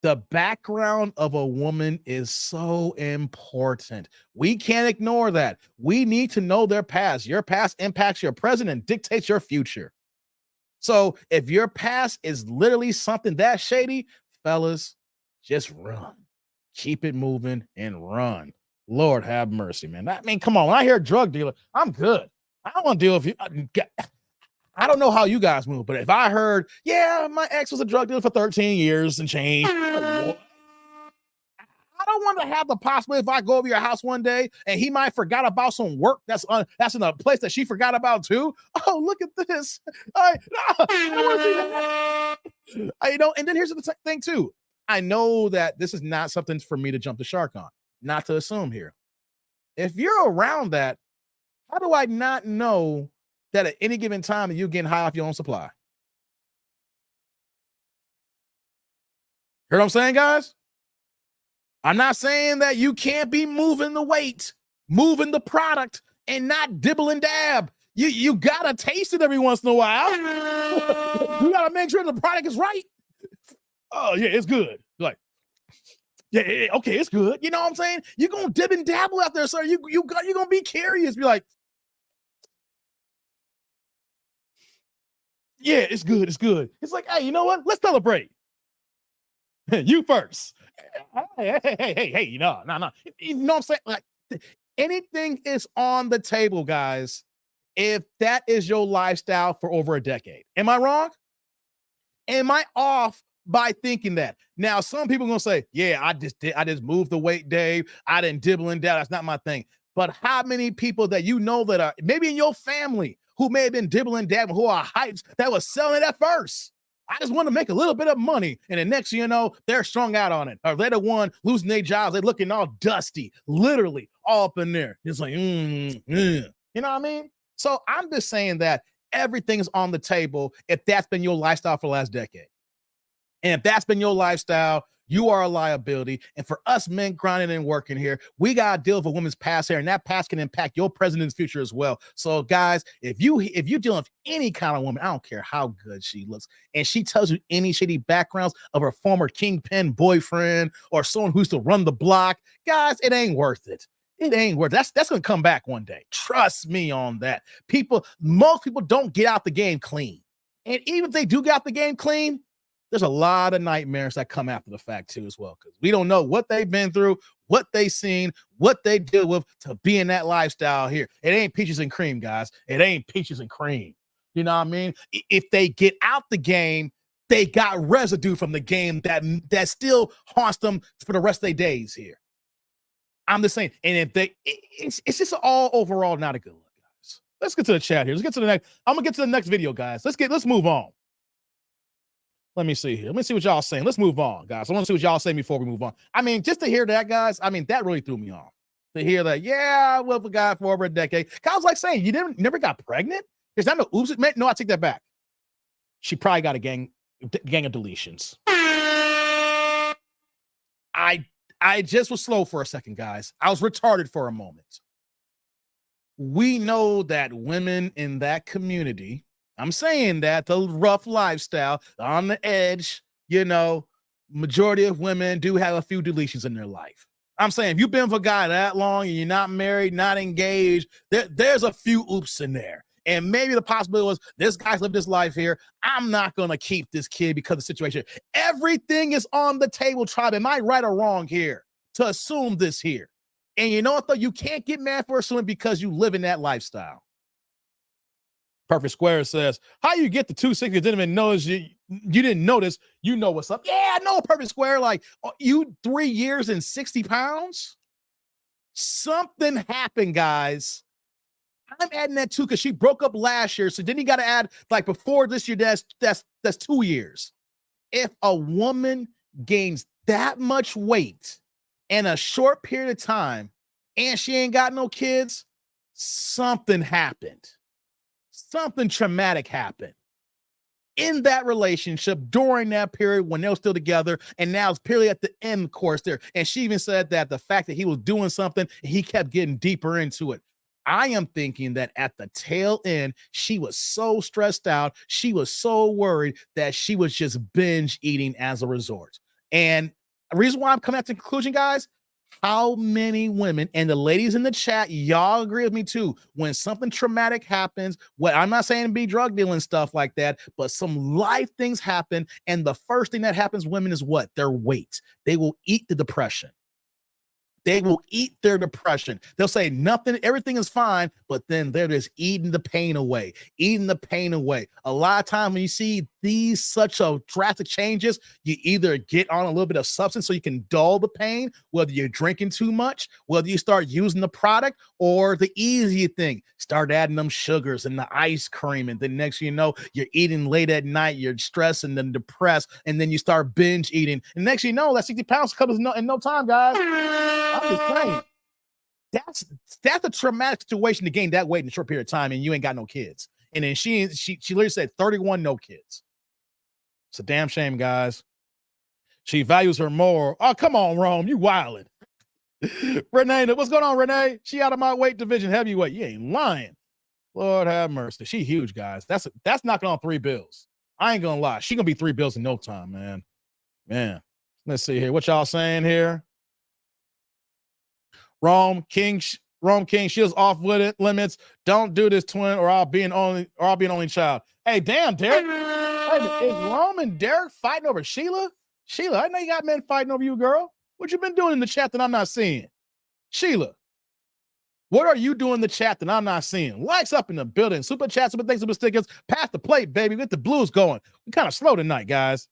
the background of a woman is so important. We can't ignore that. We need to know their past. Your past impacts your present and dictates your future. So if your past is literally something that shady, fellas, just run. Keep it moving and run. Lord have mercy, man. Come on. When I hear drug dealer, I'm good. I don't want to deal with you. I don't know how you guys move, but if I heard, yeah, my ex was a drug dealer for 13 years and change, I don't want to have the possibility if I go over your house one day and he might forgot about some work that's in a place that she forgot about too. Oh, look at this. I want to see that. And then here's the thing too. I know that this is not something for me to jump the shark on, not to assume here. If you're around that, how do I not know that at any given time you're getting high off your own supply? Heard what I'm saying, guys? I'm not saying that you can't be moving the weight, moving the product, and not dibble and dab. You gotta taste it every once in a while. You gotta make sure the product is right. Oh yeah, it's good. Like, yeah, okay, it's good. You know what I'm saying? You're gonna dib and dabble out there, sir. You're gonna be curious. Be like, yeah, it's good. It's good. It's like, hey, you know what? Let's celebrate. You first. Hey, no. You know what I'm saying? Like, anything is on the table, guys, if that is your lifestyle for over a decade. Am I wrong? Am I off by thinking that? Now, some people are going to say, yeah, I just moved the weight, Dave. I didn't dibble and dabble. That's not my thing. But how many people that you know that are maybe in your family who may have been dibbling and dabbling, who are hypes that was selling it at first? I just want to make a little bit of money. And the next thing you know, they're strung out on it. Or they're the one losing their jobs. They're looking all dusty, literally all up in there. It's like, you know what I mean? So I'm just saying that everything's on the table if that's been your lifestyle for the last decade. And if that's been your lifestyle, you are a liability. And for us men grinding and working here, we got to deal with a woman's past here, and that past can impact your present and future as well. So guys, if you're dealing with any kind of woman, I don't care how good she looks, and she tells you any shady backgrounds of her former kingpin boyfriend or someone who used to run the block, guys, it ain't worth it. It ain't worth it. That's going to come back one day. Trust me on that. Most people don't get out the game clean. And even if they do get out the game clean, there's a lot of nightmares that come after the fact too as well, because we don't know what they've been through, what they've seen, what they deal with to be in that lifestyle here. It ain't peaches and cream, guys. It ain't peaches and cream. You know what I mean? If they get out the game, they got residue from the game that still haunts them for the rest of their days here. I'm just saying. And if it's just all overall not a good look, guys. Let's get to the chat here. Let's get to the next. I'm gonna get to the next video, guys. Let's move on. Let me see here. Let me see what y'all saying. Let's move on, guys. I want to see what y'all saying before we move on. I mean, just to hear that, guys, I mean, that really threw me off. To hear that, yeah, I was with a guy for over a decade. I was like saying, you never got pregnant? Is that no oops? No, I take that back. She probably got a gang of deletions. I just was slow for a second, guys. I was retarded for a moment. We know that women in that community, I'm saying that the rough lifestyle, on the edge, majority of women do have a few deletions in their life. I'm saying if you've been with a guy that long and you're not married, not engaged, there's a few oops in there. And maybe the possibility was this guy's lived his life here. I'm not going to keep this kid because of the situation. Everything is on the table, tribe. Am I right or wrong here to assume this here? And you know what, though? You can't get mad for assuming because you live in that lifestyle. Perfect Square says, how you get the 260 didn't even notice you didn't notice, you know what's up. Yeah, I know, Perfect Square. Like, you 3 years and 60 pounds? Something happened, guys. I'm adding that too because she broke up last year. So then you got to add, like, before this year, that's 2 years. If a woman gains that much weight in a short period of time and she ain't got no kids, something happened. Something traumatic happened in that relationship during that period when they were still together, and now it's purely at the end course there. And she even said that the fact that he was doing something, he kept getting deeper into it. I am thinking that at the tail end, she was so stressed out, she was so worried that she was just binge eating as a resort. And the reason why I'm coming at the conclusion, guys, how many women, and the ladies in the chat, y'all agree with me too, when something traumatic happens, I'm not saying be drug dealing stuff like that, but some life things happen, and the first thing that happens women is what? Their weight. They will eat the depression. They will eat their depression. They'll say nothing, everything is fine, but then they're just eating the pain away, A lot of times when you see these such a drastic changes, you either get on a little bit of substance so you can dull the pain, whether you're drinking too much, whether you start using the product, or the easy thing, start adding them sugars and the ice cream, and then next you know, you're eating late at night, you're stressed and then depressed, and then you start binge eating, and next you know, that 60 pounds comes in no time, guys. I'm just saying, that's a traumatic situation to gain that weight in a short period of time, and you ain't got no kids. And then she literally said 31, no kids. It's a damn shame, guys. She values her more. Oh, come on, Rome, you wildin'. Renee, what's going on, Renee? She out of my weight division, heavyweight. You ain't lying. Lord have mercy. She huge, guys. That's knocking on 3 bills. I ain't gonna lie. She gonna be 3 bills in no time, man. Man, let's see here. What y'all saying here? Rome King, she was off limits. Don't do this, twin, or I'll be an only child. Hey, damn, Derek. Hey, is Rome and Derek fighting over Sheila? Sheila, I know you got men fighting over you, girl. What you been doing in the chat that I'm not seeing? Sheila, what are you doing in the chat that I'm not seeing? Likes up in the building. Super chats, super thanks, super stickers. Pass the plate, baby. Get the blues going. We kind of slow tonight, guys.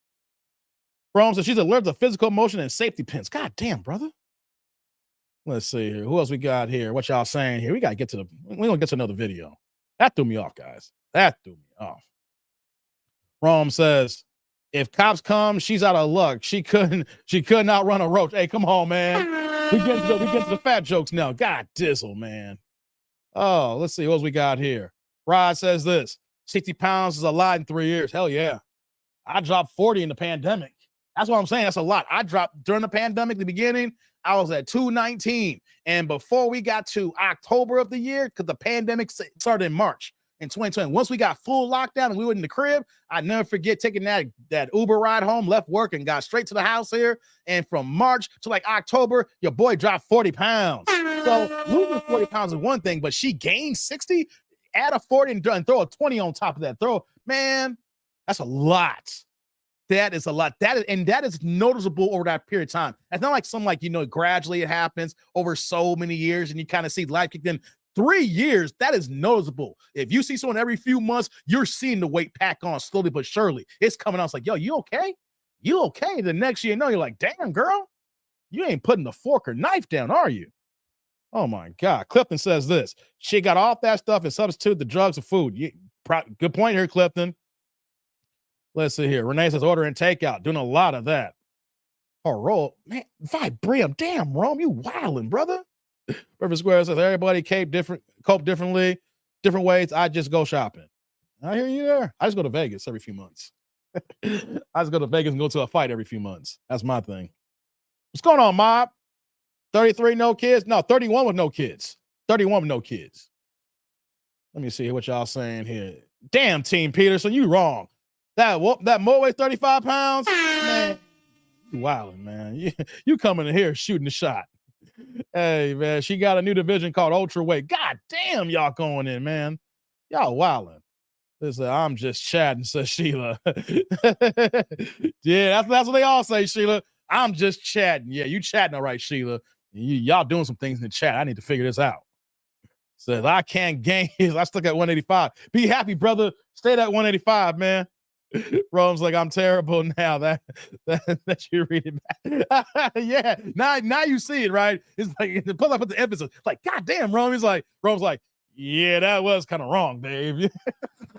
Rome says she's allergic to physical motion and safety pins. God damn, brother. Let's see here. Who else we got here? What y'all saying here? We got to get to we're going to get to another video. That threw me off, guys. That threw me off. Rome says, if cops come, she's out of luck. She couldn't outrun a roach. Hey, come on, man. We get to the fat jokes now. God dizzle, man. Oh, let's see what else we got here. Rod says this, 60 pounds is a lot in 3 years. Hell yeah. I dropped 40 in the pandemic. That's what I'm saying. That's a lot. I dropped during the pandemic, the beginning, I was at 219. And before we got to October of the year, because the pandemic started in March in 2020, once we got full lockdown and we were in the crib, I never forget taking that Uber ride home, left work and got straight to the house here. And from March to like October, your boy dropped 40 pounds. So losing 40 pounds is one thing, but she gained 60, add a 40 and throw a 20 on top of that. Man, that's a lot. That is a lot. That is noticeable over that period of time. It's not like gradually it happens over so many years and you kind of see life kick in. 3 years, that is noticeable. If you see someone every few months, you're seeing the weight pack on slowly but surely. It's coming out. It's like, yo, you okay? You okay? The next year, you're like, damn, girl, you ain't putting the fork or knife down, are you? Oh my God. Clifton says this. She got off that stuff and substituted the drugs and food. Good point here, Clifton. Let's see here. Renee says ordering takeout. Doing a lot of that. Oh, roll. Man, Vibrium. Damn, Rome, you wildin', brother. Perfect Square says everybody cope differently, different ways. I just go shopping. I hear you there. I just go to Vegas every few months. I just go to Vegas and go to a fight every few months. That's my thing. What's going on, Mob? 33, no kids? No, 31 with no kids. 31 with no kids. Let me see what y'all saying here. Damn, Team Peterson, you wrong. That Mo weighs 35 pounds? Man, you wildin', man. You coming in here shooting the shot. Hey, man, she got a new division called ultraweight. God damn, y'all going in, man. Y'all wildin'. Listen, I'm just chatting, says Sheila. Yeah, that's what they all say, Sheila. I'm just chatting. Yeah, you chatting all right, Sheila. Y'all doing some things in the chat. I need to figure this out. Says, I can't gain. I stuck at 185. Be happy, brother. Stay at 185, man. Rome's like, I'm terrible now. That you read it back. Yeah, now you see it, right? It's like, plus I put the emphasis. Like, God damn, Rome. Rome's like, yeah, that was kind of wrong, Dave.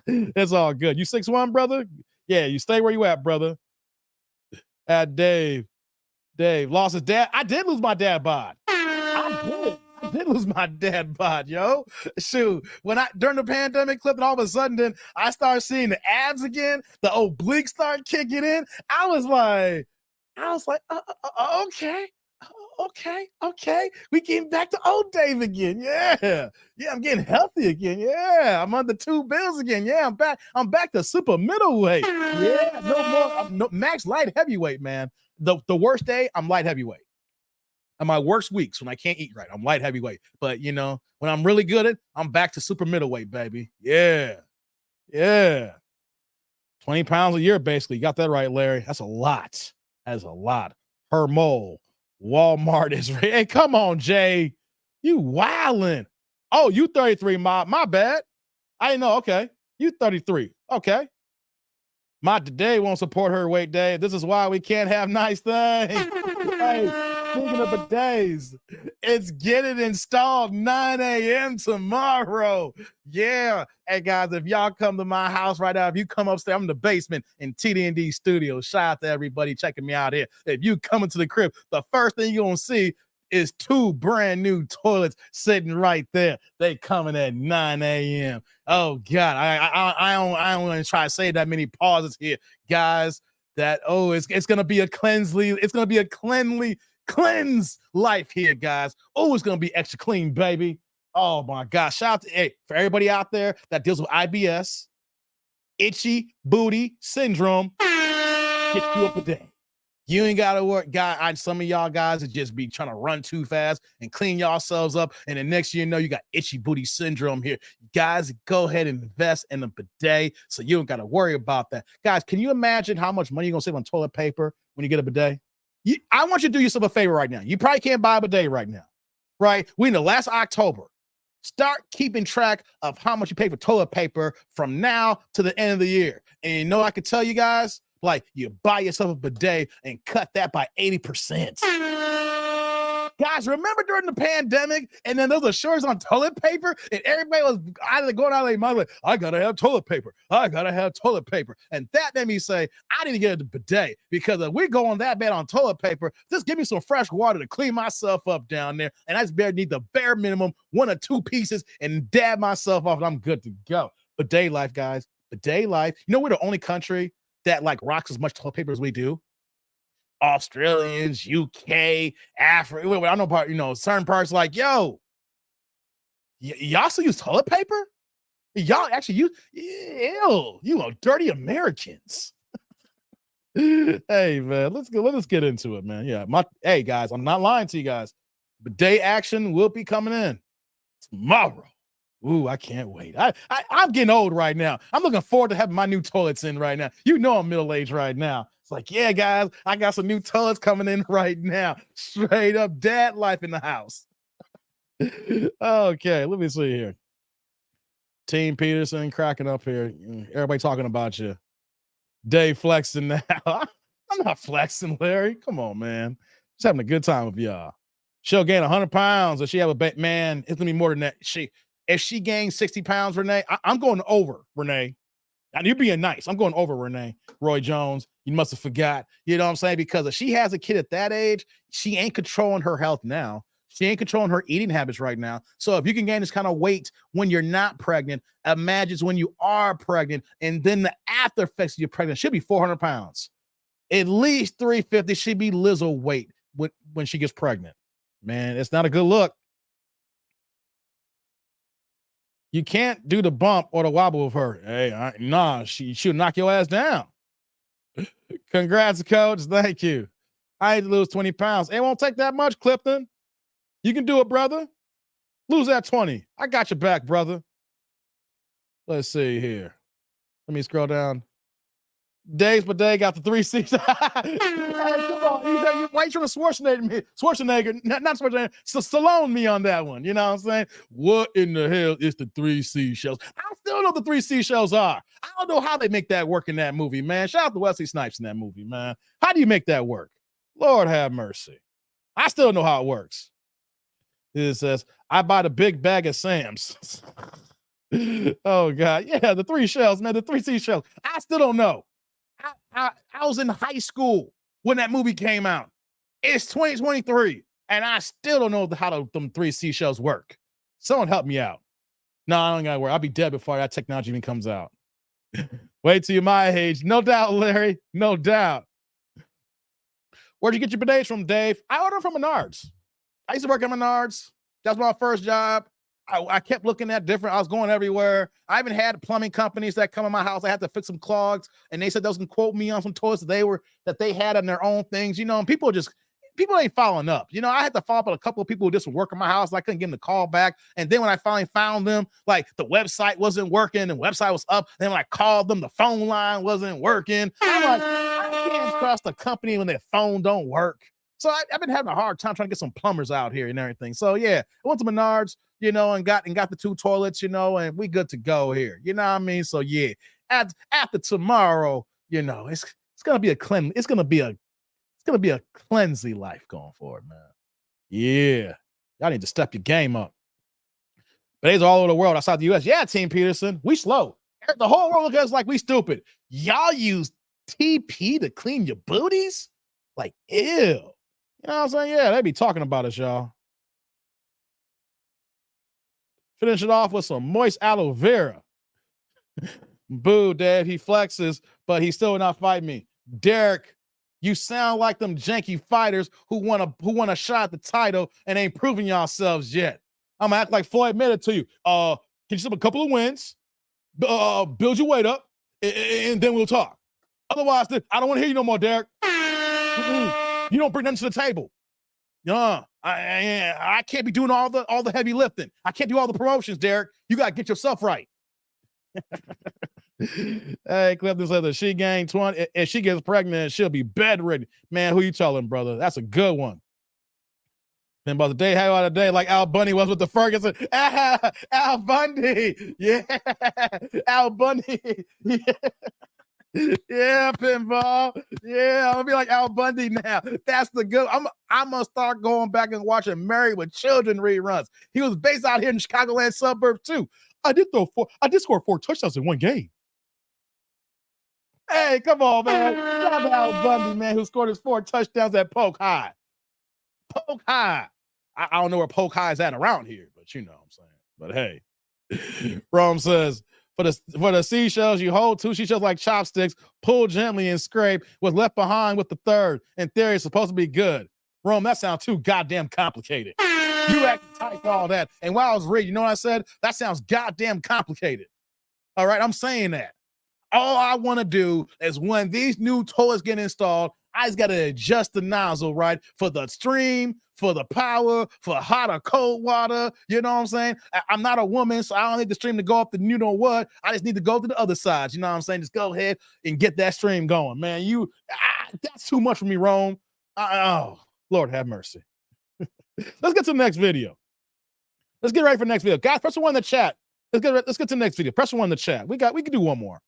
It's all good. You 6'1", brother? Yeah, you stay where you at, brother. Dave lost his dad. I did lose my dad bod. I did lose my dad bod, yo. Shoot, during the pandemic clip, and all of a sudden, then I started seeing the abs again. The obliques start kicking in. I was like, okay. We getting back to old Dave again. Yeah, I'm getting healthy again. Yeah, I'm under 2 bills again. Yeah, I'm back to super middleweight. Yeah, no more max light heavyweight, man. The worst day, I'm light heavyweight. And my worst weeks when I can't eat right, I'm light heavyweight. But when I'm really good at, I'm back to super middleweight, baby. Yeah. 20 pounds a year, basically. You got that right, Larry. That's a lot. Hermol. Walmart is hey, come on, Jay. You wildin'. Oh, you 33, my bad. I didn't know. Okay. You 33. Okay. My today won't support her weight day. This is why we can't have nice things. Hey, speaking of bidets, it's getting installed 9 a.m. tomorrow. Yeah. Hey, guys, if y'all come to my house right now, if you come upstairs, I'm in the basement in TD&D Studios. Shout out to everybody checking me out here. If you come into the crib, the first thing you're going to see is 2 brand new toilets sitting right there. They coming at 9 a.m. Oh, God. I don't want to try to say that many pauses here, guys. It's going to be a cleanly life here, guys. Oh, it's going to be extra clean, baby. Oh, my gosh. Shout out to for everybody out there that deals with IBS, itchy booty syndrome. Get you up a day. You ain't got to work, some of y'all guys would just be trying to run too fast and clean yourselves up. And the next year, you got itchy booty syndrome here. Guys, go ahead and invest in a bidet so you don't got to worry about that. Guys, can you imagine how much money you're going to save on toilet paper when you get a bidet? I want you to do yourself a favor right now. You probably can't buy a bidet right now, right? We in the last October. Start keeping track of how much you pay for toilet paper from now to the end of the year. And I can tell you guys, like, you buy yourself a bidet and cut that by 80%. Guys, remember during the pandemic, and then there was a shortage on toilet paper, and everybody was either going out of their mind like, I gotta have toilet paper. And that made me say, I need to get a bidet, because if we're going that bad on toilet paper, just give me some fresh water to clean myself up down there, and I just need the bare minimum 1 or 2 pieces and dab myself off, and I'm good to go. Bidet life, guys. Bidet life. We're the only country that rocks as much toilet paper as we do. Australians, UK, Africa. I know certain parts like, yo, y'all still use toilet paper? Y'all actually use, you dirty Americans. Hey, man, let's get into it, man. Yeah, hey, guys, I'm not lying to you guys. Bidet action will be coming in tomorrow. Ooh, I can't wait. I'm getting old right now. I'm looking forward to having my new toilets in right now. I'm middle-aged right now. It's like, yeah, guys, I got some new toilets coming in right now. Straight up dad life in the house. Okay, let me see here. Team Peterson cracking up here. Everybody talking about you. Dave flexing now. I'm not flexing, Larry. Come on, man. Just having a good time with y'all. She'll gain 100 pounds, or she have a man. It's gonna be more than that. If she gains 60 pounds, Renee, I'm going over, Renee. And you're being nice. I'm going over, Renee. Roy Jones, you must have forgot. You know what I'm saying? Because if she has a kid at that age, she ain't controlling her health now. She ain't controlling her eating habits right now. So if you can gain this kind of weight when you're not pregnant, imagine when you are pregnant, and then the after effects of your pregnant should be 400 pounds. At least 350 should be Lizzo weight when she gets pregnant. Man, it's not a good look. You can't do the bump or the wobble with her. Hey, nah, she'll knock your ass down. Congrats, coach. Thank you. I had to lose 20 pounds. It won't take that much, Clifton. You can do it, brother. Lose that 20. I got your back, brother. Let's see here. Let me scroll down. Days per day got the 3 C's. Hey, come on. Why you trying to Schwarzenegger me? Schwarzenegger, not Schwarzenegger, Stallone me on that one. You know what I'm saying? What in the hell is the 3 seashells? I still know what the 3 seashells are. I don't know how they make that work in that movie, man. Shout out to Wesley Snipes in that movie, man. How do you make that work? Lord have mercy. I still know how it works. It says, I buy the big bag of Sam's. Oh, God. Yeah, the 3 shells, man. The 3 seashells. I still don't know. I was in high school when that movie came out. It's 2023, and I still don't know how them 3 seashells work. Someone help me out. No, I don't gotta worry. I'll be dead before that technology even comes out. Wait till you're my age. No doubt, Larry. No doubt. Where'd you get your bidets from, Dave? I ordered from Menards. I used to work at Menards. That was my first job. I kept looking at different. I was going everywhere. I even had plumbing companies that come in my house. I had to fix some clogs, and they said they was gonna quote me on some toilets that they had on their own things. You know, and people ain't following up. You know, I had to follow up with a couple of people who just work in my house. I couldn't get them to call back. And then when I finally found them, like the website wasn't working, the website was up. Then when I called them, the phone line wasn't working. I'm like, I can't trust a company when their phone don't work. So I've been having a hard time trying to get some plumbers out here and everything. So yeah, I went to Menards, you know, and got the 2 toilets, you know, and we good to go here. You know what I mean? So yeah, after tomorrow, you know, it's gonna be a cleansy life going forward, man. Yeah, y'all need to step your game up. But they's all over the world outside the U.S. Yeah, Team Peterson, we slow. The whole world looks at us like we stupid. Y'all use TP to clean your booties? Like, ew. You know what I'm saying? Yeah, they be talking about us, y'all. Finish it off with some moist aloe vera. Boo, Dad. He flexes, but he's still not fighting me. Derek, you sound like them janky fighters who want a shot at the title and ain't proving yourselves yet. I'm gonna act like Floyd made it to you. Get yourself a couple of wins, build your weight up, and then we'll talk. Otherwise, I don't want to hear you no more, Derek. You don't bring nothing to the table. I can't be doing all the heavy lifting. I can't do all the promotions, Derek. You gotta get yourself right. Hey, Clifton said that she gained 20. If she gets pregnant, she'll be bedridden. Man, who you telling, brother? That's a good one. Then about the day, how about a day like Al Bundy was with the Ferguson? Al Bundy. Yeah. Al Bundy. Yeah. Yeah, pinball. Yeah, I'm gonna be like Al Bundy now. That's the good. I'm gonna start going back and watching Married with Children reruns. He was based out here in the Chicagoland suburb too. I did score 4 touchdowns in one game. Hey, come on, man. Shout out to Al Bundy, man, who scored his 4 touchdowns at Polk High. Polk High. I don't know where Polk High is at around here, but you know what I'm saying. But hey, Rome says, for the seashells, you hold 2 seashells like chopsticks, pull gently and scrape. What's left behind with the third. In theory, it's supposed to be good. Rome, that sounds too goddamn complicated. You act tight for all that. And while I was reading, you know what I said? That sounds goddamn complicated. All right, I'm saying that. All I want to do is when these new toilets get installed, I just got to adjust the nozzle, right? For the stream, for the power, for hot or cold water. You know what I'm saying? I'm not a woman, so I don't need the stream to go up the you know what. I just need to go to the other side. You know what I'm saying? Just go ahead and get that stream going, man. That's too much for me, Rome. Oh, Lord have mercy. Let's get to the next video. Let's get ready for the next video. Guys, press the one in the chat. Let's get to the next video. Press the one in the chat. We can do one more.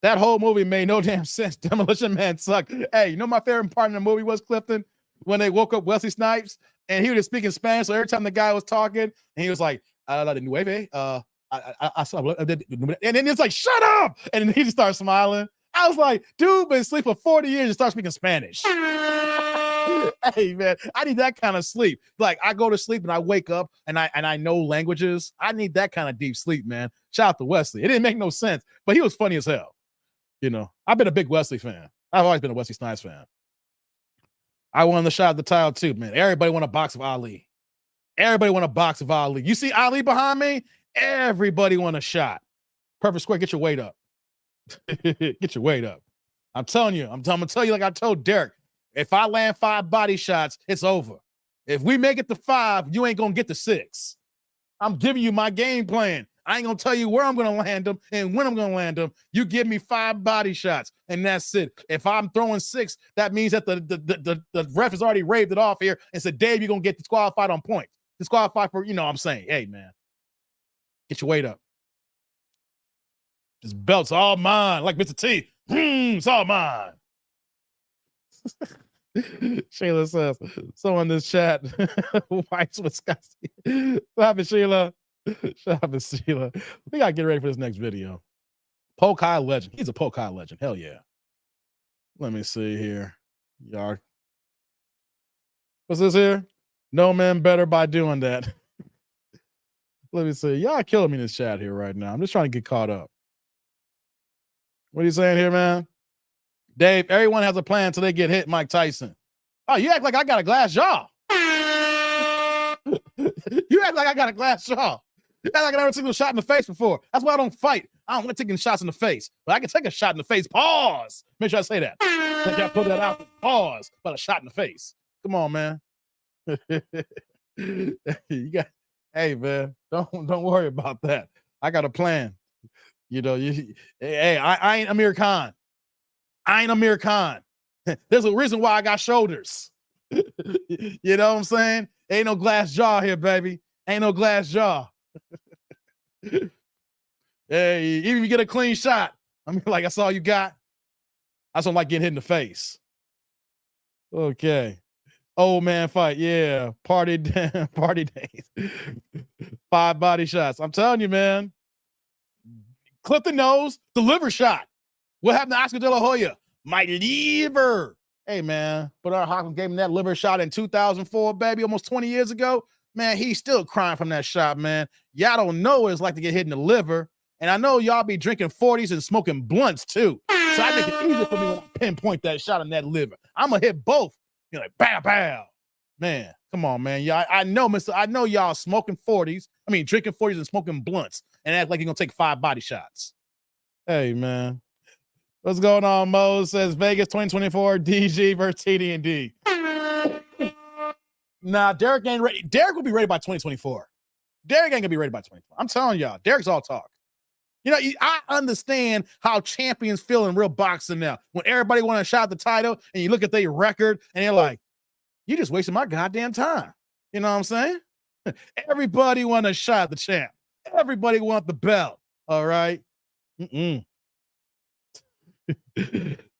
That whole movie made no damn sense. Demolition Man sucked. Hey, you know my favorite part in the movie was, Clifton? When they woke up Wesley Snipes and he was just speaking Spanish. So every time the guy was talking, and he was like, la de nueve, and then it's like, shut up! And then he just started smiling. I was like, dude, been asleep for 40 years and start speaking Spanish. Hey man, I need that kind of sleep. Like I go to sleep and I wake up and I know languages. I need that kind of deep sleep, man. Shout out to Wesley. It didn't make no sense, but he was funny as hell. You know, I've been a big Wesley fan. I've always been a Wesley Snipes fan. I won the shot at the title too, man. Everybody want a box of Ali. Everybody want a box of Ali. You see Ali behind me? Everybody want a shot. Perfect Square, get your weight up. Get your weight up. I'm telling you, I'm gonna tell you like I told Derek. If I land 5 body shots, it's over. If we make it to 5, you ain't gonna get to 6. I'm giving you my game plan. I ain't gonna tell you where I'm gonna land them and when I'm gonna land them. You give me 5 body shots, and that's it. If I'm throwing 6, that means that the ref has already raved it off here and said, Dave, you're gonna get disqualified on points. Disqualified for, you know what I'm saying. Hey, man, get your weight up. This belt's all mine, like Mr. T. It's all mine. Sheila says, so in this chat, White's Wisconsin. What happened, Sheila? What happened, Sheila? We gotta get ready for this next video. Polk High legend. He's a Polk High legend. Hell yeah. Let me see here. Y'all. What's this here? No man better by doing that. Let me see. Y'all killing me in this chat here right now. I'm just trying to get caught up. What are you saying here, man? Dave, everyone has a plan until they get hit, Mike Tyson. Oh, you act like I got a glass jaw. You act like I got a glass jaw. You act like I never taken a shot in the face before. That's why I don't fight. I don't like taking shots in the face. But I can take a shot in the face. Pause. Make sure I say that. Make sure I put that out. Pause. But a shot in the face. Come on, man. You got, hey, man, don't worry about that. I got a plan. You know, hey, I ain't Amir Khan. I ain't Amir Khan. There's a reason why I got shoulders. You know what I'm saying? Ain't no glass jaw here, baby. Ain't no glass jaw. Hey, even if you get a clean shot, I mean, like, that's all you got. I just don't like getting hit in the face. Okay. Old man fight. Yeah. Party days. 5 body shots. I'm telling you, man. Clip the nose, the liver shot. What happened to Oscar De La Hoya? My liver. Hey, man, Bernard Hopkins gave him that liver shot in 2004, baby, almost 20 years ago. Man, he's still crying from that shot, man. Y'all don't know what it's like to get hit in the liver. And I know y'all be drinking 40s and smoking blunts, too. So I make it easy for me when I pinpoint that shot in that liver. I'm going to hit both. You're like, bow, bow. Man, come on, man. Yeah, I know y'all smoking 40s. I mean, drinking 40s and smoking blunts and act like you're going to take 5 body shots. Hey, man. What's going on, Mo? Says Vegas 2024, DG versus TD&D. Nah, Derek ain't ready. Derek will be ready by 2024. Derek ain't gonna be ready by 2024. I'm telling y'all, Derek's all talk. You know, I understand how champions feel in real boxing now. When everybody want to shot the title and you look at their record and you're like, you just wasting my goddamn time. You know what I'm saying? Everybody want to shot the champ. Everybody want the belt. All right.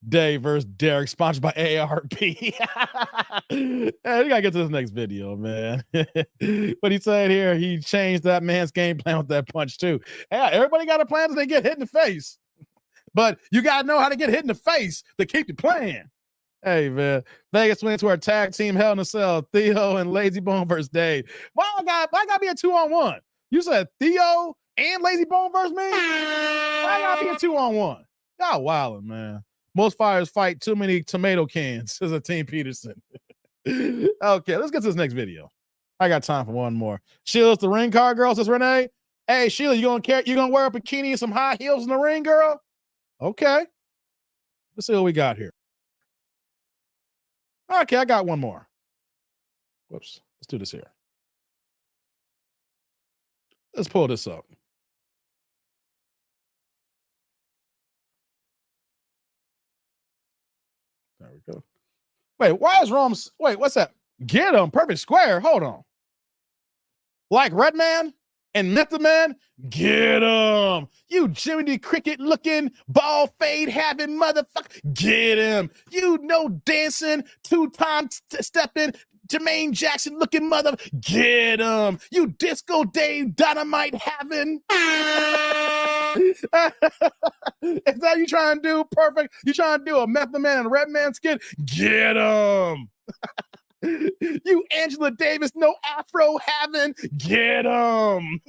Dave versus Derek, sponsored by AARP. Hey, we gotta get to this next video, man. What he's saying here, he changed that man's game plan with that punch too. Hey, everybody got a plan until they get hit in the face, but you gotta know how to get hit in the face to keep the plan. Hey, man, Vegas went to our tag team Hell in a Cell, Theo and Lazy Bone versus Dave. Why gotta be a 2-on-1? You said Theo and Lazy Bone versus me? Why gotta be a 2-on-1? Y'all wildin', man. Most fighters fight too many tomato cans, says a Team Peterson. Okay, let's get to this next video. I got time for one more. Sheila's the ring card girl, says Renee. Hey, Sheila, you gonna wear a bikini and some high heels in the ring, girl? Okay. Let's see what we got here. Okay, I got one more. Whoops. Let's do this here. Let's pull this up. There we go. Wait, why is Rome's? Wait, what's that? Get him, perfect square. Hold on. Like Redman and Method Man, get him. You Jiminy Cricket looking, ball fade having motherfucker, get him. You know dancing, 2-time stepping, Jermaine Jackson looking mother. Get him. You Disco Dave Dynamite having. Is that you trying to do? Perfect. You trying to do a Method Man and Red Man skit? Get him. You Angela Davis, no afro having. Get him.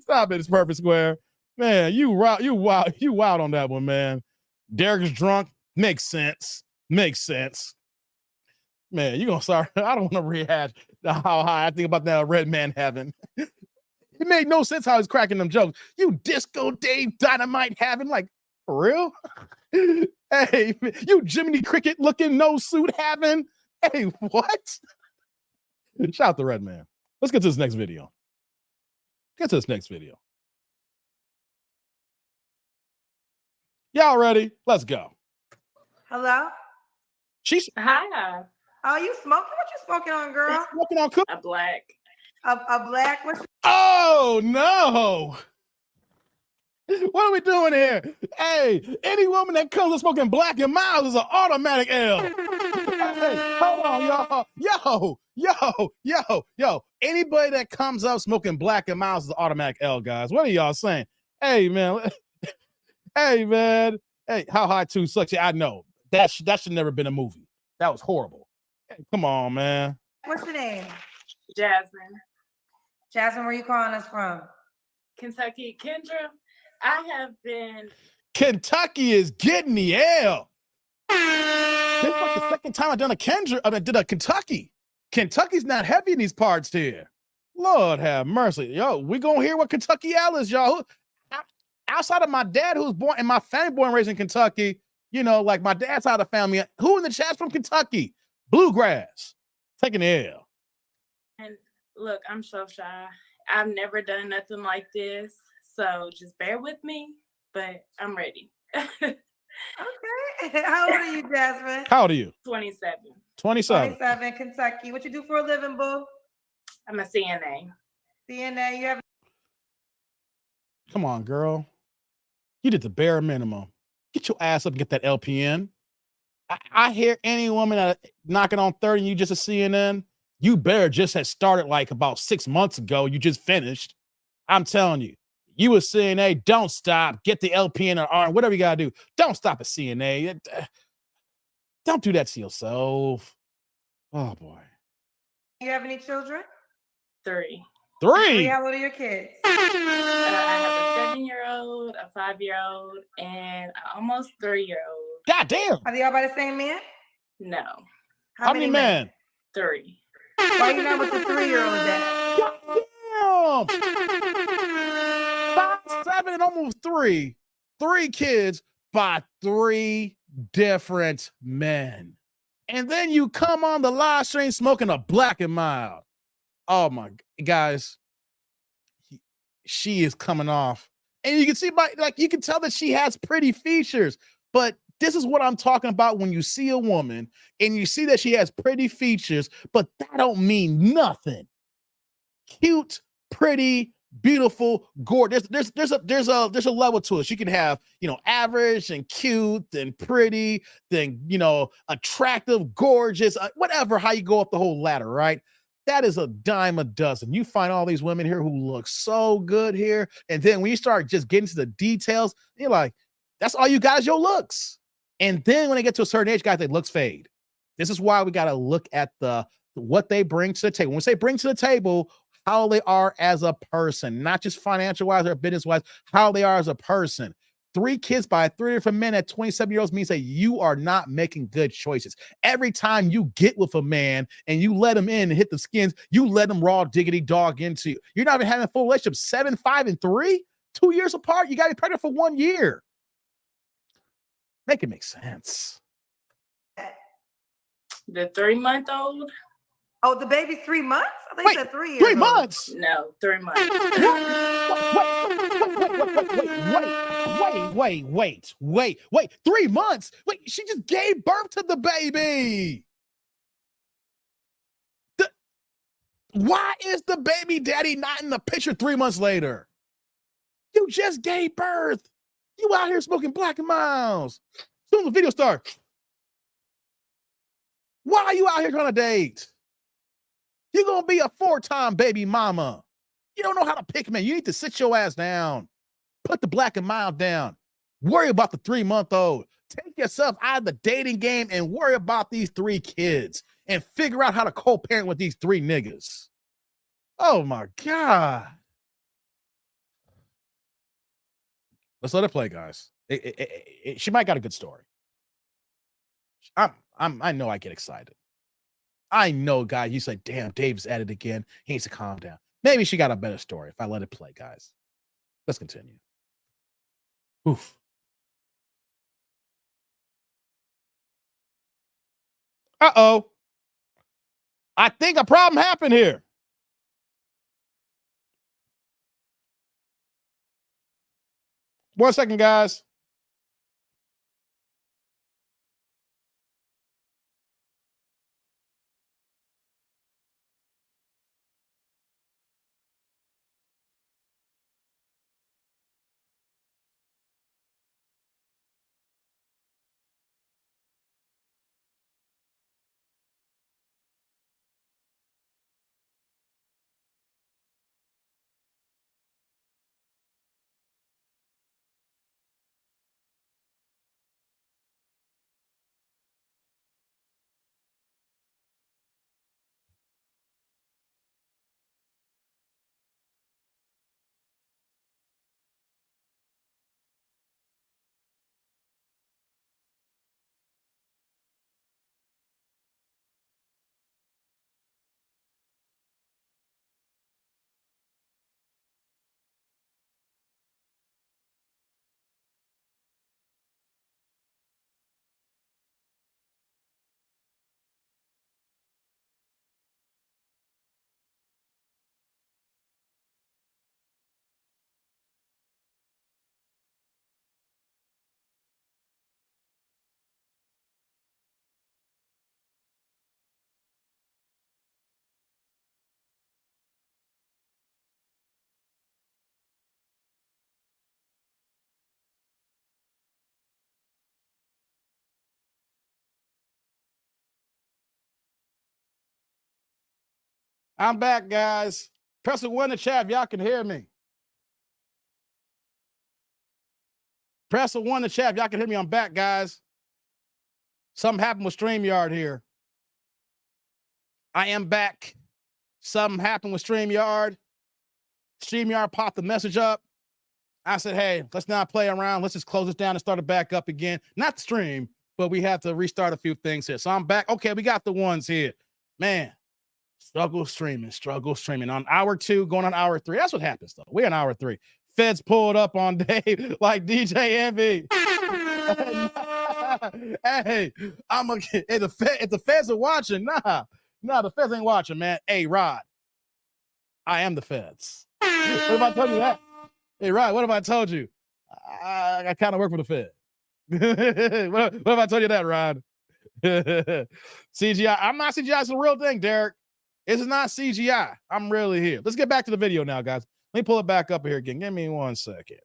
Stop it. It's perfect square. Man, you wild on that one, man. Derek's drunk. Makes sense. Makes sense. Man, you gonna start. I don't want to rehash how high I think about that Red Man having. It made no sense how he's cracking them jokes. You Disco Dave Dynamite having, like, for real? Hey, you Jiminy Cricket looking no suit having. Hey, what? Shout out to Red Man. Let's get to this next video. Get to this next video. Y'all ready? Let's go. Hello? She's Hi, Oh, you smoking? What you smoking on, girl? smoking on cook. a black. A black? What's Oh no! What are we doing here? Hey, any woman that comes up smoking Black and Mild is an automatic L. Hey, hold on, y'all. Anybody that comes up smoking Black and Mild is an automatic L, guys. What are y'all saying? Hey, man. Hey, man. Hey, How High 2 sucks. Yeah, I know. That should never been a movie. That was horrible. Hey, come on, man. what's your name? Jasmine, Jasmine, where you calling us from? Kentucky. Kendra, I have been. Kentucky is getting the L. This is like the second time I did a Kentucky. Kentucky's not heavy in these parts here. Lord have mercy. Yo, we gonna hear what Kentucky L is, y'all. Outside of my dad, who's born, and my family born and raised in Kentucky, you know, like my dad's side of the family, who in the chat's from Kentucky? Bluegrass. Taking the L. And look, I'm so shy. I've never done nothing like this. So just bear with me, but I'm ready. Okay. How old are you, Jasmine? How old are you? 27. 27. 27, Kentucky. What you do for a living, boo? I'm a CNA. CNA. You have Come on, girl. You did the bare minimum. Get your ass up and get that LPN. I hear any woman knocking on 30 and you just a CNN, you better just have started like about 6 months ago. You just finished. I'm telling you, you a CNA, don't stop. Get the LPN or RN, whatever you got to do. Don't stop at CNA. Don't do that to yourself. Oh, boy. you have any children? 3. 3. How old are your kids? I have a 7-year-old, a 5-year-old, and an almost 3-year-old. God damn. Are they all by the same man? No, How many men? 3. Why you not with the 3-year-old dad? God damn. 5, 7, and almost 3. 3 kids by 3 different men. And then you come on the live stream smoking a Black and Mild. Oh my guys, she is coming off, and you can see you can tell that she has pretty features. But this is what I'm talking about when you see a woman and you see that she has pretty features, but that don't mean nothing. Cute, pretty, beautiful, gorgeous. There's a level to it. She can have, average and cute and pretty, then attractive, gorgeous, whatever. How you go up the whole ladder, right? That is a dime a dozen. You find all these women here who look so good here. And then when you start just getting to the details, you're like, that's all you got is your looks. And then when they get to a certain age, guys, their looks fade. This is why we got to look at what they bring to the table. When we say bring to the table, how they are as a person, not just financial wise or business wise, how they are as a person. 3 kids by 3 different men at 27 years old means that you are not making good choices. Every time you get with a man and you let him in and hit the skins, you let him raw diggity dog into you. You're not even having a full relationship. 7, 5, and 3, 2 years apart. You got to be pregnant for 1 year. Make it make sense. The 3-month-old? Oh, the baby's 3 months? I think Wait, you said 3 years 3 old. months. No, 3 months. Wait. 3 months. Wait, she just gave birth to the baby. Why is the baby daddy not in the picture 3 months later? You just gave birth. You out here smoking Black and Miles. Soon as the video starts. Why are you out here trying to date? You're going to be a 4-time baby mama. You don't know how to pick, man. You need to sit your ass down. Put the black and mild down. Worry about the 3-month-old. Take yourself out of the dating game and worry about these 3 kids and figure out how to co-parent with these 3 niggas. Oh my God. Let's let it play, guys. She might got a good story. I know I get excited. I know, guy. You say, damn, Dave's at it again. He needs to calm down. Maybe she got a better story if I let it play, guys. Let's continue. Oof. Uh-oh. I think a problem happened here. One second, guys. I'm back, guys. Press the 1 in the chat if y'all can hear me. Press the 1 in the chat if y'all can hear me. I'm back, guys. Something happened with StreamYard here. I am back. Something happened with StreamYard. StreamYard popped the message up. I said, hey, let's not play around. Let's just close this down and start it back up again. Not the stream, but we have to restart a few things here. So I'm back. Okay, we got the ones here. Man, struggle streaming. On hour 2, going on hour 3. That's what happens, though. We're on hour 3. Feds pulled up on Dave like DJ Envy. Hey, if the feds are watching, nah, the feds ain't watching, man. Hey, Rod, I am the feds. What if I told you that? Hey, Rod, what if I told you? I kind of work for the Fed. what if I told you that, Rod? CGI. I'm not CGI. It's the real thing, Derek. It's not CGI. I'm really here. Let's get back to the video now, guys. Let me pull it back up here again. Give me 1 second.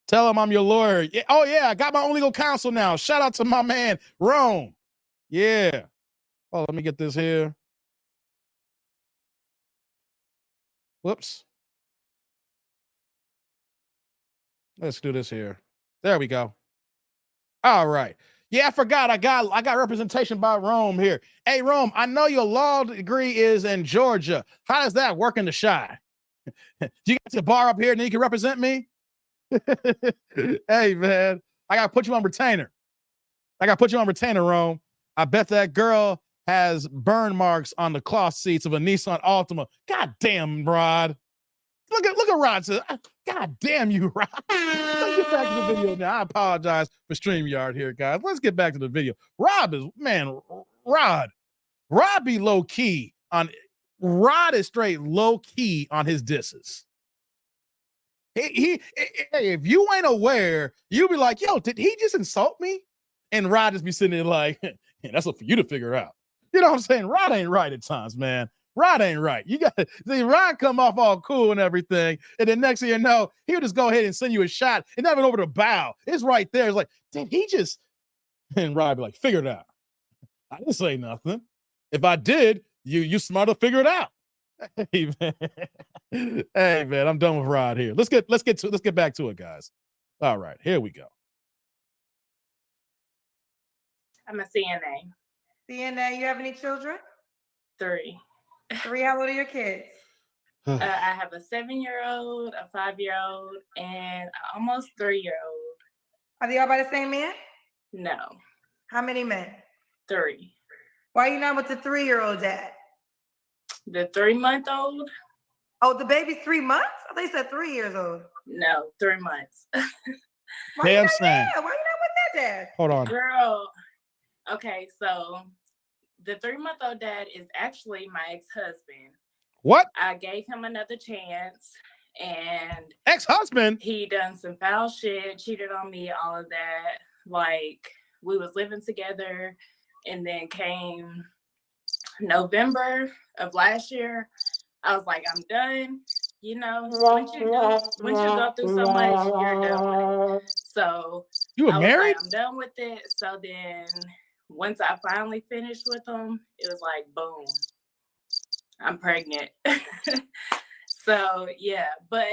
Tell him I'm your lawyer. Yeah. Oh, yeah. I got my own legal counsel now. Shout out to my man, Rome. Yeah. Oh, let me get this here. Whoops. Let's do this here. There we go. All right. Yeah, I forgot. I got representation by Rome here. Hey, Rome, I know your law degree is in Georgia. How does that work in the Chi? Do you get to bar up here and then you can represent me? Hey, man, I got to put you on retainer. Rome. I bet that girl has burn marks on the cloth seats of a Nissan Altima. God damn, Rod. Look at Rod. God damn you, Rod. Let's get back to the video now. I apologize for StreamYard here, guys. Let's get back to the video. Rod be low key on. Rod is straight low key on his disses. He if you ain't aware, you be like, yo, did he just insult me? And Rod just be sitting there like, yeah, that's what for you to figure out. You know what I'm saying? Rod ain't right at times, man. Rod ain't right. You got to see Rod come off all cool and everything. And then next thing you know, he'll just go ahead and send you a shot and not even over the bow. It's right there. It's like, did he just, and Rod be like, figure it out. I didn't say nothing. If I did, you smart to figure it out. Hey man. Hey man, I'm done with Rod here. Let's get back to it, guys. All right, here we go. I'm a CNA. CNA, you have any children? 3. 3, how old are your kids? I have a 7-year-old, a 5-year-old, and an almost 3-year-old. Are they all by the same man? No, How many men? 3. Why are you not with the 3-year-old dad? The 3-month-old? Oh, the baby's 3 months? I thought you said 3 years old. No, 3 months. Why Damn you not son. there? Why you not with that dad? Hold on. Girl. Okay, so the 3-month-old dad is actually my ex-husband. What? I gave him another chance, and Ex-husband? he done some foul shit, cheated on me, all of that. Like, we was living together, and then came November of last year, I was like, I'm done. You know, once you go through so much, you're done with it. So You were I was married? like, I'm done with it. So then once I finally finished with him, it was like, boom, I'm pregnant. So yeah, but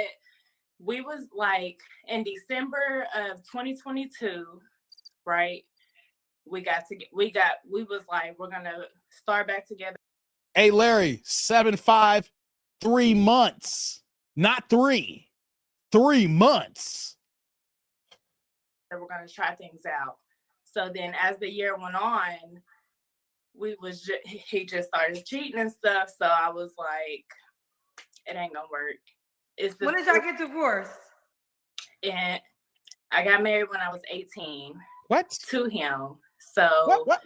we was like in December of 2022, right? We was like, we're gonna start back together. Hey Larry, 7'5", 3 months. Not 3. 3 months. We're gonna try things out. So then as the year went on, he just started cheating and stuff. So I was like, it ain't gonna work. When did y'all get divorced? And I got married when I was 18 What? to him. So What?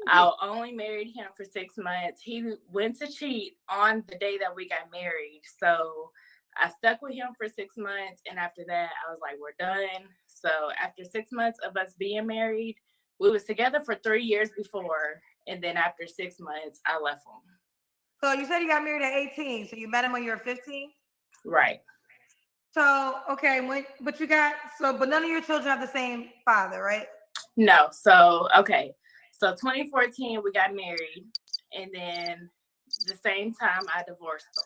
I only married him for 6 months. He went to cheat on the day that we got married. So I stuck with him for 6 months. And after that, I was like, we're done. So after 6 months of us being married, we was together for 3 years before. And then after 6 months, I left him. So you said you got married at 18. So you met him when you were 15? Right. So, okay, but none of your children have the same father, right? No. So, okay. So 2014, we got married. And then the same time I divorced him.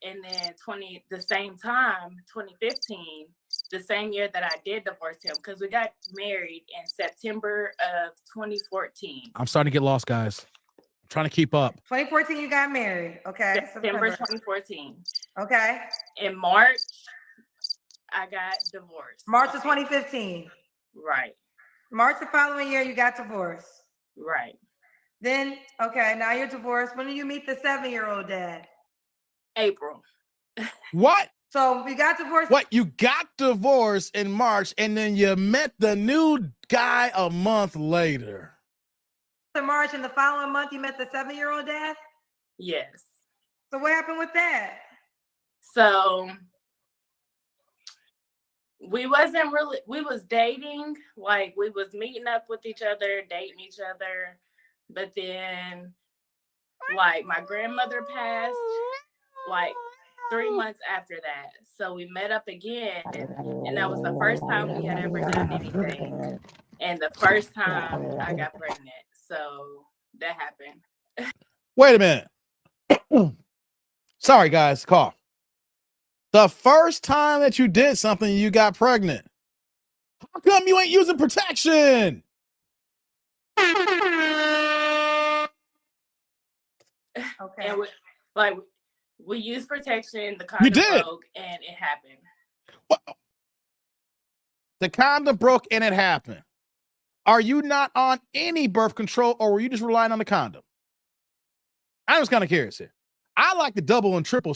And then 2015, the same year that I did divorce him, because we got married in September of 2014. I'm starting to get lost, guys. I'm trying to keep up. 2014, you got married. Okay. September 2014. Okay. In March, I got divorced. March of 2015. Right. March the following year, you got divorced. Right. Then, okay, now you're divorced. When did you meet the 7-year-old dad? April. What? So we got divorced. What? You got divorced in March and then you met the new guy a month later. In March, and the following month, you met the 7-year-old dad? Yes. So what happened with that? So we was dating, like we was meeting up with each other, dating each other. But then like my grandmother passed like 3 months after that. So we met up again, and that was the first time we had ever done anything. And the first time I got pregnant. So that happened. Wait a minute. Sorry, guys. Cough. The first time that you did something, you got pregnant. How come you ain't using protection? Okay. And we used protection, the condom broke, and it happened. What? The condom broke and it happened. Are you not on any birth control, or were you just relying on the condom? I'm just kind of curious here. I like the double and triple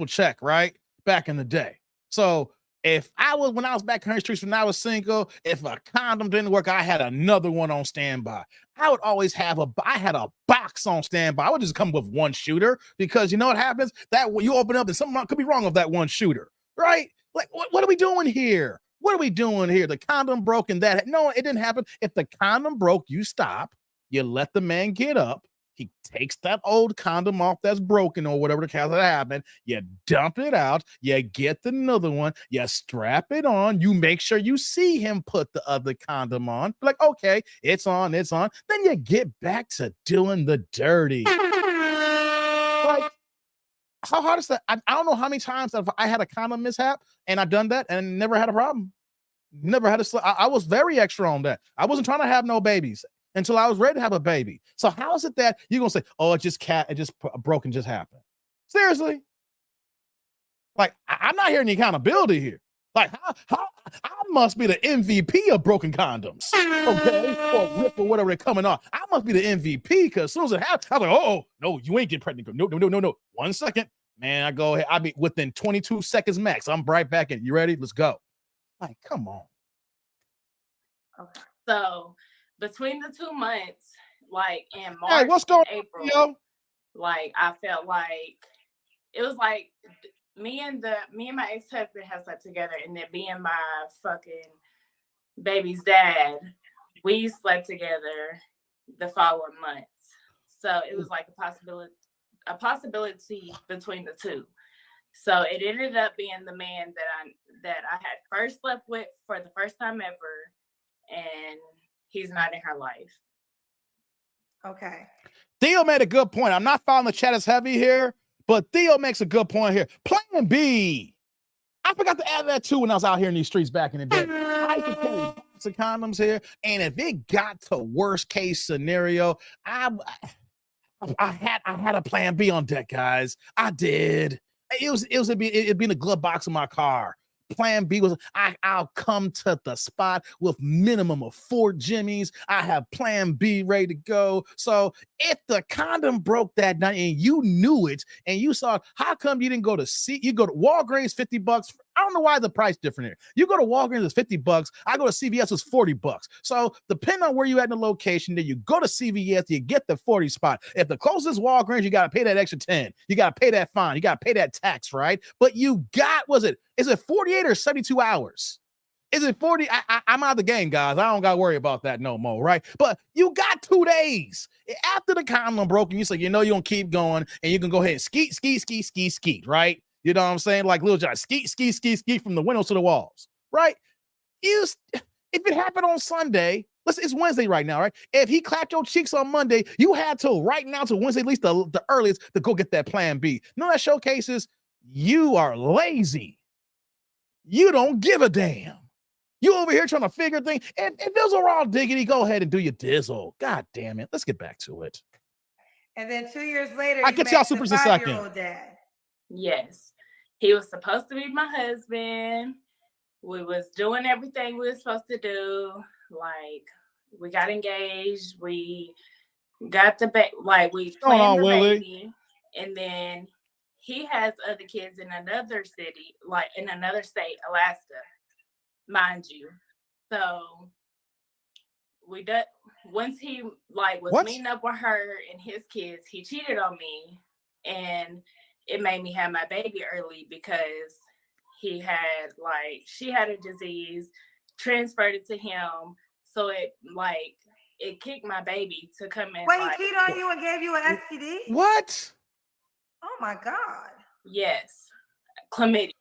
check, right? Back in the day. So when I was back in the streets, when I was single, if a condom didn't work, I had another one on standby. I would always I had a box on standby. I would just come with one shooter, because you know what happens? That when you open up and something could be wrong with that one shooter, right? Like, what are we doing here? What are we doing here? The condom broke and no, it didn't happen. If the condom broke, you stop, you let the man get up, He takes that old condom off that's broken or whatever the hell that happened. You dump it out. You get another one. You strap it on. You make sure you see him put the other condom on. Like, okay, it's on, it's on. Then you get back to doing the dirty. Like, how hard is that? I don't know how many times I had a condom mishap and I've done that and never had a problem. Never had I was very extra on that. I wasn't trying to have no babies until I was ready to have a baby. So how is it that you're gonna say, oh, it just broken just happened? Seriously? Like, I'm not hearing any accountability here. Like, how I must be the MVP of broken condoms, okay? Or rip or whatever they're coming on. I must be the MVP because as soon as it happens, I was like, oh, no, you ain't getting pregnant. No. 1 second. Man, I go ahead. I'll be within 22 seconds max. I'm right back in. You ready? Let's go. Like, come on. Okay. So between the 2 months, like in March, hey, what's going and April, on, yo? like I felt like it was like me and my ex-husband had slept together, and then being my fucking baby's dad, we slept together the following months. So it was like a possibility between the two. So it ended up being the man that I had first slept with for the first time ever, and he's not in her life. Okay. Theo made a good point. I'm not following the chat as heavy here, but Theo makes a good point here. Plan B. I forgot to add that too when I was out here in these streets back in the day. I used to carry box of condoms here, and if it got to worst case scenario, I had a plan B on deck, guys. I did. It'd be in the glove box of my car. Plan B was I'll come to the spot with minimum of 4 jimmies. I have plan B ready to go. So if the condom broke that night and you knew it and you saw, how come you didn't go to you go to Walgreens, $50? I don't know why the price different here. You go to Walgreens, it's $50. I go to CVS, it's $40. So depending on where you at in the location, then you go to CVS, you get the 40 spot. If the closest Walgreens, you got to pay that extra 10. You got to pay that fine. You got to pay that tax, right? But you got, is it 48 or 72 hours? Is it 40? I'm out of the game, guys. I don't got to worry about that no more, right? But you got 2 days. After the condom broke, and you say, you know, you're going to keep going, and you can go ahead and skeet, right? You know what I'm saying? Like Lil Jon, skeet from the windows to the walls, right? If it happened on Sunday, it's Wednesday right now, right? If he clapped your cheeks on Monday, you had to right now to Wednesday, at least the earliest, to go get that plan B. No, that showcases you are lazy. You don't give a damn. You over here trying to figure things. If those are all diggity, go ahead and do your dizzle. God damn it. Let's get back to it. And then 2 years later, I get y'all supers a second. 5-year-old dad. Yes. He was supposed to be my husband. We was doing everything we were supposed to do. Like, we got engaged. We got the we planned the baby. And then he has other kids in another city, like in another state, Alaska, mind you. So we did, once he was meeting up with her and his kids, he cheated on me, and it made me have my baby early because she had a disease, transferred it to him. So it kicked my baby to come in. Wait, he cheated on you and gave you an STD? What? Oh my God. Yes. Chlamydia.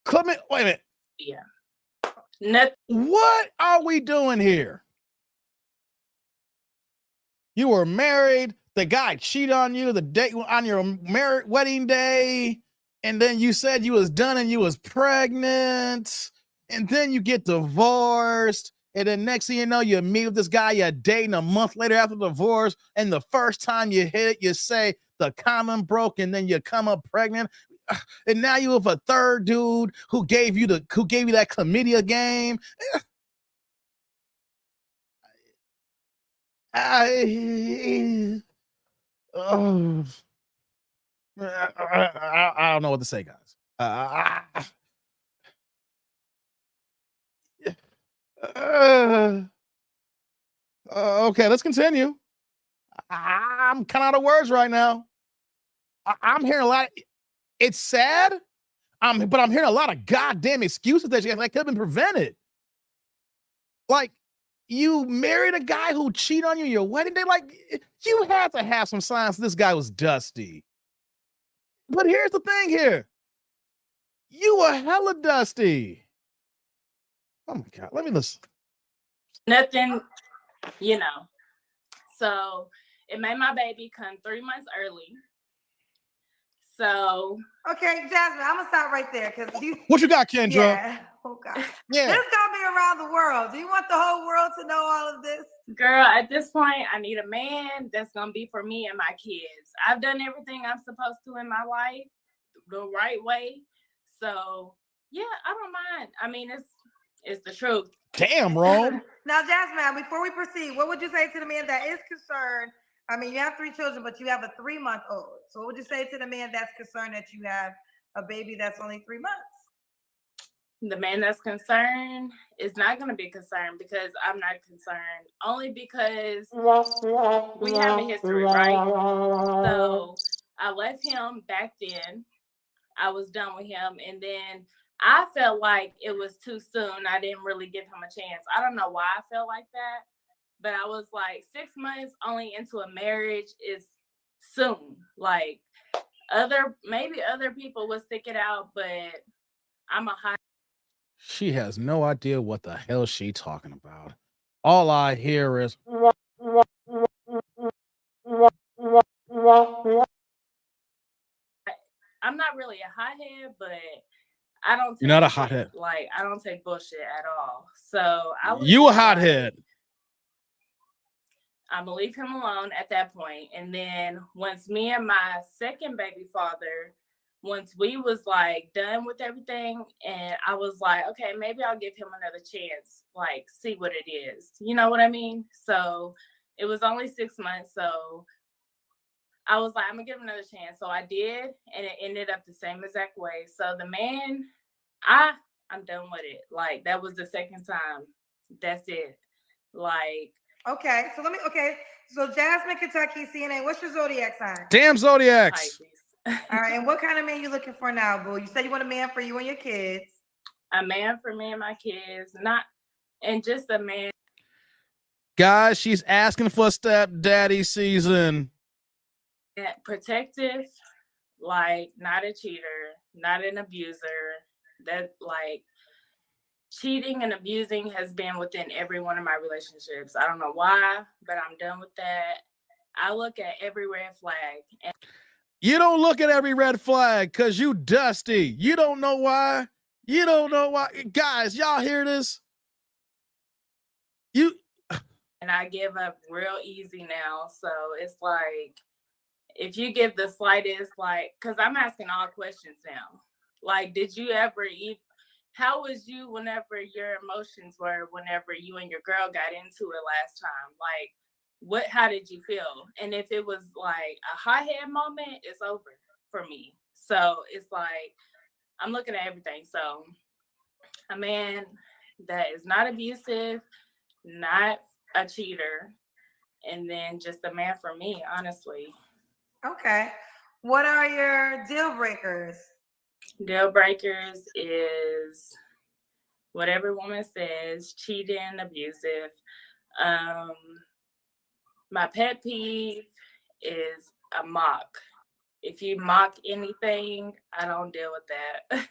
Wait a minute. Yeah. Nothing. What are we doing here? You were married. The guy cheated on you the day on your wedding day, and then you said you was done and you was pregnant, and then you get divorced, and then next thing you know, you meet with this guy you're dating a month later after the divorce, and the first time you hit it, you say the condom broke, and then you come up pregnant, and now you have a third dude who gave you that chlamydia game. I don't know what to say, guys. Okay, let's continue. I'm kind of out of words right now. I'm hearing a lot. It's sad, but I'm hearing a lot of goddamn excuses that could have been prevented. Like, you married a guy who cheated on you your wedding day. Like, you had to have some signs this guy was dusty. But here's the thing here. You were hella dusty. Oh my God. Let me listen. Nothing, you know. So it made my baby come 3 months early. So Okay, Jasmine, I'm gonna stop right there because you. What you got, Kendra? Yeah. Oh God. Yeah. This gotta be around the world. Do you want the whole world to know all of this? girl, at this point, I need a man that's gonna be for me and my kids. I've done everything I'm supposed to in my life the right way. So yeah, I don't mind. I mean, it's the truth. Damn, Rome. Now, Jasmine, before we proceed, what would you say to the man that is concerned? I mean, you have 3 children, but you have a 3-month-old. So what would you say to the man that's concerned that you have a baby that's only 3 months? The man that's concerned is not going to be concerned because I'm not concerned. Only because we have a history, right? So I left him back then. I was done with him. And then I felt like it was too soon. I didn't really give him a chance. I don't know why I felt like that. But I was like, 6 months only into a marriage is soon. Like maybe other people would stick it out, but I'm a high. She has no idea what the hell she talking about. All I hear is I'm not really a hothead, but I don't. You're not a shit. hothead. Like I don't take bullshit at all. So I was you a just like, hothead. I'm gonna leave him alone at that point. And then once me and my second baby father, once we was like done with everything, and I was like, okay, maybe I'll give him another chance, like see what it is. You know what I mean? So it was only 6 months. So I was like, I'm gonna give him another chance. So I did, and it ended up the same exact way. So the man, I'm done with it. Like that was the second time. That's it. Like Okay, so so Jasmine, Kentucky, CNN, what's your zodiac sign? Damn Zodiacs. Pisces. All right, and what kind of man you looking for now, boo? You said you want a man for you and your kids. A man for me and my kids, and just a man. Guys, she's asking for stepdaddy season. Protective, like not a cheater, not an abuser. That like cheating and abusing has been within every one of my relationships. I don't know why, but I'm done with that. I look at every red flag. And you don't look at every red flag because you dusty. You don't know why. You don't know why. Guys, y'all hear this? And I give up real easy now. So it's like, if you give the slightest, like, because I'm asking all questions now. Like, did you ever eat? How was you whenever your emotions were, whenever you and your girl got into it last time? Like, how did you feel? And if it was like a hothead moment, it's over for me. So it's like, I'm looking at everything. So a man that is not abusive, not a cheater, and then just a man for me, honestly. Okay. What are your deal breakers? Deal breakers is what every woman says, cheating, abusive. My pet peeve is a mock. If you mock anything, I don't deal with that.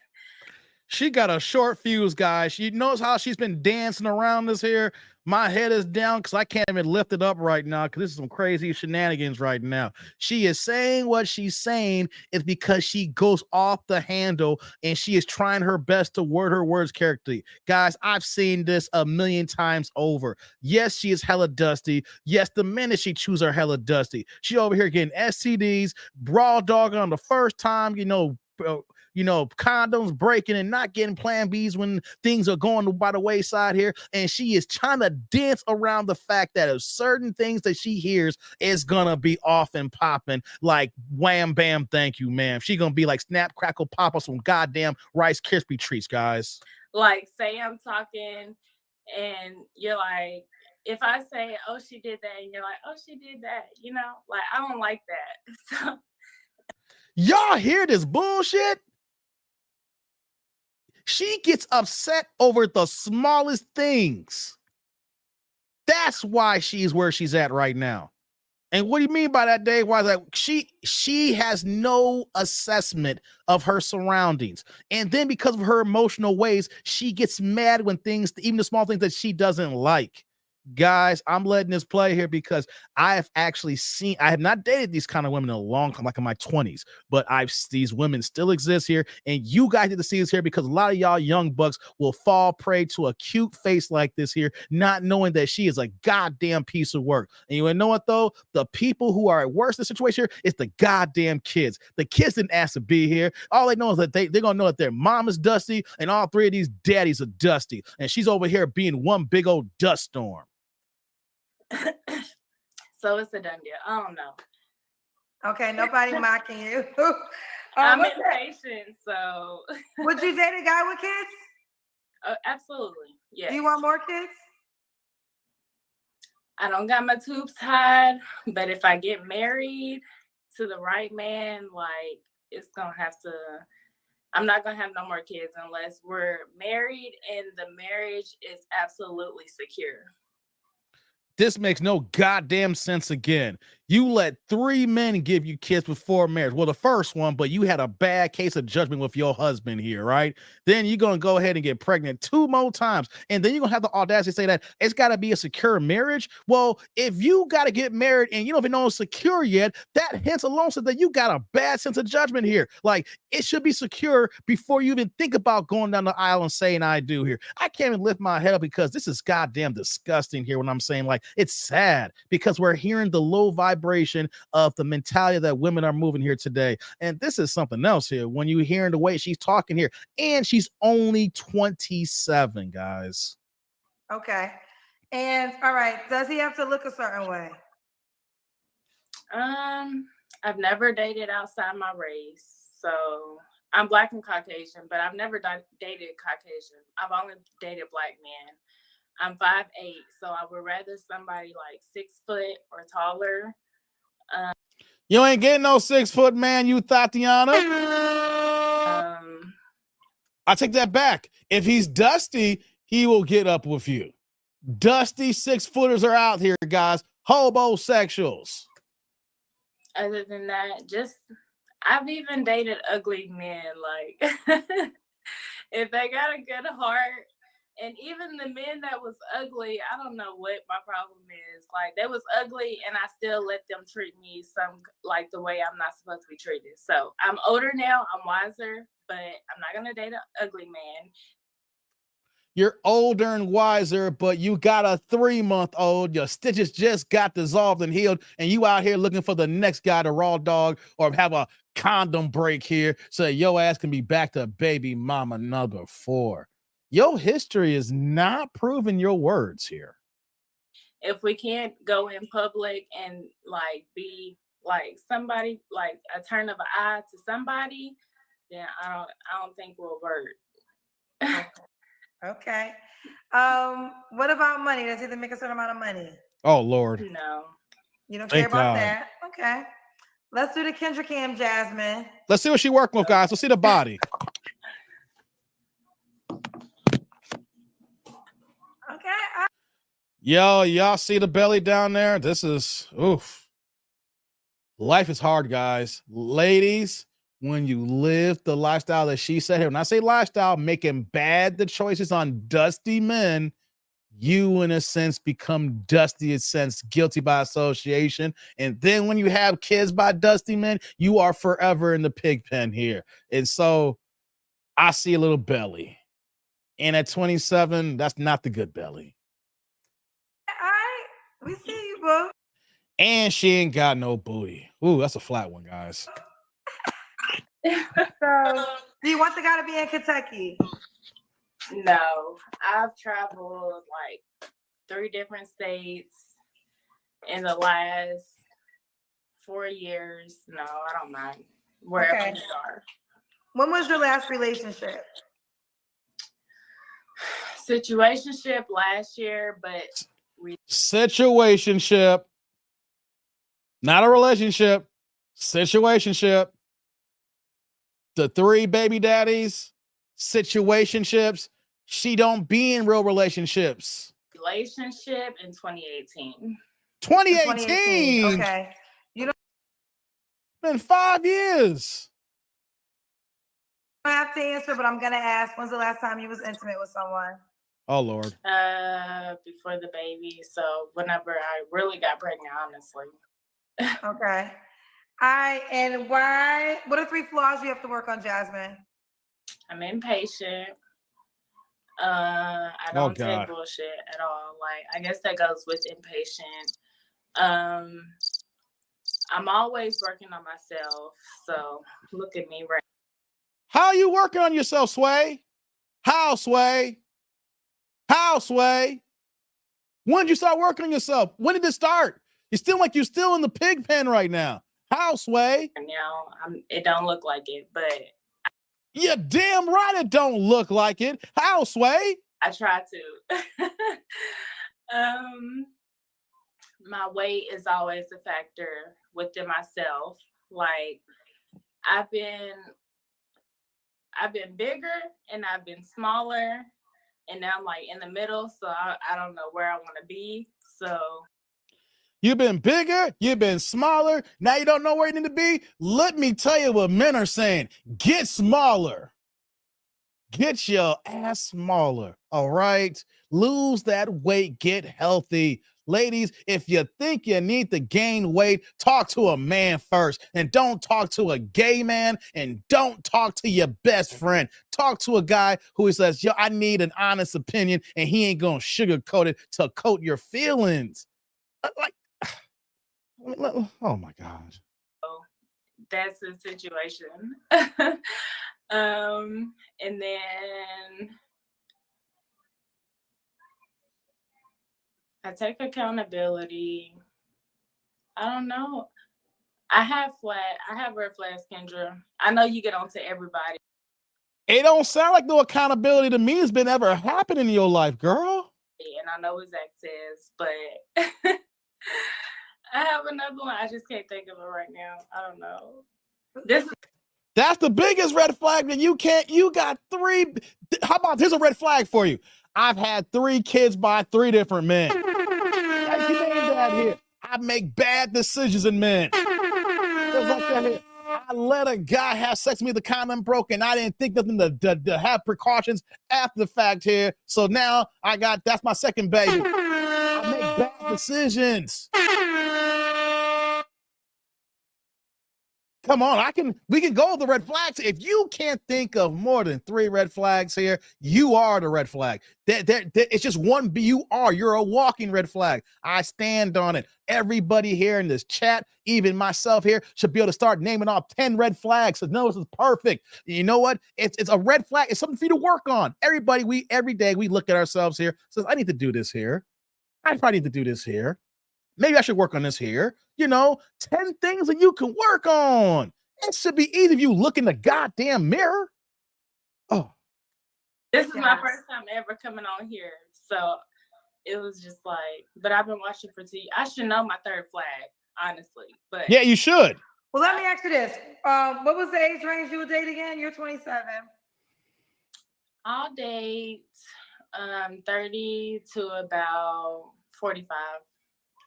She got a short fuse, guys. She knows how she's been dancing around this here. My head is down because I can't even lift it up right now because this is some crazy shenanigans right now. She is saying what she's saying is because she goes off the handle and she is trying her best to word her words correctly. Guys, I've seen this a million times over. Yes, she is hella dusty. Yes, the minute she chews are hella dusty. She over here getting STDs, brawl dog on the first time, condoms breaking and not getting plan Bs when things are going by the wayside here. And she is trying to dance around the fact that if certain things that she hears is gonna be off and popping, like wham, bam, thank you, ma'am. She gonna be like snap, crackle, pop us some goddamn Rice Krispie treats, guys. Like, say I'm talking and you're like, if I say, oh, she did that, and you're like, oh, she did that, like, I don't like that. So y'all hear this bullshit? She gets upset over the smallest things. That's why she's where she's at right now. And what do you mean by that, Dave? Why that she has no assessment of her surroundings. And then because of her emotional ways, she gets mad when things, even the small things that she doesn't like. Guys, I'm letting this play here because I have actually seen, I have not dated these kind of women in a long time, like in my 20s, but these women still exist here. And you guys get to see this here because a lot of y'all young bucks will fall prey to a cute face like this here, not knowing that she is a goddamn piece of work. And you know what though? The people who are worse in the situation here is the goddamn kids. The kids didn't ask to be here. All they know is that they're gonna know that their mom is dusty and all three of these daddies are dusty. And she's over here being one big old dust storm. So it's a done deal. I don't know. Okay, nobody mocking you. I'm impatient, so. Would you date a guy with kids? Absolutely, yes. Do you want more kids? I don't got my tubes tied, but if I get married to the right man, like it's gonna have to. I'm not gonna have no more kids unless we're married and the marriage is absolutely secure. This makes no goddamn sense again. You let 3 men give you kids before marriage. Well, the first one, but you had a bad case of judgment with your husband here, right? Then you're going to go ahead and get pregnant 2 more times. And then you're going to have the audacity to say that it's got to be a secure marriage. Well, if you got to get married and you don't even know it's secure yet, that hints alone says that you got a bad sense of judgment here. Like, it should be secure before you even think about going down the aisle and saying I do here. I can't even lift my head up because this is goddamn disgusting here when I'm saying, like, it's sad because we're hearing the low vibration of the mentality that women are moving here today. And this is something else here when you're hearing the way she's talking here. And she's only 27, guys. Okay. And all right, does he have to look a certain way? I've never dated outside my race. So I'm Black and Caucasian, but I've never dated Caucasian. I've only dated Black men. I'm 5'8", so I would rather somebody like 6 foot or taller. You ain't getting no 6 foot man, you Tatiana. I take that back. If he's dusty, he will get up with you. Dusty 6-footers are out here, guys. Hobosexuals. Other than that, I've even dated ugly men. Like, if they got a good heart. And even the men that was ugly, I don't know what my problem is. Like, they was ugly and I still let them treat me like the way I'm not supposed to be treated. So I'm older now, I'm wiser, but I'm not gonna date an ugly man. You're older and wiser, but you got a 3-month-old. Your stitches just got dissolved and healed, and you out here looking for the next guy to raw dog or have a condom break here so your ass can be back to baby mama number 4. Your history is not proving your words here. If we can't go in public and like be like somebody, like a turn of an eye to somebody, then I don't think we'll work. Okay. What about money? Does he have to make a certain amount of money? Oh Lord. No. You don't care about that? Okay. Let's do the Kendra Cam, Jasmine. Let's see what she's working with, guys. Let's see the body. Okay. Yo, y'all see the belly down there? This is, oof. Life is hard, guys. Ladies, when you live the lifestyle that she said here, when I say lifestyle, making the choices on dusty men, you, in a sense, become dusty, in a sense, guilty by association. And then when you have kids by dusty men, you are forever in the pig pen here. And so I see a little belly. And at 27, that's not the good belly. All right. We see you, boo. And she ain't got no booty. Ooh, that's a flat one, guys. So, do you want the guy to be in Kentucky? No. I've traveled like 3 different states in the last 4 years. No, I don't mind. Wherever Okay. you are. When was your last relationship? Situationship last year, but Situationship. Not a relationship. Situationship. The 3 baby daddies. Situationships. She don't be in real relationships. relationship in 2018. 2018. Okay. Been 5 years. I don't have to answer, but I'm gonna ask. When's the last time you was intimate with someone? Oh Lord. Before the baby. So whenever I really got pregnant, honestly. Okay. And why? What are 3 flaws you have to work on, Jasmine? I'm impatient. I don't take God. bullshit at all. Like, I guess that goes with impatient. I'm always working on myself. So look at me right. How are you working on yourself, Sway? How, Sway? How, Sway? When did you start working on yourself? When did it start? You're still in the pig pen right now. How, Sway? now. It don't look like it, but you're damn right it don't look like it. How, Sway? I try to. My weight is always a factor within myself. Like, I've been bigger and I've been smaller, and now I'm like in the middle, so I don't know where I want to be. So you've been bigger, you've been smaller, now you don't know where you need to be. Let me tell you what men are saying. Get smaller. Get your ass smaller, all right? Lose that weight, get healthy. Ladies, if you think you need to gain weight, talk to a man first, and don't talk to a gay man, and don't talk to your best friend. Talk to a guy who says, yo, I need an honest opinion, and he ain't gonna sugarcoat it to coat your feelings. Like, oh my gosh. That's the situation. And then I take accountability. I don't know. I have red flags, Kendra. I know you get on to everybody. It don't sound like no accountability to me has been ever happening in your life, girl. And I know what Zach says, but I have another one. I just can't think of it right now. I don't know. That's the biggest red flag that you got 3. How about, here's a red flag for you. I've had 3 kids by 3 different men. I make bad decisions in men. I let a guy have sex with me, the condom broke, and I didn't think nothing to have precautions after the fact here. So now that's my second baby. I make bad decisions. Come on, we can go with the red flags. If you can't think of more than 3 red flags here, you are the red flag. It's just one. You're a walking red flag. I stand on it. Everybody here in this chat, even myself here, should be able to start naming off 10 red flags. So no, this is perfect. You know what? It's a red flag. It's something for you to work on. Everybody, every day we look at ourselves here. Says, I need to do this here. I probably need to do this here. Maybe I should work on this here. 10 things that you can work on. It should be easy if you look in the goddamn mirror. Oh. This is my first time ever coming on here. So it was just like, but I've been watching for 2 years. I should know my 3rd flag, honestly. But yeah, you should. Well, let me ask you this. What was the age range you would date again? You're 27. I'll date 30 to about 45.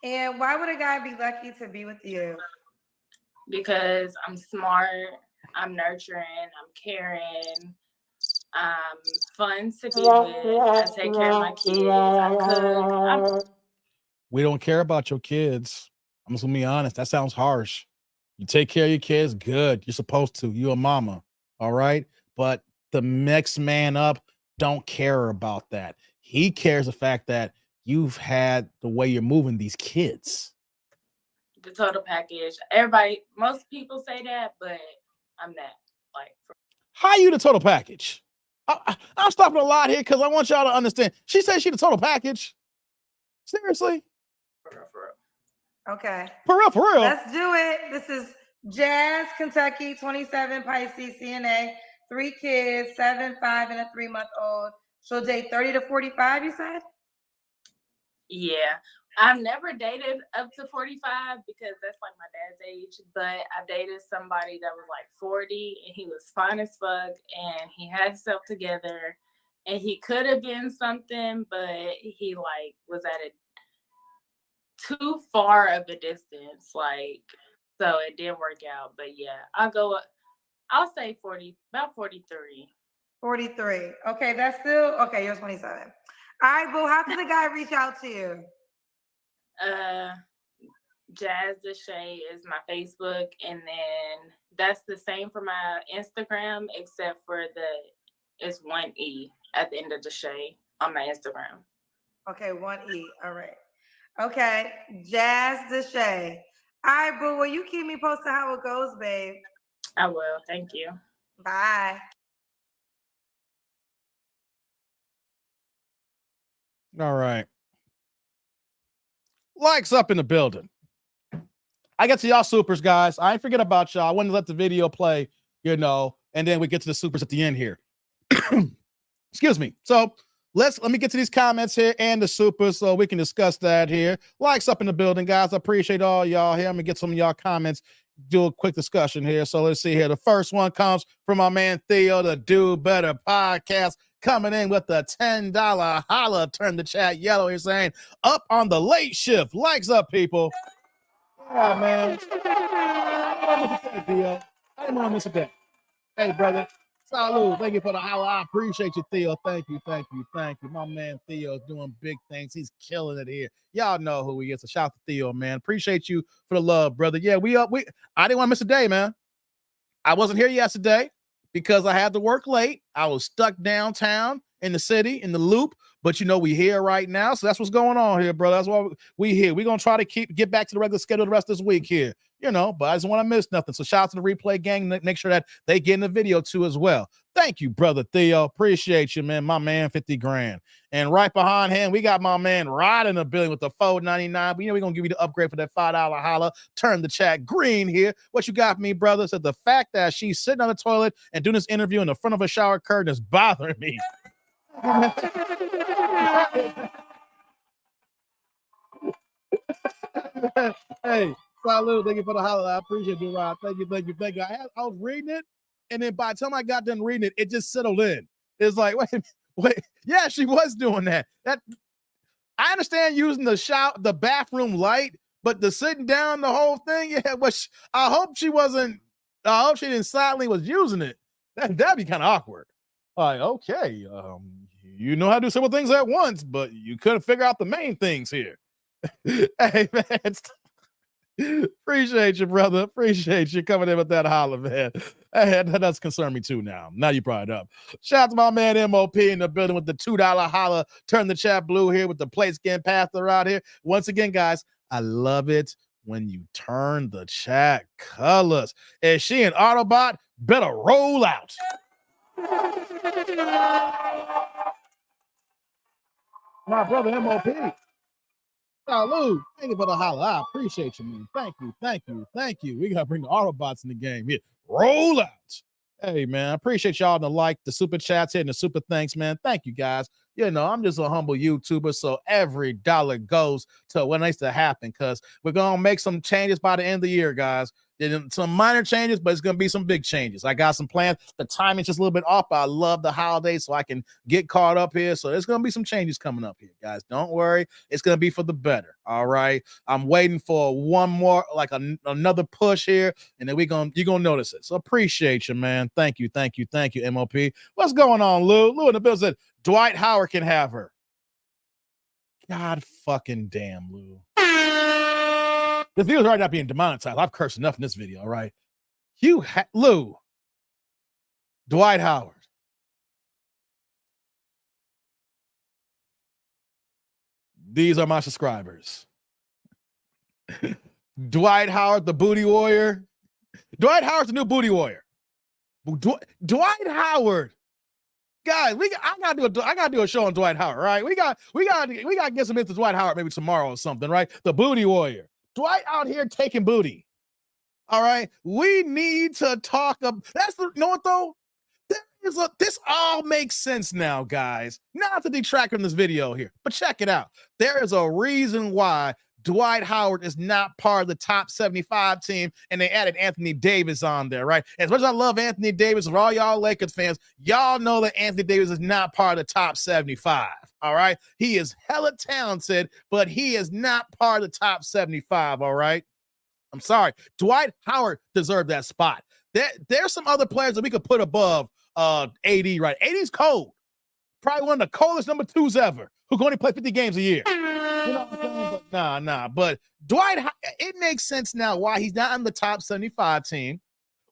And why would a guy be lucky to be with you? Because I'm smart, I'm nurturing, I'm caring, I'm fun to be with, I take care of my kids, I cook. We don't care about your kids. I'm just gonna be honest. That sounds harsh. You take care of your kids, good. You're supposed to. You're a mama, all right? But the next man up don't care about that. He cares the fact that you've had the way you're moving these kids. The total package. Most people say that, but I'm that. How you the total package? I'm stopping a lot here because I want y'all to understand. She said she the total package. Seriously? For real. Okay. For real. Let's do it. This is Jazz, Kentucky, 27, Pisces, CNA, 3 kids, 7, 5, and a 3-month-old. She'll date 30 to 45, you said? Yeah. I've never dated up to 45 because that's like my dad's age, but I dated somebody that was like 40 and he was fine as fuck and he had himself together and he could have been something, but he like was at a too far of a distance, like, so it didn't work out. But yeah, I'll say 40, about 43. 43. Okay, that's still okay. You're 27. All right, boo. How can the guy reach out to you? Jazz Deshay is my Facebook, and then that's the same for my Instagram, except for it's one E at the end of Deshay on my Instagram. Okay, one E. All right. Okay, Jazz Deshay. All right, boo. Will you keep me posted how it goes, babe? I will. Thank you. Bye. All right. Likes up in the building. I get to y'all supers, guys. I ain't forget about y'all. I wanted to let the video play, and then we get to the supers at the end here. Excuse me. So let me get to these comments here and the supers so we can discuss that here. Likes up in the building, guys. I appreciate all y'all here. I'm gonna get some of y'all comments, do a quick discussion here. So let's see here. The first one comes from my man Theo, the Do Better podcast, coming in with the $10 holla. Turn the chat yellow. He's saying, up on the late shift. Likes up, people. Yeah, man. I didn't want to miss a day. Hey, brother. Salud. Thank you for the holla. I appreciate you, Theo. Thank you. My man Theo is doing big things. He's killing it here. Y'all know who he is. So shout out to Theo, man. Appreciate you for the love, brother. Yeah, I didn't want to miss a day, man. I wasn't here yesterday because I had to work late. I was stuck downtown in the city, in the loop. But we here right now. So that's what's going on here, bro. That's why we here. We're gonna try to get back to the regular schedule the rest of this week here. But I just want to miss nothing. So shout out to the replay gang. Make sure that they get in the video too as well. Thank you, brother Theo. Appreciate you, man. My man, 50 grand. And right behind him, we got my man Rod in the building with the $4.99. But we're gonna give you the upgrade for that $5 holla. Turn the chat green here. What you got for me, brother? Said the fact that she's sitting on the toilet and doing this interview in the front of a shower curtain is bothering me. Hey, salute. Thank you for the holla. I appreciate you, Rod. Thank you. I was reading it, and then by the time I got done reading it, it just settled in. It's like, wait. Yeah, she was doing that. I understand using the bathroom light, but the sitting down, the whole thing, yeah, I hope she didn't silently was using it. That'd be kind of awkward. Like, okay, you know how to do several things at once, but you couldn't figure out the main things here. Hey, man. Appreciate you, brother. Appreciate you coming in with that holla, man. Hey, that does concern me too now. Now you brought it up. Shout out to my man MOP in the building with the $2 holla. Turn the chat blue here with the plates getting passed around here. Once again, guys, I love it when you turn the chat colors. Is she an Autobot? Better roll out. My brother MOP. Salud. Thank you for the holla. I appreciate you, man. Thank you. We gotta bring the Autobots in the game here. Roll out. Hey, man, I appreciate y'all the super chats here and the super thanks, man. Thank you, guys. I'm just a humble YouTuber, so every dollar goes to what needs to happen because we're gonna make some changes by the end of the year, guys. Some minor changes, but it's going to be some big changes. I got some plans. The timing's just a little bit off, but I love the holidays so I can get caught up here. So there's going to be some changes coming up here, guys. Don't worry. It's going to be for the better. All right. I'm waiting for one more, another push here, and then you're going to notice it. So appreciate you, man. Thank you, MOP. What's going on, Lou? Lou in the bill said Dwight Howard can have her. God fucking damn, Lou. This video's already not being demonetized. I've cursed enough in this video, all right? Lou, Dwight Howard. These are my subscribers. Dwight Howard, the booty warrior. Dwight Howard's the new booty warrior. Dwight Howard. Guys, I gotta do a show on Dwight Howard, right? We gotta get some into Dwight Howard maybe tomorrow or something, right? The booty warrior. Dwight out here taking booty. All right. We need to talk about you know what though? This all makes sense now, guys. Not to detract from this video here, but check it out. There is a reason why Dwight Howard is not part of the top 75 team, and they added Anthony Davis on there, right? As much as I love Anthony Davis, for all y'all Lakers fans, y'all know that Anthony Davis is not part of the top 75, all right? He is hella talented, but he is not part of the top 75, all right? I'm sorry. Dwight Howard deserved that spot. There's some other players that we could put above AD, right? AD's cold. Probably one of the coldest number twos ever, who can only play 50 games a year. You know what I'm saying? But nah. But Dwight, it makes sense now why he's not on the top 75 team.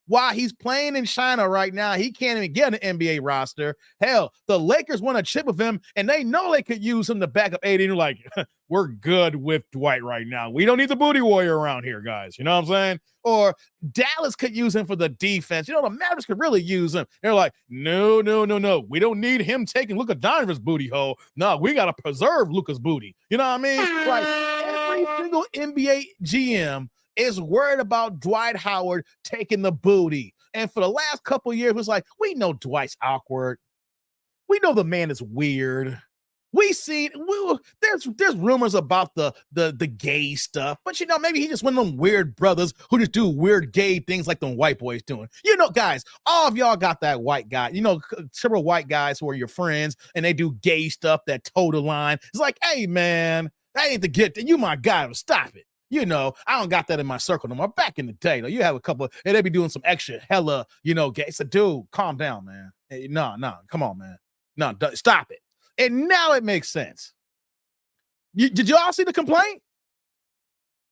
Why he's playing in China right now. He can't even get an NBA roster. Hell, the Lakers want to chip with him, and they know they could use him to back up AD. And they're like, we're good with Dwight right now. We don't need the booty warrior around here, guys. You know what I'm saying? Or Dallas could use him for the defense. You know, the Mavericks could really use him. They're like, no. We don't need him taking Luka Donovan's booty hole. No, we got to preserve Luka's booty. You know what I mean? Like, every single NBA GM is worried about Dwight Howard taking the booty. And for the last couple of years, it was like, we know Dwight's awkward. We know the man is weird. There's rumors about the gay stuff, but you know, maybe he's just one of them weird brothers who just do weird gay things like them white boys doing. You know, guys, all of y'all got that white guy, you know, several white guys who are your friends and they do gay stuff that toe the line. It's like, hey man, that ain't the get you my guy. Stop it. You know, I don't got that in my circle no more. Back in the day, though, you have a couple, and they be doing some extra hella, you know, gay. It's a dude, calm down, man. Hey, no, come on, man. No, stop it. And now it makes sense. Did y'all see the complaint?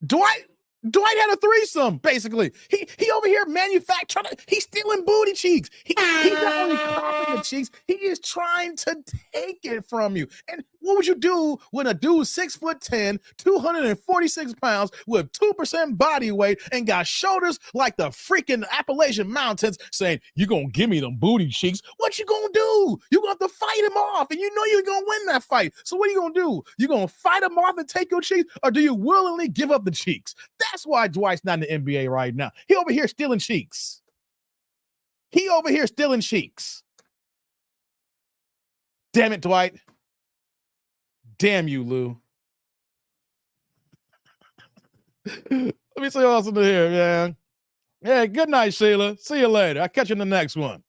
Dwight had a threesome, basically. He over here manufacturing, he's stealing booty cheeks. He's not only cropping the cheeks, he is trying to take it from you. And what would you do when a dude 6'10", 246 pounds with 2% body weight and got shoulders like the freaking Appalachian Mountains saying, you gonna give me them booty cheeks? What you gonna do? You gonna have to fight him off, and you know you're gonna win that fight. So what are you gonna do? You gonna fight him off and take your cheeks, or do you willingly give up the cheeks? That's why Dwight's not in the NBA right now. He over here stealing cheeks. Damn it, Dwight. Damn you, Lou. Let me see what else in here, man. Yeah, good night, Sheila. See you later. I'll catch you in the next one.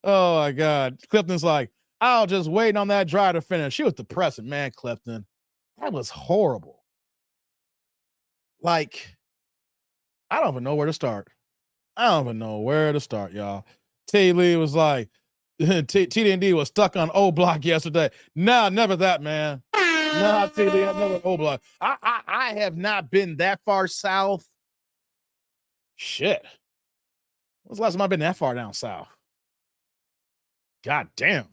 Oh, my God. Clifton's like, I'll just wait on that dry to finish. She was depressing, man, Clifton. That was horrible. Like, I don't even know where to start. Y'all. T. Lee was like, TD&D was stuck on O Block yesterday. Nah, never that, man. Nah, T. Lee, I've never O Block. I have not been that far south. Shit. When's the last time I've been that far down south? God damn.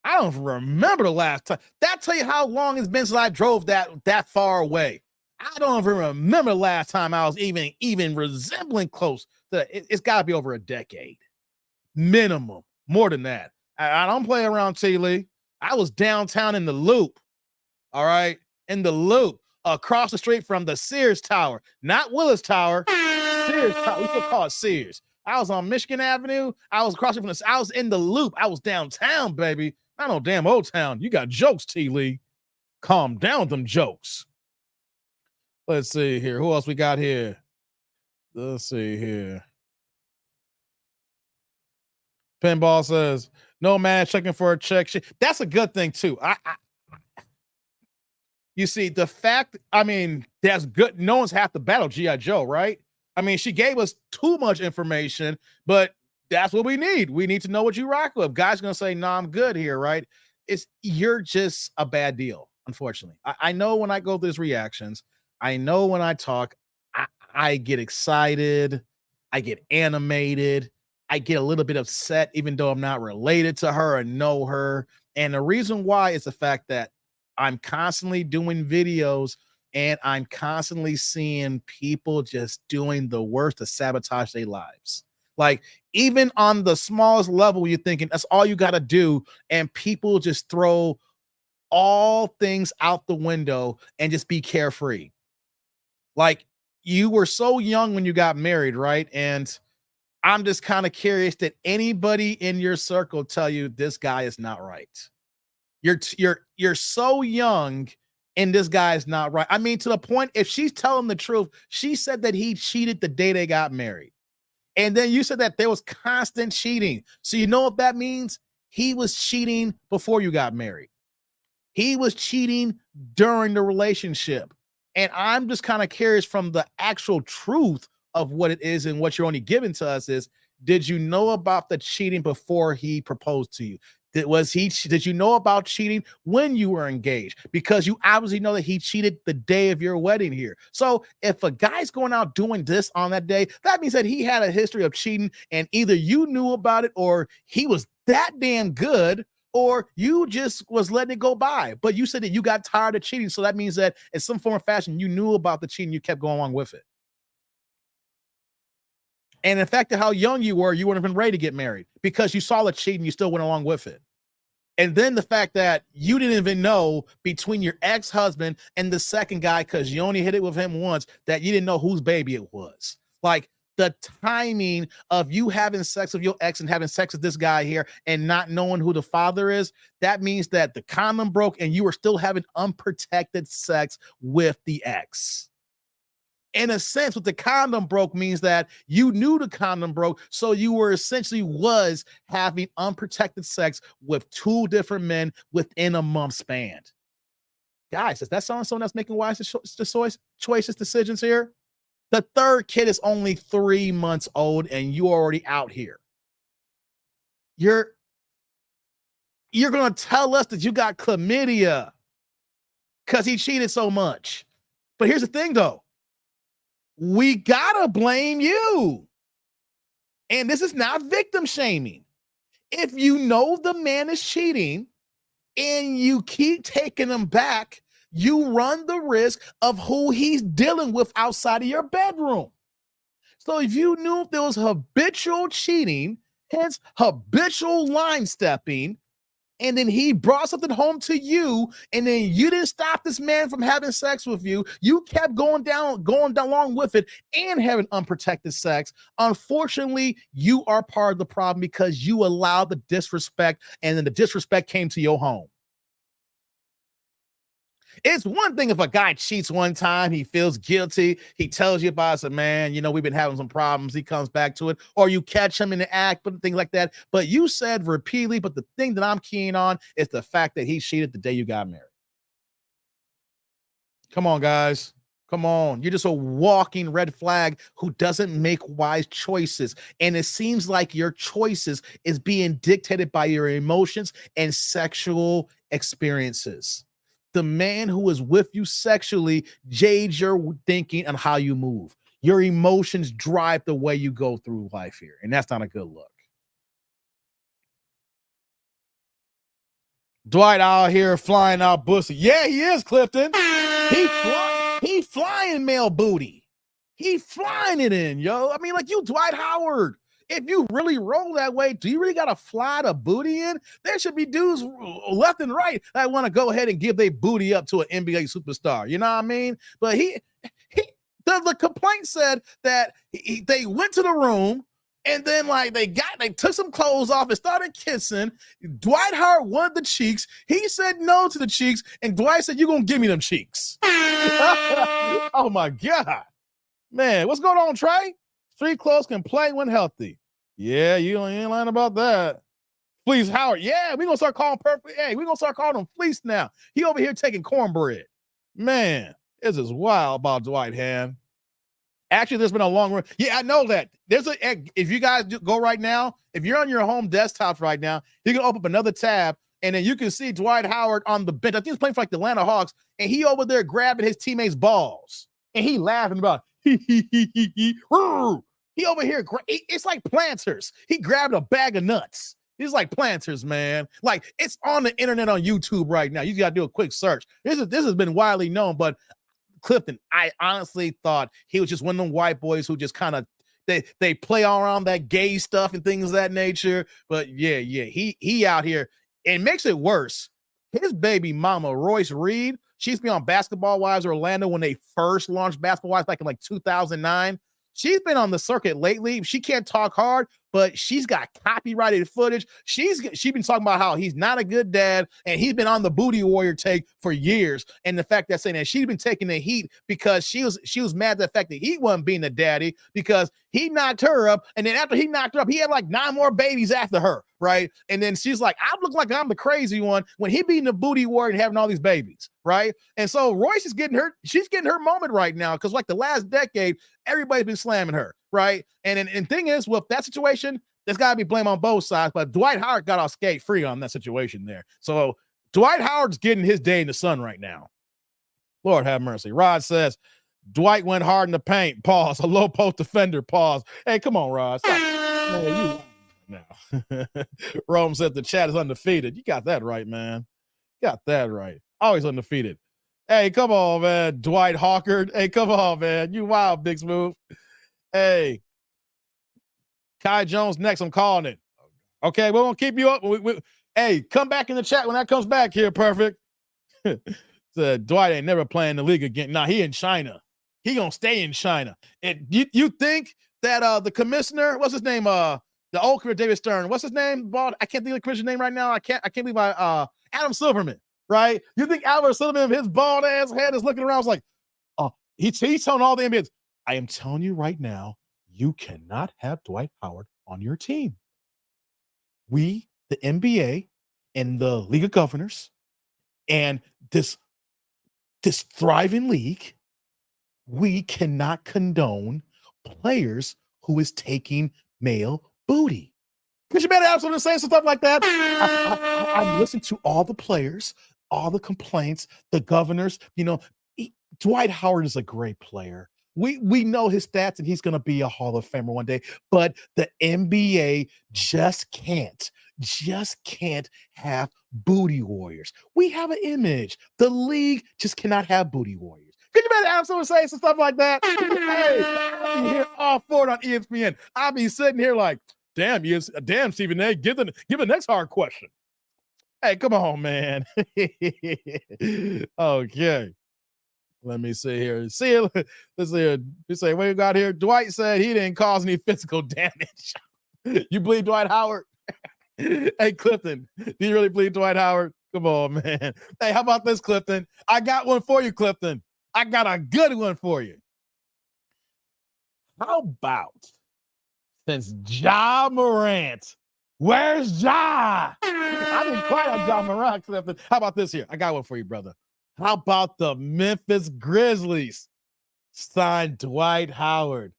I don't remember the last time. That tell you how long it's been since I drove that far away. I don't even remember the last time I was even resembling close to it's got to be over a decade. Minimum. More than that. I don't play around, T. Lee. I was downtown in the Loop. All right? In the Loop. Across the street from the Sears Tower. Not Willis Tower. Sears Tower. We still call it Sears. I was on Michigan Avenue. I was across from I was in the Loop. I was downtown, baby. Not no damn Old Town. You got jokes, T. Lee. Calm down with them jokes. Let's see here. Who else we got here? Let's see here. Pinball says, no man checking for a check. That's a good thing, too. You see, the fact, I mean, that's good. No one's half the battle, G.I. Joe, right? I mean, she gave us too much information, but that's what we need. We need to know what you rock with. Guys going to say, no, I'm good here, right? You're just a bad deal, unfortunately. I know when I go through these reactions, I know when I talk, I get excited, I get animated, I get a little bit upset, even though I'm not related to her or know her. And the reason why is the fact that I'm constantly doing videos and I'm constantly seeing people just doing the worst to sabotage their lives. Like, even on the smallest level, you're thinking that's all you got to do. And people just throw all things out the window and just be carefree. Like, you were so young when you got married, right? And I'm just kind of curious, did anybody in your circle tell you this guy is not right? You're so young and this guy is not right. I mean, to the point, if she's telling the truth, she said that he cheated the day they got married. And then you said that there was constant cheating. So you know what that means? He was cheating before you got married. He was cheating during the relationship. And I'm just kind of curious from the actual truth of what it is and what you're only giving to us is, did you know about the cheating before he proposed to you? Did you know about cheating when you were engaged? Because you obviously know that he cheated the day of your wedding here. So if a guy's going out doing this on that day, that means that he had a history of cheating, and either you knew about it or he was that damn good, or you just was letting it go by. But you said that you got tired of cheating. So that means that in some form or fashion, you knew about the cheating, you kept going along with it. And in fact, how young you were, you wouldn't have been ready to get married because you saw the cheating, you still went along with it. And then the fact that you didn't even know between your ex-husband and the second guy, because you only hit it with him once, that you didn't know whose baby it was. Like the timing of you having sex with your ex and having sex with this guy here and not knowing who the father is, that means that the condom broke and you were still having unprotected sex with the ex. In a sense, what the condom broke means that you knew the condom broke, so you were essentially was having unprotected sex with two different men within a month span. Guys, is that someone that's making wise choices, decisions here? The third kid is only 3 months old, and you're already out here. You're gonna tell us that you got chlamydia because he cheated so much. But here's the thing, though. We gotta blame you. And this is not victim shaming. If you know the man is cheating and you keep taking him back, you run the risk of who he's dealing with outside of your bedroom. So if you knew there was habitual cheating, hence habitual line stepping, and then he brought something home to you, and then you didn't stop this man from having sex with you. You kept going down along with it and having unprotected sex. Unfortunately, you are part of the problem because you allowed the disrespect, and then the disrespect came to your home. It's one thing if a guy cheats one time, he feels guilty, he tells you about it, man, you know, we've been having some problems, he comes back to it, or you catch him in the act, but things like that. But you said repeatedly, but the thing that I'm keen on is the fact that he cheated the day you got married. Come on, guys. Come on. You're just a walking red flag who doesn't make wise choices. And it seems like your choices is being dictated by your emotions and sexual experiences. The man who is with you sexually jades your thinking and how you move. Your emotions drive the way you go through life here, and that's not a good look. Dwight out here flying out pussy. Yeah, he is, Clifton. He flying male booty. He flying it in, yo. I mean, like you, Dwight Howard. If you really roll that way, do you really got to fly the booty in? There should be dudes left and right that want to go ahead and give their booty up to an NBA superstar. You know what I mean? But the complaint said that they went to the room and then like they took some clothes off and started kissing. Dwight Howard wanted the cheeks. He said no to the cheeks, and Dwight said, "You're gonna give me them cheeks." Oh my God, man, what's going on, Trey? Street clothes can play when healthy. Yeah, you ain't lying about that. Fleece Howard. Yeah, we're going to start calling perfect. Hey, we're going to start calling him Fleece now. He over here taking cornbread. Man, this is wild about Dwight Ham. Actually, there's been a long run. Yeah, I know that. If you guys go right now, if you're on your home desktop right now, you can open up another tab, and then you can see Dwight Howard on the bench. I think he's playing for like the Atlanta Hawks, and he over there grabbing his teammates' balls. And he laughing about he over here. It's like planters. He grabbed a bag of nuts. He's like planters, man. Like it's on the internet on YouTube right now. You got to do a quick search. This has been widely known, but Clifton, I honestly thought he was just one of them white boys who just kind of they play all around that gay stuff and things of that nature. But yeah, he out here. It makes it worse. His baby mama, Royce Reed, she's been on Basketball Wives Orlando when they first launched Basketball Wives back in like 2009. She's been on the circuit lately. She can't talk hard, but she's got copyrighted footage. She's been talking about how he's not a good dad, and he's been on the booty warrior take for years. And the fact that saying that she's been taking the heat because she was mad at the fact that he wasn't being the daddy because he knocked her up, and then after he knocked her up, he had like 9 more babies after her, right? And then she's like, I look like I'm the crazy one when he being the booty warrior and having all these babies, right? And so Royce is she's getting her moment right now because like the last decade, everybody's been slamming her, right? And thing is, with that situation, there's got to be blame on both sides, but Dwight Howard got off skate free on that situation there. So Dwight Howard's getting his day in the sun right now. Lord have mercy. Rod says, Dwight went hard in the paint. Pause. A low post defender. Pause. Hey, come on, Rod. Stop. Man, you now. Rome said the chat is undefeated. You got that right, man. Got that right. Always undefeated. Hey, come on, man. Dwight Hawkard. Hey, come on, man. You wild, Big Smooth. Hey. Kai Jones next. I'm calling it. Okay, we won't keep you up. Hey, come back in the chat when that comes back here. Perfect. Said Dwight ain't never playing the league again. Nah, he in China. He gonna stay in China. And you think that the commissioner, what's his name? The old career David Stern. What's his name? Bald. I can't think of the commissioner's name right now. I can't believe Adam Silverman. Right? You think Albert Silverman, his bald ass head is looking around, was like, oh, he's telling all the NBAs, I am telling you right now, you cannot have Dwight Howard on your team. We, the NBA and the League of Governors, and this thriving league, we cannot condone players who is taking male booty. Could you imagine Adam saying some stuff like that? I listened to all the players, all the complaints, the governors. Dwight Howard is a great player. We know his stats, and he's going to be a Hall of Famer one day. But the NBA just can't have booty warriors. We have an image. The league just cannot have booty warriors. Could you imagine someone saying some stuff like that? Hey, I'll be here all for it on ESPN. I'll be sitting here like, damn, Stephen A. Give the next hard question. Hey, come on, man. Okay. Let me see here. Let's see here. You say, what you got here? Dwight said he didn't cause any physical damage. You believe Dwight Howard? Hey, Clifton, do you really believe Dwight Howard? Come on, man. Hey, how about this, Clifton? I got one for you, Clifton. I got a good one for you. How about since Ja Morant, where's Ja? I didn't quite on Ja Morant, Clifton. How about this here? I got one for you, brother. How about the Memphis Grizzlies signed Dwight Howard?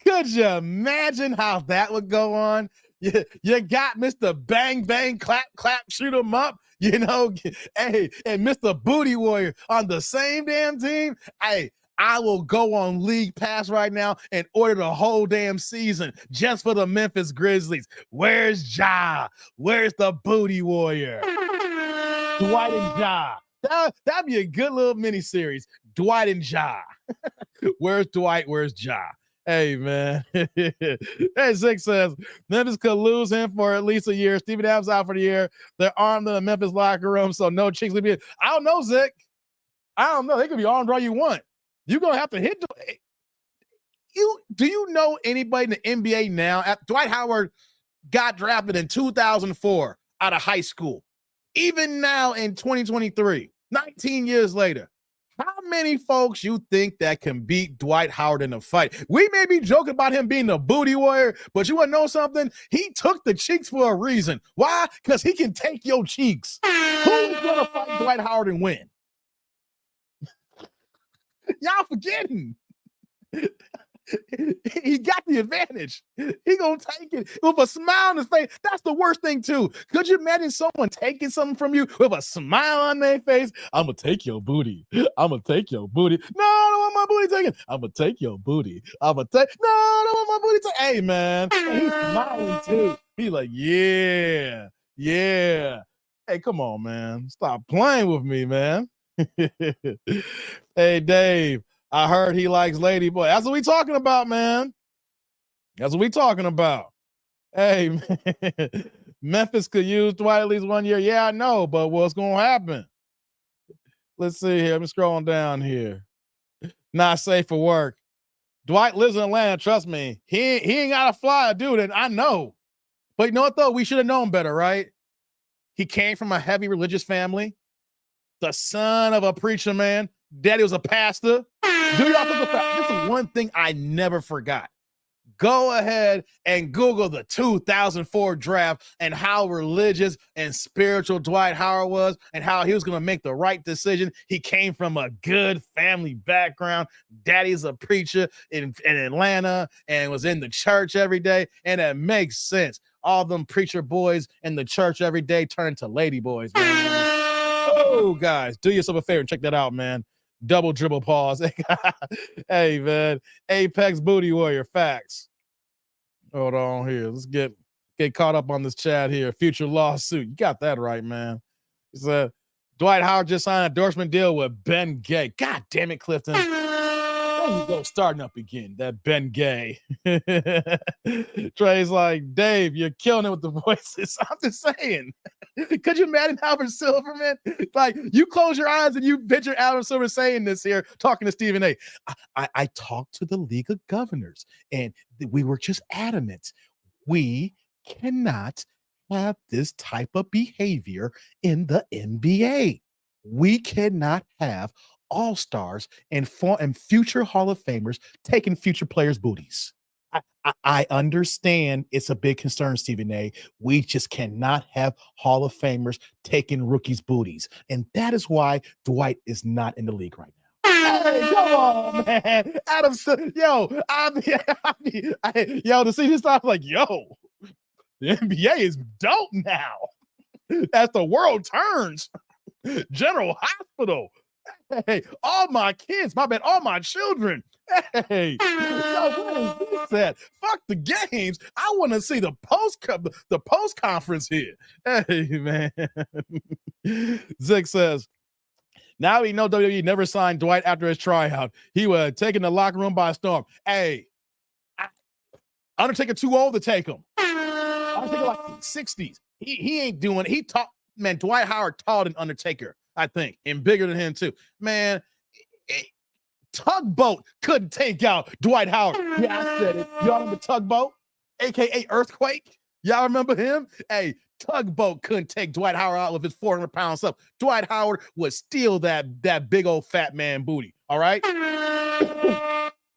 Could you imagine how that would go on? You got Mr. Bang Bang Clap Clap Shoot 'em up, hey, and Mr. Booty Warrior on the same damn team. Hey, I will go on League Pass right now and order the whole damn season just for the Memphis Grizzlies. Where's Ja? Where's the Booty Warrior? Dwight and Ja. That'd be a good little mini series. Dwight and Ja. Where's Dwight? Where's Ja? Hey, man. Hey, Zig says Memphis could lose him for at least a year. Steven Adams out for the year. They're armed in the Memphis locker room, so no cheeks will be. I don't know, Zig. I don't know. They could be armed all you want. You're gonna have to hit. Do you know anybody in the NBA now? Dwight Howard got drafted in 2004 out of high school. Even now in 2023, 19 years later, how many folks you think that can beat Dwight Howard in a fight? We may be joking about him being a booty warrior, but you want to know something? He took the cheeks for a reason. Why? Because he can take your cheeks. Who's going to fight Dwight Howard and win? Y'all forgetting. He got the advantage. He gonna take it with a smile on his face. That's the worst thing too. Could you imagine someone taking something from you with a smile on their face? I'm gonna take your booty. I'm gonna take your booty. No, I don't want my booty taken. I'm gonna take your booty. I'm gonna take. No, I don't want my booty taken. Hey man, he's smiling too. He's like, yeah. Hey, come on, man. Stop playing with me, man. Hey, Dave. I heard he likes Lady Boy. That's what we talking about, man. That's what we talking about. Hey, man. Memphis could use Dwight at least 1 year. Yeah, I know, but what's going to happen? Let's see here. I'm scrolling down here. Not safe for work. Dwight lives in Atlanta. Trust me. He ain't got to fly a dude. And I know. But you know what, though? We should have known better, right? He came from a heavy religious family, the son of a preacher man. Daddy was a pastor. Do y'all think about this? Is one thing I never forgot. Go ahead and Google the 2004 draft and how religious and spiritual Dwight Howard was and how he was going to make the right decision. He came from a good family background. Daddy's a preacher in Atlanta and was in the church every day. And it makes sense. All them preacher boys in the church every day turn into lady boys, man. Oh, guys, do yourself a favor and check that out, man. Double dribble pause. Hey, man. Apex Booty Warrior facts. Hold on here. Let's get caught up on this chat here. Future lawsuit. You got that right, man. He said Dwight Howard just signed an endorsement deal with Ben Gay. God damn it, Clifton. There you go, starting up again. That Ben Gay. Trey's like, Dave, you're killing it with the voices. I'm just saying. Could you imagine Albert Silverman? Like, you close your eyes and you picture Albert Silverman saying this here, talking to Stephen A. I talked to the League of Governors, and we were just adamant. We cannot have this type of behavior in the NBA. We cannot have all-stars and future Hall of Famers taking future players' booties. I understand it's a big concern, Stephen A. We just cannot have Hall of Famers taking rookies' booties. And that is why Dwight is not in the league right now. Hey, come on, man. Adam, yo, yo, to see this stuff, like, yo, the NBA is dope now. As the world turns. General Hospital. Hey, all my kids, my bad, all my children. Hey, yo, what is this at? Fuck the games. I want to see the post conference here. Hey, man. Zick says, now we know WWE never signed Dwight after his tryout. He was taking the locker room by storm. Hey, Undertaker too old to take him. Undertaker like 60s. He ain't doing it. He taught, man, Dwight Howard taught an Undertaker, I think, and bigger than him too. Man, Tugboat couldn't take out Dwight Howard. Yeah, I said it. Y'all remember Tugboat, aka Earthquake? Y'all remember him? Hey, Tugboat couldn't take Dwight Howard out with his 400-pound stuff. Dwight Howard would steal that big old fat man booty. All right.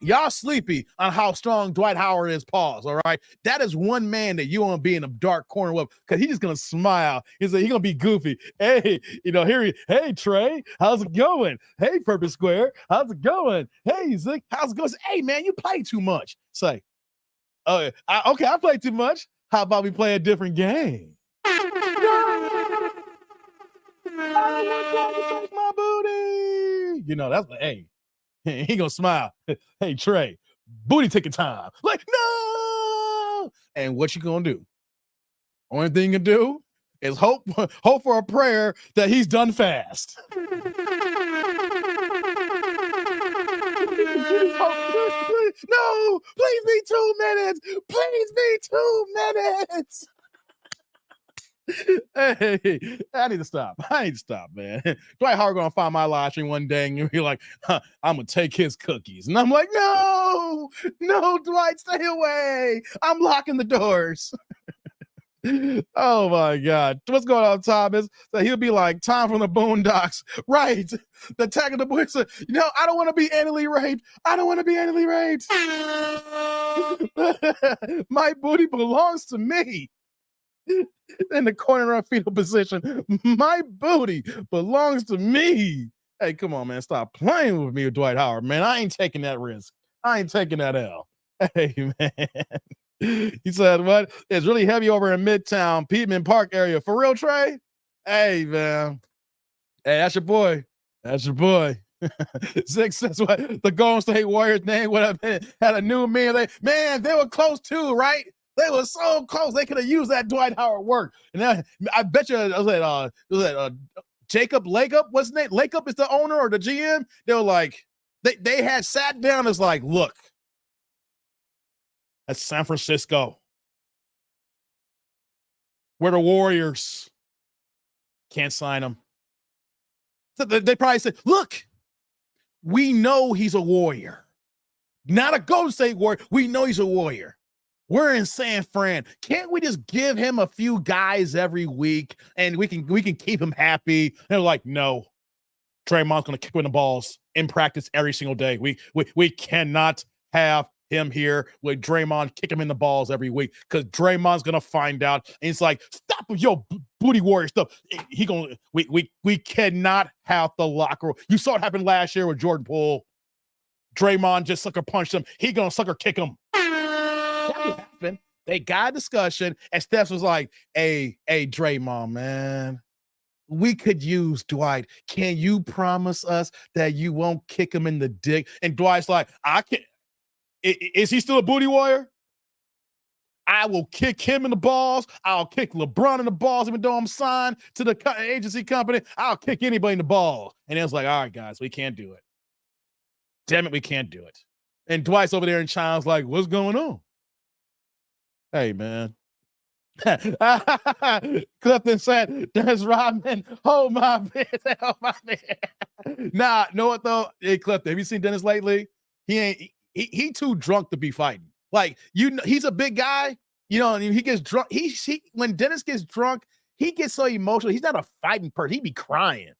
Y'all sleepy on how strong Dwight Howard is, pause, all right? That is one man that you want to be in a dark corner with, because he's just going to smile. He's going to be goofy. Hey, hey, Trey, how's it going? Hey, Purpose Square, how's it going? Hey, Zick, how's it going? Hey, man, you play too much. Say, okay, I play too much. How about we play a different game? I want you to take my booty. You know, that's, hey. He gonna smile. Hey, Trey, booty taking time. Like, no. And what you gonna do? Only thing you can do is hope for a prayer that he's done fast. No, please be 2 minutes. Please be 2 minutes. Hey, I need to stop, man. Dwight Howard gonna find my live stream one day and be like, I'm gonna take his cookies. And I'm like, no, Dwight, stay away. I'm locking the doors. Oh my God. What's going on, Thomas? So he'll be like, Tom from the Boondocks. Right. The Attack of the Boys. I don't want to be anally raped. My booty belongs to me. In the corner of fetal position. My booty belongs to me. Hey, come on, man. Stop playing with me with Dwight Howard, man. I ain't taking that risk. I ain't taking that L. Hey, man. He said, what? It's really heavy over in Midtown, Piedmont Park area. For real, Trey? Hey, man. Hey, that's your boy. Zick says, what? The Golden State Warriors name would have been, had a new meme. They were close too, right? They were so close. They could have used that Dwight Howard work. And I bet you, was that Jacob Lakeup? What's his name? Lakeup is the owner or the GM. They were like, they had sat down as like, look, that's San Francisco. We're the Warriors. Can't sign him. So they probably said, look, we know he's a Warrior. Not a Golden State Warrior. We know he's a Warrior. We're in San Fran. Can't we just give him a few guys every week and we can keep him happy? And they're like, no, Draymond's gonna kick him in the balls in practice every single day. We cannot have him here with Draymond kick him in the balls every week because Draymond's gonna find out. And it's like, stop with your booty warrior stuff. We cannot have the locker room. You saw it happen last year with Jordan Poole. Draymond just sucker punched him. He gonna sucker kick him. That happened. They got a discussion, and Steph was like, hey, Draymond, man, we could use Dwight. Can you promise us that you won't kick him in the dick? And Dwight's like, I can't. Is he still a booty warrior? I will kick him in the balls. I'll kick LeBron in the balls, even though I'm signed to the agency company. I'll kick anybody in the balls. And it was like, all right, guys, we can't do it. Damn it, we can't do it. And Dwight's over there in China's like, what's going on? Hey, man. Clifton said, Dennis Rodman, hold my bitch, hold my bitch. Nah, know what though? Hey, Clifton, have you seen Dennis lately? He too drunk to be fighting. Like, you know, he's a big guy, you know, and he gets drunk. When Dennis gets drunk, he gets so emotional. He's not a fighting person. He be crying.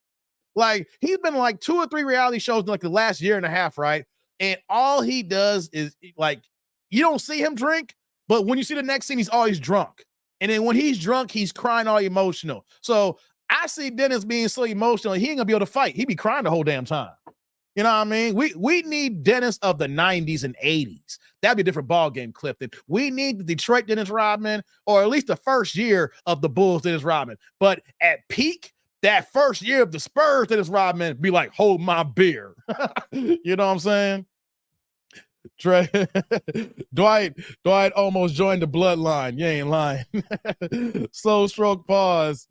Like, he's been like 2 or 3 reality shows in like the last year and a half, right? And all he does is like, you don't see him drink, but when you see the next scene, he's always drunk. And then when he's drunk, he's crying all emotional. So I see Dennis being so emotional, he ain't gonna be able to fight. He be crying the whole damn time. You know what I mean? We need Dennis of the 90s and 80s. That'd be a different ball game, Clifton. We need the Detroit Dennis Rodman, or at least the first year of the Bulls Dennis Rodman. But at peak, that first year of the Spurs Dennis Rodman, be like, hold my beer. You know what I'm saying? Dwight almost joined the bloodline. You ain't lying. Slow stroke pause.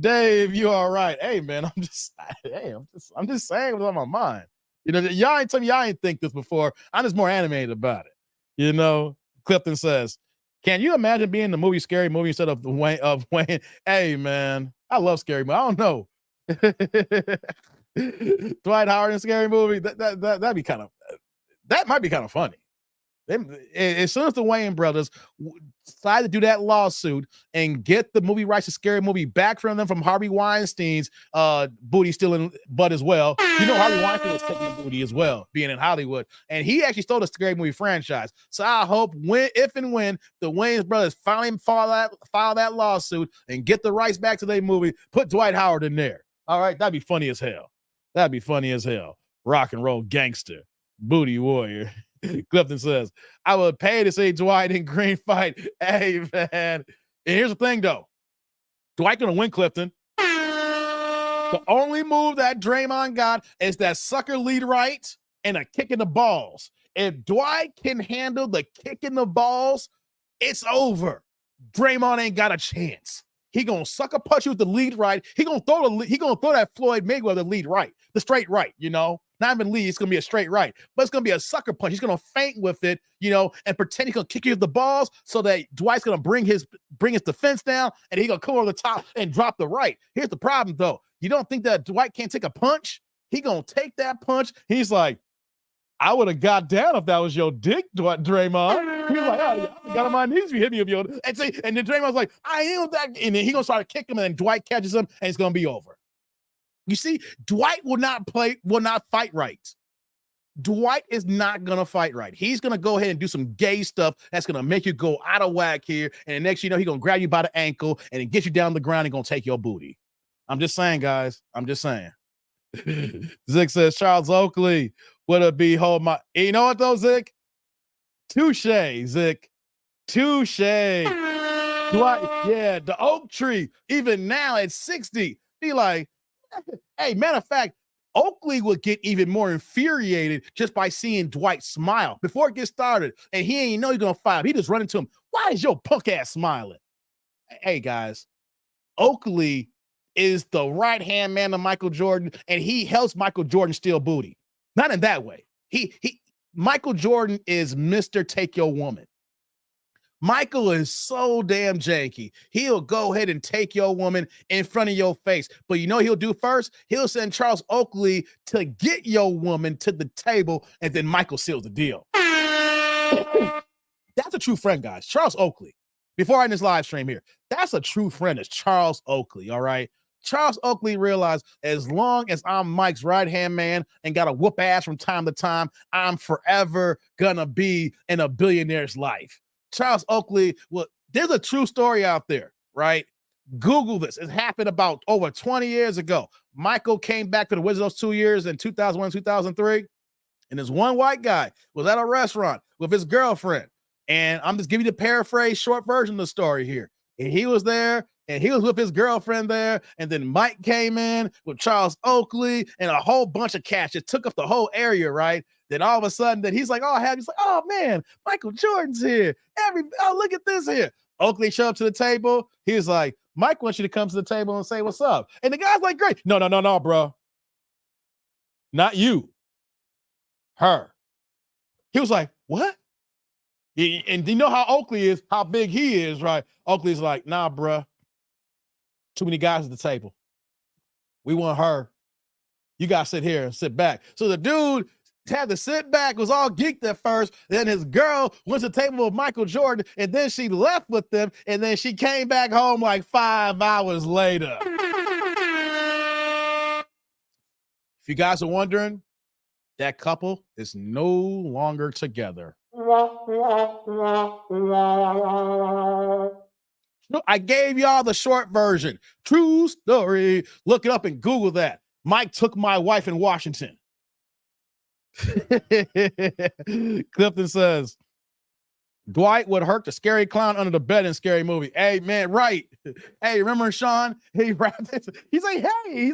Dave, you all right? Hey man, I'm just saying what's on my mind. You know, y'all ain't tell me y'all ain't think this before. I'm just more animated about it. You know, Clifton says, can you imagine being in the movie Scary Movie instead of Wayne? Hey man, I love Scary Movie. I don't know. Dwight Howard in Scary Movie. That'd be kind of. That might be kind of funny. As soon as the Wayans brothers decide to do that lawsuit and get the movie rights to Scary Movie back from them from Harvey Weinstein's booty stealing butt as well. You know, Harvey Weinstein was taking the booty as well, being in Hollywood. And he actually stole the Scary Movie franchise. So I hope if and when the Wayans brothers finally file that lawsuit and get the rights back to their movie, put Dwight Howard in there. All right, that'd be funny as hell. That'd be funny as hell. Rock and roll gangster. Booty warrior. Clifton says, I would pay to see Dwight in green fight. Hey, man. And here's the thing, though. Dwight gonna win, Clifton. The only move that Draymond got is that sucker lead right and a kick in the balls. If Dwight can handle the kick in the balls, it's over. Draymond ain't got a chance. He gonna sucker punch you with the lead right. He gonna throw that Floyd Mayweather lead right, the straight right, you know. Not even lead, it's gonna be a straight right, but it's gonna be a sucker punch. He's gonna feint with it, you know, and pretend he's gonna kick you with the balls so that Dwight's gonna bring his defense down and he's gonna come over the top and drop the right. Here's the problem though. You don't think that Dwight can't take a punch? He gonna take that punch. He's like, I would have got down if that was your dick, Draymond. He's like, I got on my knees if you hit me with your. And then Draymond's like, I am that. And then he gonna try to kick him, and then Dwight catches him, and it's gonna be over. You see, Dwight will not fight right. Dwight is not gonna fight right. He's gonna go ahead and do some gay stuff that's gonna make you go out of whack here. And the next you know, he's gonna grab you by the ankle and then get you down the ground and gonna take your booty. I'm just saying, guys. I'm just saying. Zick says Charles Oakley would it be hold my. You know what though, Zick? Touche, Zick. Touche. Dwight, yeah, the oak tree, even now at 60, be like, hey, matter of fact, Oakley would get even more infuriated just by seeing Dwight smile before it gets started. And he ain't know he's gonna fight him. He just run into him. Why is your punk ass smiling? Hey guys, Oakley is the right-hand man of Michael Jordan, and he helps Michael Jordan steal booty. Not in that way. Michael Jordan is Mr. Take Your Woman. Michael is so damn janky. He'll go ahead and take your woman in front of your face. But you know what he'll do first? He'll send Charles Oakley to get your woman to the table, and then Michael seals the deal. That's a true friend, guys. Charles Oakley. Before I end this live stream here, that's a true friend. It's Charles Oakley. All right. Charles Oakley realized as long as I'm Mike's right-hand man and got to whoop ass from time to time, I'm forever gonna be in a billionaire's life. Charles Oakley, well, there's a true story out there, right? Google this. It happened about over 20 years ago. Michael came back to the Wizards those 2 years in 2001, 2003, and this one white guy was at a restaurant with his girlfriend. And I'm just giving you the paraphrase, short version of the story here. And he was there, and he was with his girlfriend there. And then Mike came in with Charles Oakley and a whole bunch of cats. It took up the whole area, right? Then all of a sudden, then he's like, he's like, oh man, Michael Jordan's here. Look at this here. Oakley showed up to the table. He was like, Mike wants you to come to the table and say what's up. And the guy's like, great. No, bro. Not you. Her. He was like, what? And you know how Oakley is, how big he is, right? Oakley's like, nah, bruh. Too many guys at the table. We want her. You got to sit here and sit back. So the dude had to sit back, was all geeked at first. Then his girl went to the table with Michael Jordan, and then she left with them, and then she came back home like 5 hours later. If you guys are wondering, that couple is no longer together. I gave y'all the short version. True story. Look it up and Google that. Mike took my wife in Washington. Clifton says, Dwight would hurt the scary clown under the bed in Scary Movie. Hey, man, right. Hey, remember Sean? He rapped this. He's like, hey,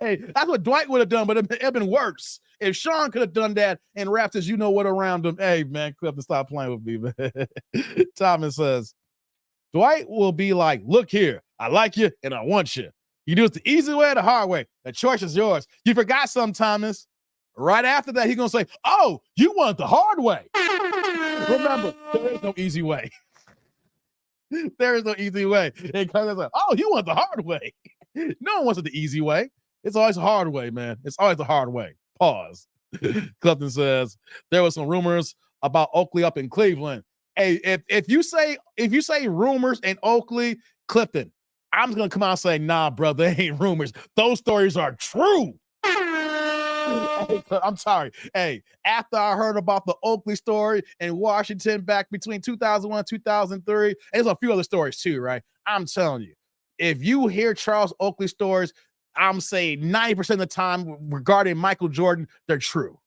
hey, that's what Dwight would have done, but it'd been worse. If Sean could have done that and rapped his you know what around him. Hey, man, Clifton, stop playing with me, man. Thomas says, Dwight will be like, look here, I like you and I want you. You do it the easy way or the hard way. The choice is yours. You forgot something, Thomas. Right after that, he's going to say, oh, you want the hard way. Remember, there is no easy way. There is no easy way. It comes like, oh, you want the hard way. No one wants it the easy way. It's always the hard way, man. It's always the hard way. Pause. Clifton says, there were some rumors about Oakley up in Cleveland. Hey, if you say rumors in Oakley, Clifton, I'm just going to come out and say, nah, bro, they ain't rumors. Those stories are true. Hey, I'm sorry. Hey, after I heard about the Oakley story in Washington back between 2001 and 2003, there's a few other stories too, right? I'm telling you, if you hear Charles Oakley stories, I'm saying 90% of the time regarding Michael Jordan, they're true.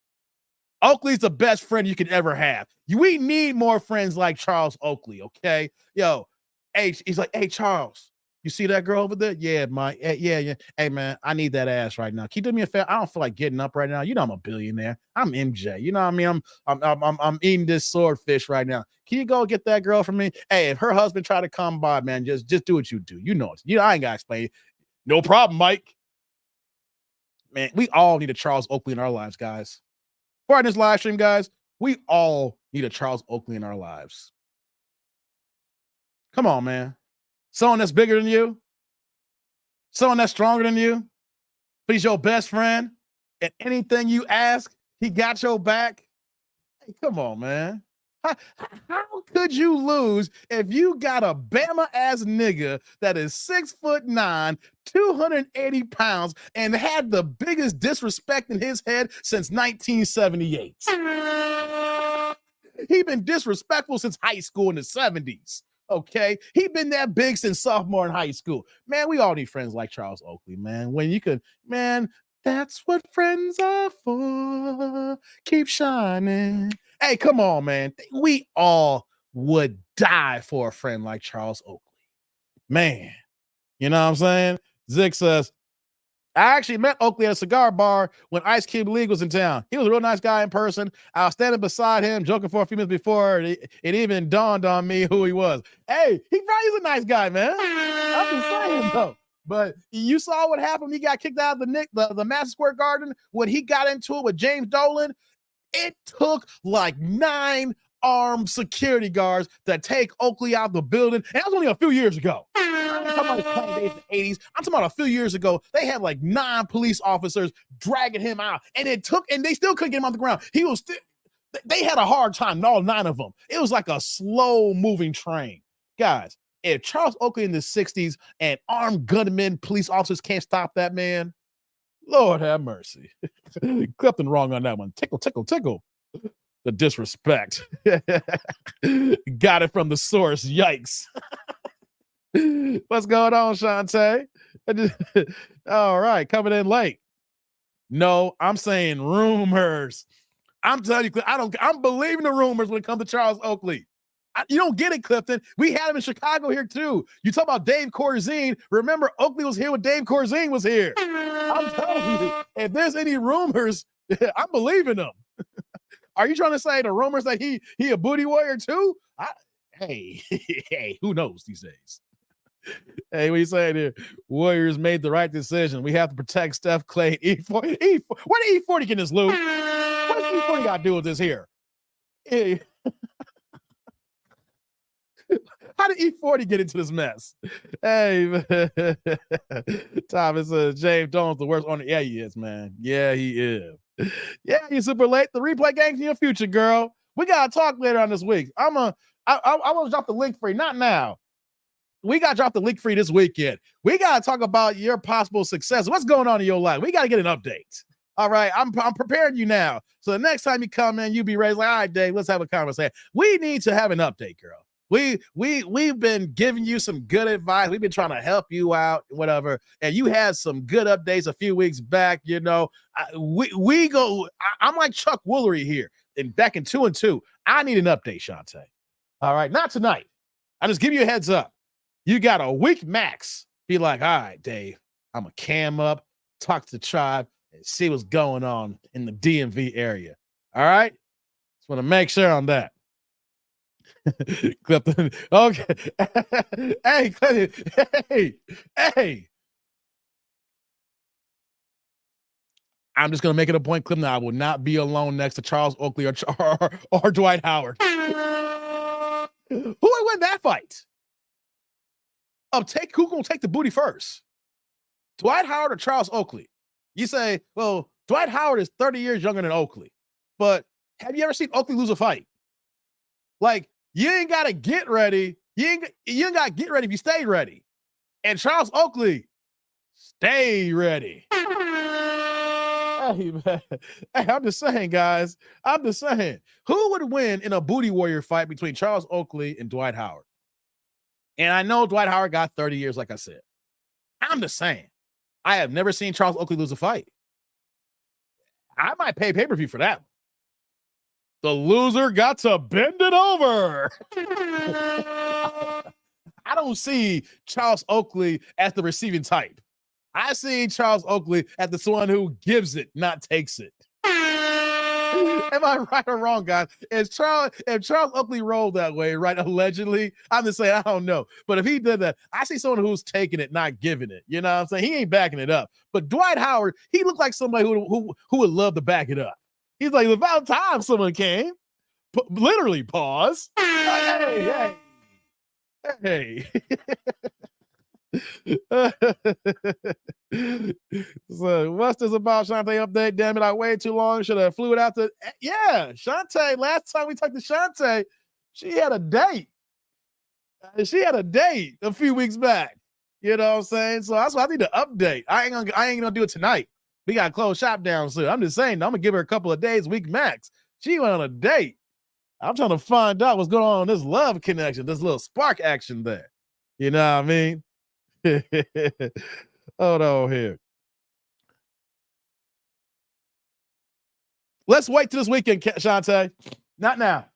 Oakley's the best friend you could ever have. We need more friends like Charles Oakley, okay? Yo, hey, he's like, hey, Charles, you see that girl over there? Yeah, Mike. Yeah. Hey, man, I need that ass right now. Can you do me a favor? I don't feel like getting up right now. You know I'm a billionaire. I'm MJ. You know what I mean? I'm eating this swordfish right now. Can you go get that girl for me? Hey, if her husband try to come by, man, just do what you do. You know it. I ain't gotta explain it. No problem, Mike. Man, we all need a Charles Oakley in our lives, guys. For this live stream, guys, we all need a Charles Oakley in our lives. Come on, man. Someone that's bigger than you, someone that's stronger than you, but he's your best friend, and anything you ask, he got your back. Hey, come on, man. How could you lose if you got a Bama-ass nigga that is 6'9", 280 pounds, and had the biggest disrespect in his head since 1978? He been disrespectful since high school in the 70s. Okay, he been that big since sophomore in high school. Man, we all need friends like Charles Oakley, man. When you could, man, that's what friends are for. Keep shining. Hey, come on, man. We all would die for a friend like Charles Oakley. Man, you know what I'm saying? Zig says, I actually met Oakley at a cigar bar when Ice Cube League was in town. He was a real nice guy in person. I was standing beside him, joking for a few minutes before it even dawned on me who he was. Hey, he probably is a nice guy, man. I'm just saying, though. But you saw what happened. He got kicked out of the Madison Square Garden when he got into it with James Dolan. It took like 9 armed security guards to take Oakley out of the building. And that was only a few years ago. I'm talking about his playing days in the 80s. I'm talking about a few years ago. They had like 9 police officers dragging him out. And they still couldn't get him on the ground. He was still, They had a hard time, all 9 of them. It was like a slow moving train. Guys, if Charles Oakley in the 60s and armed gunmen, police officers can't stop that man, Lord have mercy. Clifton wrong on that one. Tickle, tickle, tickle. The disrespect. Got it from the source. Yikes. What's going on, Shantae? All right, coming in late. No, I'm saying rumors. I'm telling you, I'm believing the rumors when it comes to Charles Oakley. You don't get it, Clifton. We had him in Chicago here too. You talk about Dave Corzine. Remember, Oakley was here when Dave Corzine was here. I'm telling you, if there's any rumors, I'm believing them. Are you trying to say the rumors that he a booty warrior too? Hey, who knows these days? Hey, what you saying here? Warriors made the right decision. We have to protect Steph Clay. E40. Where did E40 get this, Lou? What does E40 got to do with this here? Hey. How did E40 get into this mess? Hey, Thomas says James Jones the worst on it. Yeah, he is, man. Yeah, he is. Yeah, he's super late. The replay game's in your future, girl. We gotta talk later on this week. I want to drop the link for you. Not now. We got to drop the link for you this weekend. We got to talk about your possible success. What's going on in your life? We got to get an update. All right, I'm preparing you now. So the next time you come in, you be ready. Like, all right, Dave, let's have a conversation. We need to have an update, girl. We've been giving you some good advice. We've been trying to help you out, whatever. And you had some good updates a few weeks back. You know, I'm like Chuck Woolery here. And back in 2 and 2, I need an update, Shantae. All right, not tonight. I just give you a heads up. You got a week max. Be like, all right, Dave, I'm going to cam up, talk to the tribe, and see what's going on in the DMV area. All right? Just want to make sure on that. Clifton. Okay. Hey, Clifton. Hey. I'm just going to make it a point, Clifton. I will not be alone next to Charles Oakley or Dwight Howard. Who would win that fight? Who gonna take the booty first? Dwight Howard or Charles Oakley? You say, well, Dwight Howard is 30 years younger than Oakley. But have you ever seen Oakley lose a fight? Like, you ain't gotta get ready. You ain't gotta get ready if you stay ready. And Charles Oakley, stay ready. Hey, man. Hey, I'm just saying, guys. I'm just saying. Who would win in a booty warrior fight between Charles Oakley and Dwight Howard? And I know Dwight Howard got 30 years, like I said. I'm just saying. I have never seen Charles Oakley lose a fight. I might pay pay-per-view for that. The loser got to bend it over. I don't see Charles Oakley as the receiving type. I see Charles Oakley as the one who gives it, not takes it. Am I right or wrong, guys? If Charles Oakley rolled that way, right? Allegedly, I'm just saying, I don't know. But if he did that, I see someone who's taking it, not giving it. You know what I'm saying? He ain't backing it up. But Dwight Howard, he looked like somebody who would love to back it up. He's like, about time someone came. Literally, pause. Hey. So what's this about, Shantae update? Damn it, I waited too long. Should have flew it out to Shantae. Last time we talked to Shantae, she had a date. She had a date a few weeks back. You know what I'm saying? So that's why I need to update. I ain't gonna do it tonight. We gotta close shop down soon. I'm just saying, I'm gonna give her a couple of days, week max. She went on a date. I'm trying to find out what's going on in this love connection, this little spark action there. You know what I mean? Hold on here. Let's wait till this weekend, Shantae. Not now.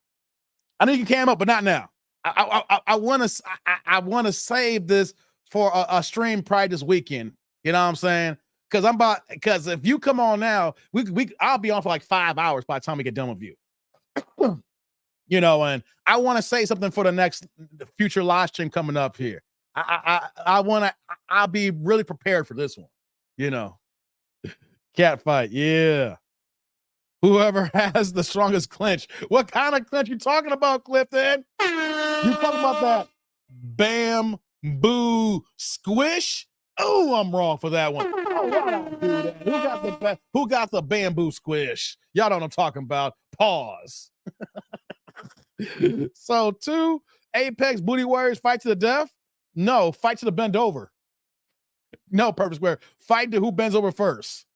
I know you can cam up, but not now. I want to save this for a stream probably this weekend. You know what I'm saying? Because if you come on now, I'll be on for like 5 hours by the time we get done with you. You know, and I want to say something for the future live stream coming up here. I'll be really prepared for this one, you know. Cat fight, yeah. Whoever has the strongest clinch. What kind of clinch you talking about, Clifton? You talking about that bamboo squish? Oh, I'm wrong for that one. Oh, why'd I do that? Who got the bamboo squish? Y'all know what I'm talking about. Pause. So 2 Apex Booty Warriors fight to the death? No, fight to the bend over. No, Perfect Square. Fight to who bends over first.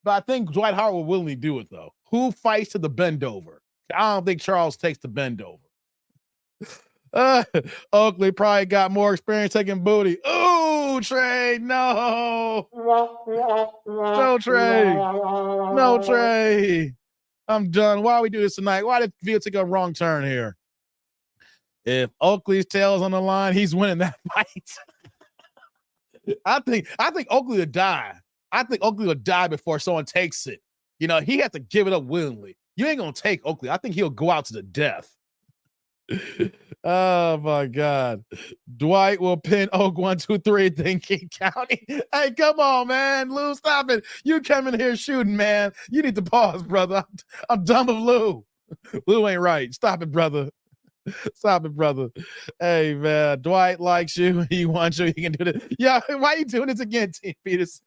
But I think Dwight Howard will willingly do it, though. Who fights to the bend over? I don't think Charles takes the bend over. Oakley probably got more experience taking booty. Ooh, Trey, no. No, Trey. No, Trey. I'm done. Why we do this tonight? Why did Vito take a wrong turn here? If Oakley's tail is on the line, he's winning that fight. I think Oakley would die. I think Oakley would die before someone takes it. You know, he had to give it up willingly. You ain't gonna take Oakley. I think he'll go out to the death. Oh my God. Dwight will pin Oak 1, 2, 3, then keep counting. Hey, come on, man. Lou, stop it. You come in here shooting, man. You need to pause, brother. I'm done with Lou. Lou ain't right. Stop it, brother. Stop it, brother. Hey, man. Dwight likes you. He wants you. He can do this. Yeah, why are you doing this again, T. Peterson?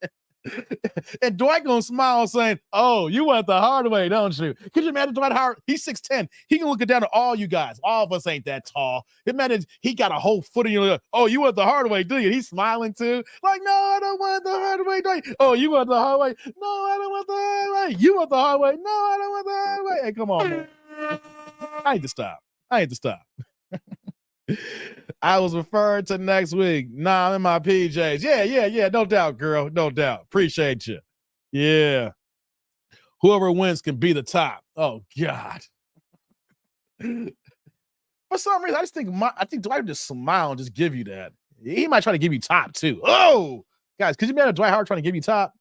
And Dwight gonna smile saying, "Oh, you went the hard way, don't you?" Could you imagine Dwight Howard? He's 6'10". He can look down at all you guys. All of us ain't that tall. Imagine he got a whole foot in your. Oh, you went the hard way, do you? He's smiling too. Like, no, I don't want the hard way, Dwight. Oh, you went the hard way. No, I don't want the hard way. You went the hard way. No, I don't want the hard way. Hey, come on, man. I need to stop. I was referring to next week. Nah, I'm in my PJs. Yeah. No doubt, girl. No doubt. Appreciate you. Yeah. Whoever wins can be the top. Oh, God. For some reason, I think Dwight would just smile and just give you that. He might try to give you top, too. Oh, guys, could you imagine Dwight Howard trying to give you top?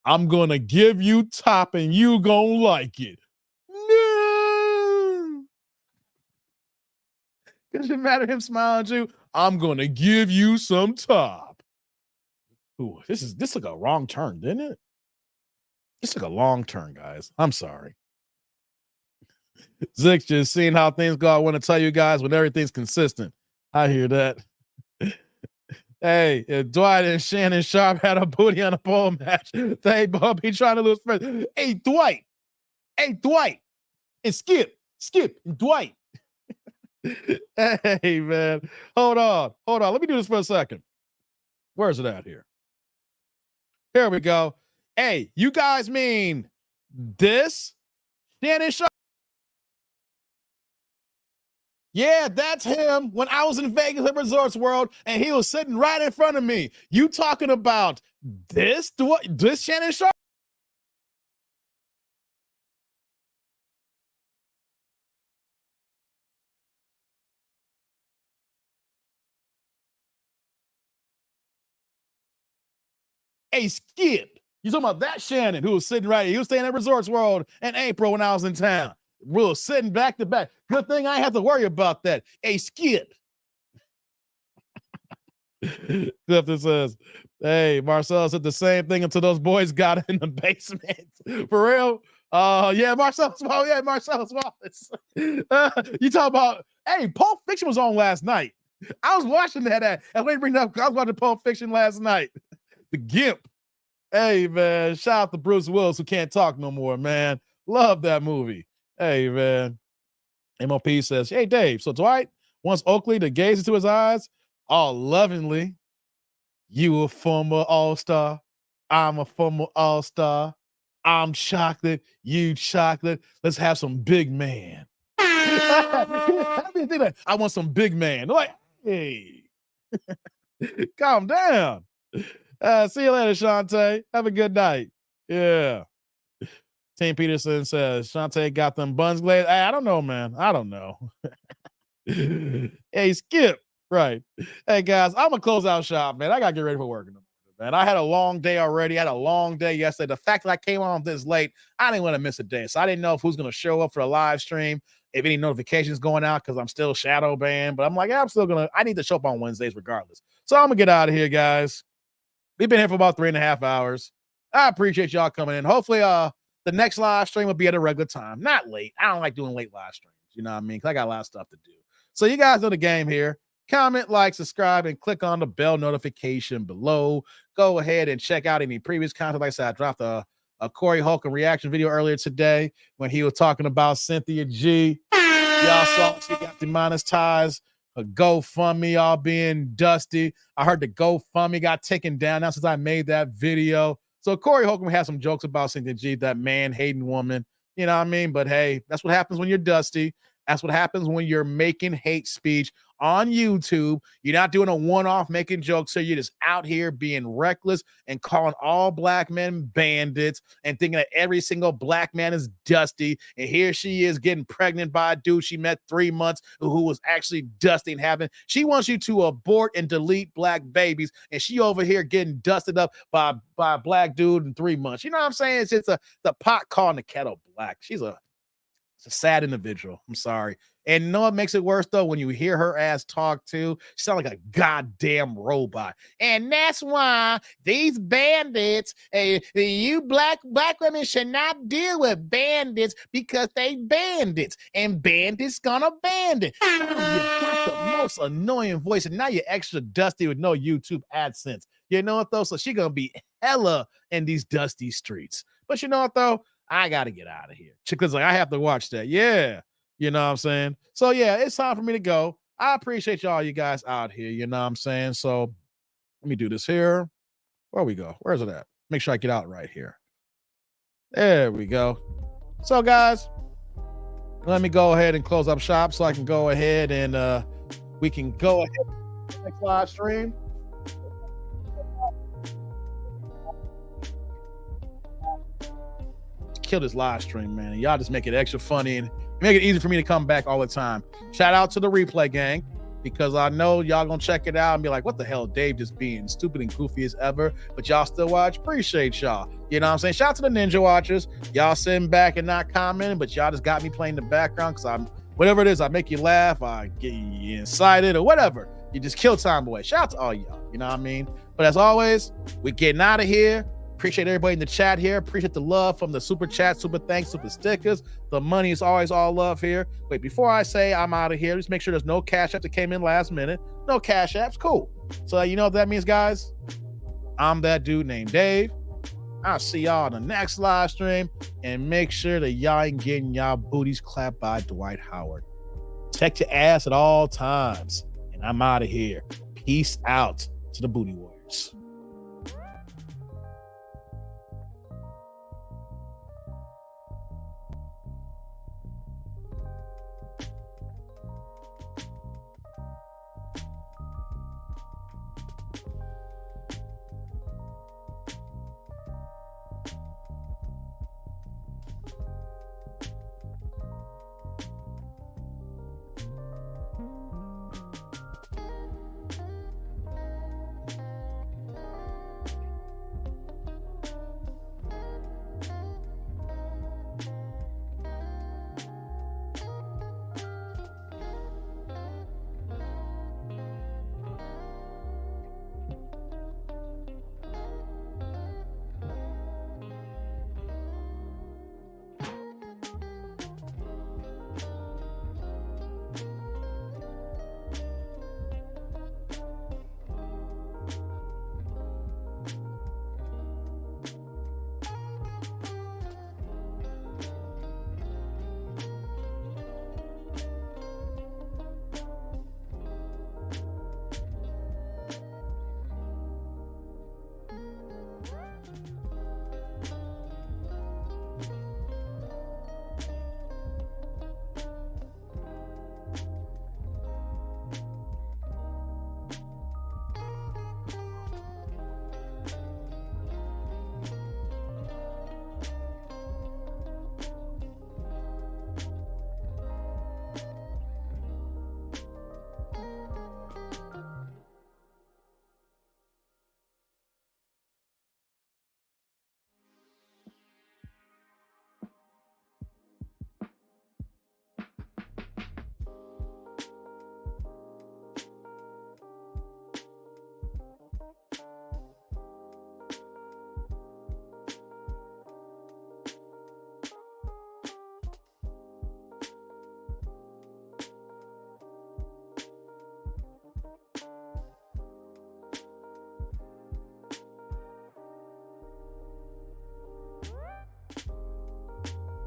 I'm going to give you top and you going to like it. No. Does it matter him smiling at you? I'm gonna give you some top. Ooh, this took a wrong turn, didn't it? This took a long turn, guys. I'm sorry. Zix just seeing how things go. I want to tell you guys when everything's consistent. I hear that. Hey, if Dwight and Shannon Sharp had a booty on a pole match, they both be trying to lose first. Hey, Dwight. And Skip, and Dwight. Hey, man. Hold on. Let me do this for a second. Where's it at here? Here we go. Hey, you guys mean this? Shannon Sharp. Yeah, that's him when I was in Vegas at Resorts World and he was sitting right in front of me. You talking about this? This Shannon Sharp? Hey, Skip, you talking about that Shannon who was sitting right here? He was staying at Resorts World in April when I was in town. We were sitting back to back. Good thing I ain't have to worry about that. Hey, Skip. Clifton says, hey, Marcel said the same thing until those boys got in the basement. For real? Yeah, Marcellus Wallace. You talk about, hey, Pulp Fiction was on last night. I was watching that. I was watching Pulp Fiction last night. The Gimp. Hey, man, shout out to Bruce Willis who can't talk no more, man. Love that movie. Hey, man. MOP says, hey, Dave, so Dwight wants Oakley to gaze into his eyes all lovingly. You a former all-star. I'm a former all-star. I'm chocolate. You chocolate. Let's have some big man. I want some big man. They're like, hey, calm down. See you later, Shantae. Have a good night. Yeah. Tim Peterson says, Shantae got them buns glazed. I don't know, man. I don't know. Hey, Skip. Right. Hey, guys, I'm going to close out shop, man. I got to get ready for work in the morning, man. I had a long day already. I had a long day yesterday. The fact that I came on this late, I didn't want to miss a day. So I didn't know if who's going to show up for a live stream, if any notifications going out because I'm still shadow banned. But I'm like, yeah, I need to show up on Wednesdays regardless. So I'm going to get out of here, guys. We've been here for about 3.5 hours. I appreciate y'all coming in. Hopefully, the next live stream will be at a regular time, not late. I don't like doing late live streams. You know what I mean? Because I got a lot of stuff to do. So you guys know the game here. Comment, like, subscribe, and click on the bell notification below. go ahead and check out any previous content. Like I said, I dropped a Corey Holcomb reaction video earlier today when he was talking about Cynthia G. Y'all saw she got demonetized. A GoFundMe all being dusty. I heard the GoFundMe got taken down now since I made that video. So Corey Holcomb has some jokes about Cynthia G, that man-hating woman. You know what I mean? But hey, that's what happens when you're dusty. That's what happens when you're making hate speech on YouTube. You're not doing a one-off making jokes, so you're just out here being reckless and calling all black men bandits and thinking that every single black man is dusty. And here she is getting pregnant by a dude she met 3 months who was actually dusty and having. She wants you to abort and delete black babies, and she over here getting dusted up by a black dude in 3 months. You know what I'm saying? It's just the pot calling the kettle black. She's a sad individual. I'm sorry. And you know what makes it worse, though? When you hear her ass talk, too, she sounds like a goddamn robot. And that's why these bandits, you black women should not deal with bandits because they bandits. And bandits gonna bandit. Oh, you got the most annoying voice, and now you're extra dusty with no YouTube AdSense. You know what, though? So she gonna be hella in these dusty streets. But you know what, though? I got to get out of here because like I have to watch that. Yeah. You know what I'm saying? So yeah, it's time for me to go. I appreciate y'all, you guys out here. You know what I'm saying? So let me do this here. Where we go? Where's it at? Make sure I get out right here. There we go. So guys, let me go ahead and close up shop so I can go ahead and we can go ahead to the next live stream. Kill this live stream, man. Y'all just make it extra funny and make it easy for me to come back all the time. Shout out to the replay gang, because I know y'all gonna check it out and be like, what the hell, Dave just being stupid and goofy as ever, but y'all still watch. Appreciate y'all. You know what I'm saying? Shout out to the Ninja Watchers. Y'all sitting back and not commenting, but y'all just got me playing the background because I'm whatever it is, I make you laugh, I get you excited or whatever. You just kill time away. Shout out to all y'all. You know what I mean? But as always, we're getting out of here. Appreciate everybody in the chat here. Appreciate the love from the super chat, super thanks, super stickers. The money is always all love here. Wait, before I say I'm out of here, just make sure there's no cash apps that came in last minute. No cash apps. Cool. So you know what that means, guys? I'm that dude named Dave. I'll see y'all in the next live stream. And make sure that y'all ain't getting y'all booties clapped by Dwight Howard. Protect your ass at all times. And I'm out of here. Peace out to the Booty Warriors.